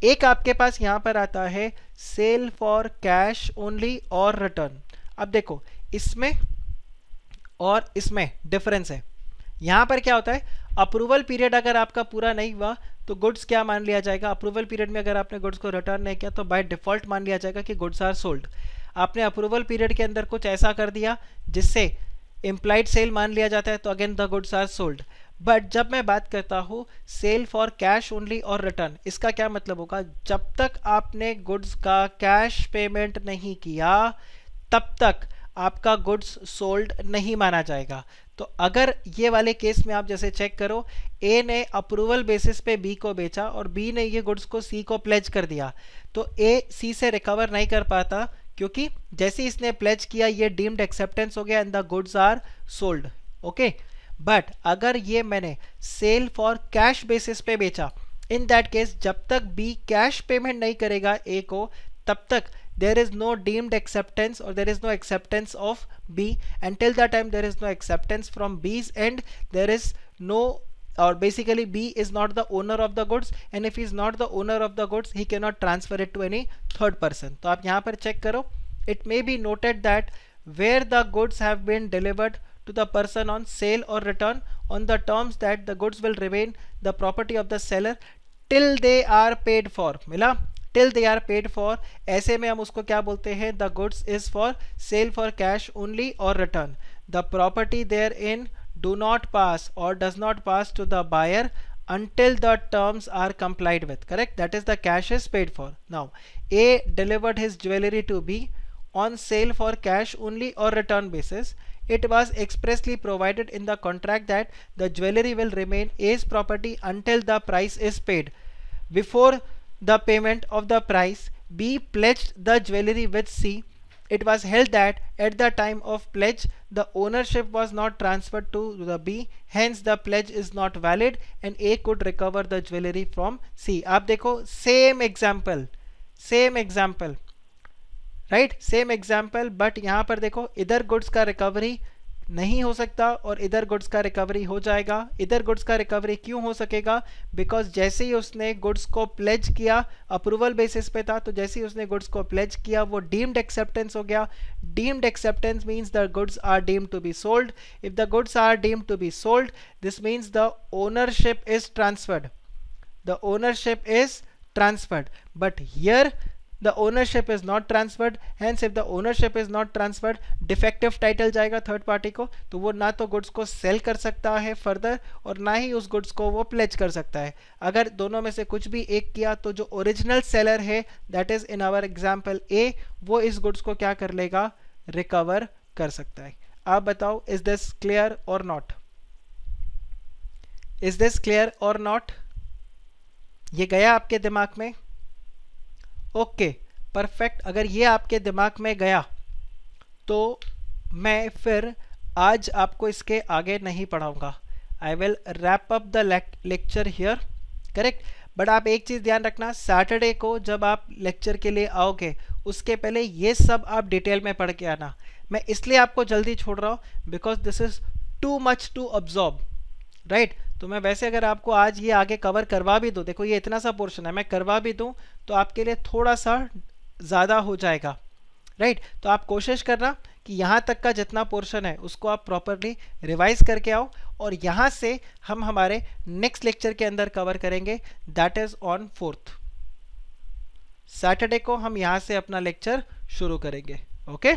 एक आपके पास यहाँ पर आता है सेल फॉर कैश ओनली और रिटर्न। अब देखो इसमें और इसमें डिफरेंस है। यहाँ पर क्या होता है, अप्रूवल पीरियड अगर आपका पूरा नहीं हुआ तो गुड्स क्या मान लिया जाएगा, अप्रूवल पीरियड में अगर आपने गुड्स को रिटर्न नहीं किया तो बाय डिफॉल्ट मान लिया जाएगा कि गुड्स आर सोल्ड। आपने अप्रूवल पीरियड के अंदर कुछ ऐसा कर दिया जिससे इम्प्लाइड सेल मान लिया जाता है तो again the goods are sold. But जब मैं बात करता हूँ सेल फॉर कैश ओनली और रिटर्न, इसका क्या मतलब होगा, जब तक आपने गुड्स का कैश पेमेंट नहीं किया तब तक आपका गुड्स सोल्ड नहीं माना जाएगा। तो अगर ये वाले केस में आप जैसे चेक करो, ए ने अप्रूवल बेसिस पे बी को बेचा और बी ने ये गुड्स को सी को प्लेज कर दिया, तो ए सी से रिकवर नहीं कर पाता क्योंकि जैसे इसने प्लेज किया ये डीम्ड एक्सेप्टेंस हो गया and the goods are sold, okay. But अगर ये मैंने सेल फॉर कैश बेसिस पे बेचा, इन दैट केस जब तक बी कैश पेमेंट नहीं करेगा ए को तब तक there is no deemed acceptance or there is no acceptance of B. Until that time there is no acceptance from B's end, there is no, or basically B is not the owner of the goods, and if he is not the owner of the goods he cannot transfer it to any third person. तो आप यहाँ पर check करो, it may be noted that where the goods have been delivered to the person on sale or return on the terms that the goods will remain the property of the seller till they are paid for, मिला, till they are paid for, ऐसे में हम उसको क्या बोलते हैं, the goods is for sale for cash only or return. The property therein do not pass or does not pass to the buyer until the terms are complied with, correct? That is the cash is paid for. Now A delivered his jewelry to B on sale for cash only or return basis. It was expressly provided in the contract that the jewelry will remain A's property until the price is paid. Before the payment of the price, B pledged the jewelry with C. It was held that at the time of pledge the ownership was not transferred to the B, hence the pledge is not valid and A could recover the jewelry from C. आप देखो same example, right, same example, but यहाँ पर देखो इधर goods का recovery नहीं हो सकता और इधर गुड्स का रिकवरी हो जाएगा। इधर गुड्स का रिकवरी क्यों हो सकेगा, बिकॉज जैसे ही उसने गुड्स को प्लेज किया, अप्रूवल बेसिस पे था, तो जैसे ही उसने गुड्स को प्लेज किया वो डीम्ड एक्सेप्टेंस हो गया। Deemed acceptance means the goods are deemed to be sold. If the goods are deemed to be sold, this means the ownership is transferred, the ownership is transferred, but here the ownership is not transferred. Hence if the ownership is not transferred, defective title जाएगा third party को, तो वो ना तो goods को cell कर सकता है फर्दर और ना ही उस गुड्स को वो प्लेज कर सकता है। अगर दोनों में से कुछ भी एक किया तो जो ओरिजिनल सेलर है, that is in our example A, वो इस गुड्स को क्या कर लेगा, रिकवर कर सकता है। आप बताओ, इज दिस क्लियर और नॉट, इज दिस क्लियर और नॉट? ये गया आपके दिमाग में? Okay, perfect. अगर ये आपके दिमाग में गया तो मैं फिर आज आपको इसके आगे नहीं पढ़ाऊंगा। I will wrap up the lecture here, correct. But आप एक चीज़ ध्यान रखना, सैटरडे को जब आप लेक्चर के लिए आओगे उसके पहले ये सब आप डिटेल में पढ़ के आना। मैं इसलिए आपको जल्दी छोड़ रहा हूँ because this is too much to absorb, right. तो मैं वैसे अगर आपको आज ये आगे कवर करवा भी दूँ, देखो ये इतना सा पोर्शन है, मैं करवा भी दूँ तो आपके लिए थोड़ा सा ज़्यादा हो जाएगा, राइट। तो आप कोशिश करना कि यहाँ तक का जितना पोर्शन है उसको आप प्रॉपरली रिवाइज करके आओ और यहाँ से हम हमारे नेक्स्ट लेक्चर के अंदर कवर करेंगे, that is on 4th Saturday को हम यहाँ से अपना लेक्चर शुरू करेंगे, okay.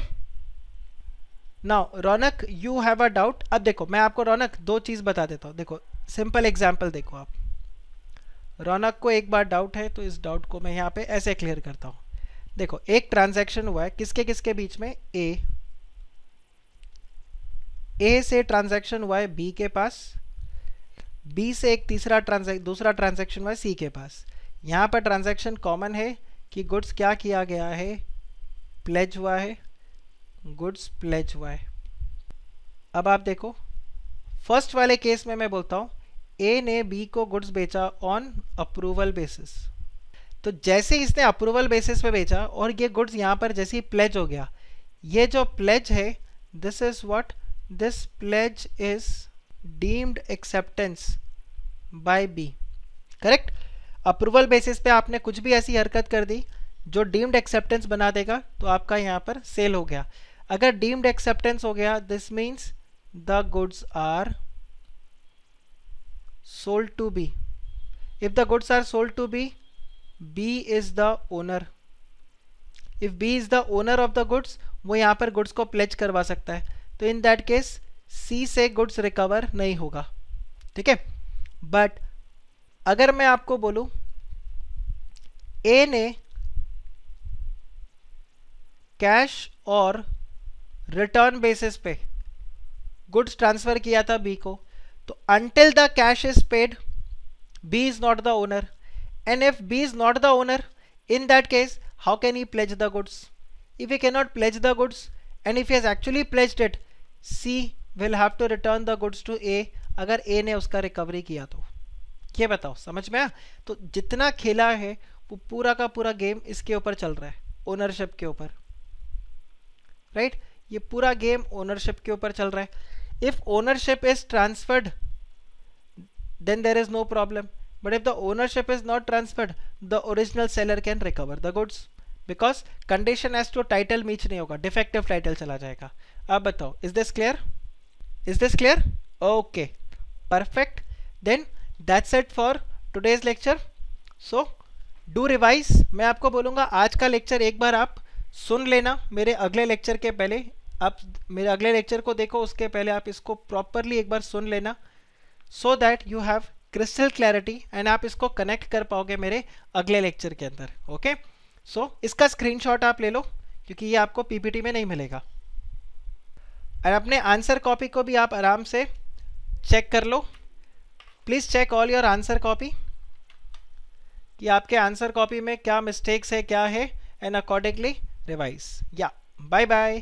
Now Raunak, you have a doubt. अब देखो मैं आपको रौनक दो चीज़ बता देता हूँ। देखो सिंपल एग्जाम्पल देखो, आप रौनक को एक बार डाउट है तो इस डाउट को मैं यहाँ पे ऐसे क्लियर करता हूँ। देखो एक ट्रांजैक्शन हुआ है किसके किसके बीच में, ए से ट्रांजैक्शन हुआ है बी के पास, बी से एक दूसरा ट्रांजैक्शन हुआ है सी के पास। यहाँ पर ट्रांजैक्शन कॉमन है कि गुड्स क्या किया गया है, प्लेज हुआ है, गुड्स प्लेज हुआ है। अब आप देखो फर्स्ट वाले केस में मैं बोलता हूँ ए ने बी को गुड्स बेचा ऑन अप्रूवल बेसिस, तो जैसे इसने अप्रूवल बेसिस पे भेजा और ये गुड्स यहाँ पर जैसे ही प्लेज हो गया, ये जो प्लेज है this is what, this pledge is deemed acceptance by B. Correct, approval basis पे आपने कुछ भी ऐसी हरकत कर दी जो डीम्ड एक्सेप्टेंस बना देगा, तो आपका यहाँ पर सेल हो गया। अगर डीम्ड एक्सेप्टेंस हो गया this means the goods are sold to B. If the goods are sold to B, B is the owner. If B is the owner of the goods, वो यहाँ पर goods को pledge करवा सकता है, तो in that case C से goods recover नहीं होगा। ठीक है, but अगर मैं आपको बोलूँ A ने कैश और रिटर्न बेसिस पे गुड्स ट्रांसफर किया था B को, तो until the cash is paid, B is not the owner. And if B is not the owner, in that case, how can he pledge the goods? If he cannot pledge the goods, and if he has actually pledged it, C will have to return the goods to A. अगर A ने उसका recovery किया तो ये बताओ, समझ में आया? तो जितना खेला है वो पूरा का पूरा गेम इसके ऊपर चल रहा है, ओनरशिप के ऊपर, राइट? ये पूरा गेम ओनरशिप के ऊपर चल रहा है। If ownership is transferred, then there is no problem. But if the ownership is not transferred, the original seller can recover the goods because condition as to title meet नहीं होगा, defective title चला जाएगा। अब बताओ, is this clear? Is this clear? Okay, perfect. Then that's it for today's lecture. So do revise. मैं आपको बोलूँगा आज का लेक्चर एक बार आप सुन लेना मेरे अगले लेक्चर के पहले। आप मेरे अगले लेक्चर को देखो, उसके पहले आप इसको प्रॉपरली एक बार सुन लेना, so that you have crystal clarity and आप इसको कनेक्ट कर पाओगे मेरे अगले लेक्चर के अंदर। ओके, सो इसका स्क्रीनशॉट आप ले लो क्योंकि ये आपको पीपीटी में नहीं मिलेगा। और अपने आंसर कॉपी को भी आप आराम से चेक कर लो। Please check all your answer copy कि आपके आंसर कॉपी में क्या मिस्टेक्स है, क्या है, एंड अकॉर्डिंगली रिवाइज। या बाय बाय।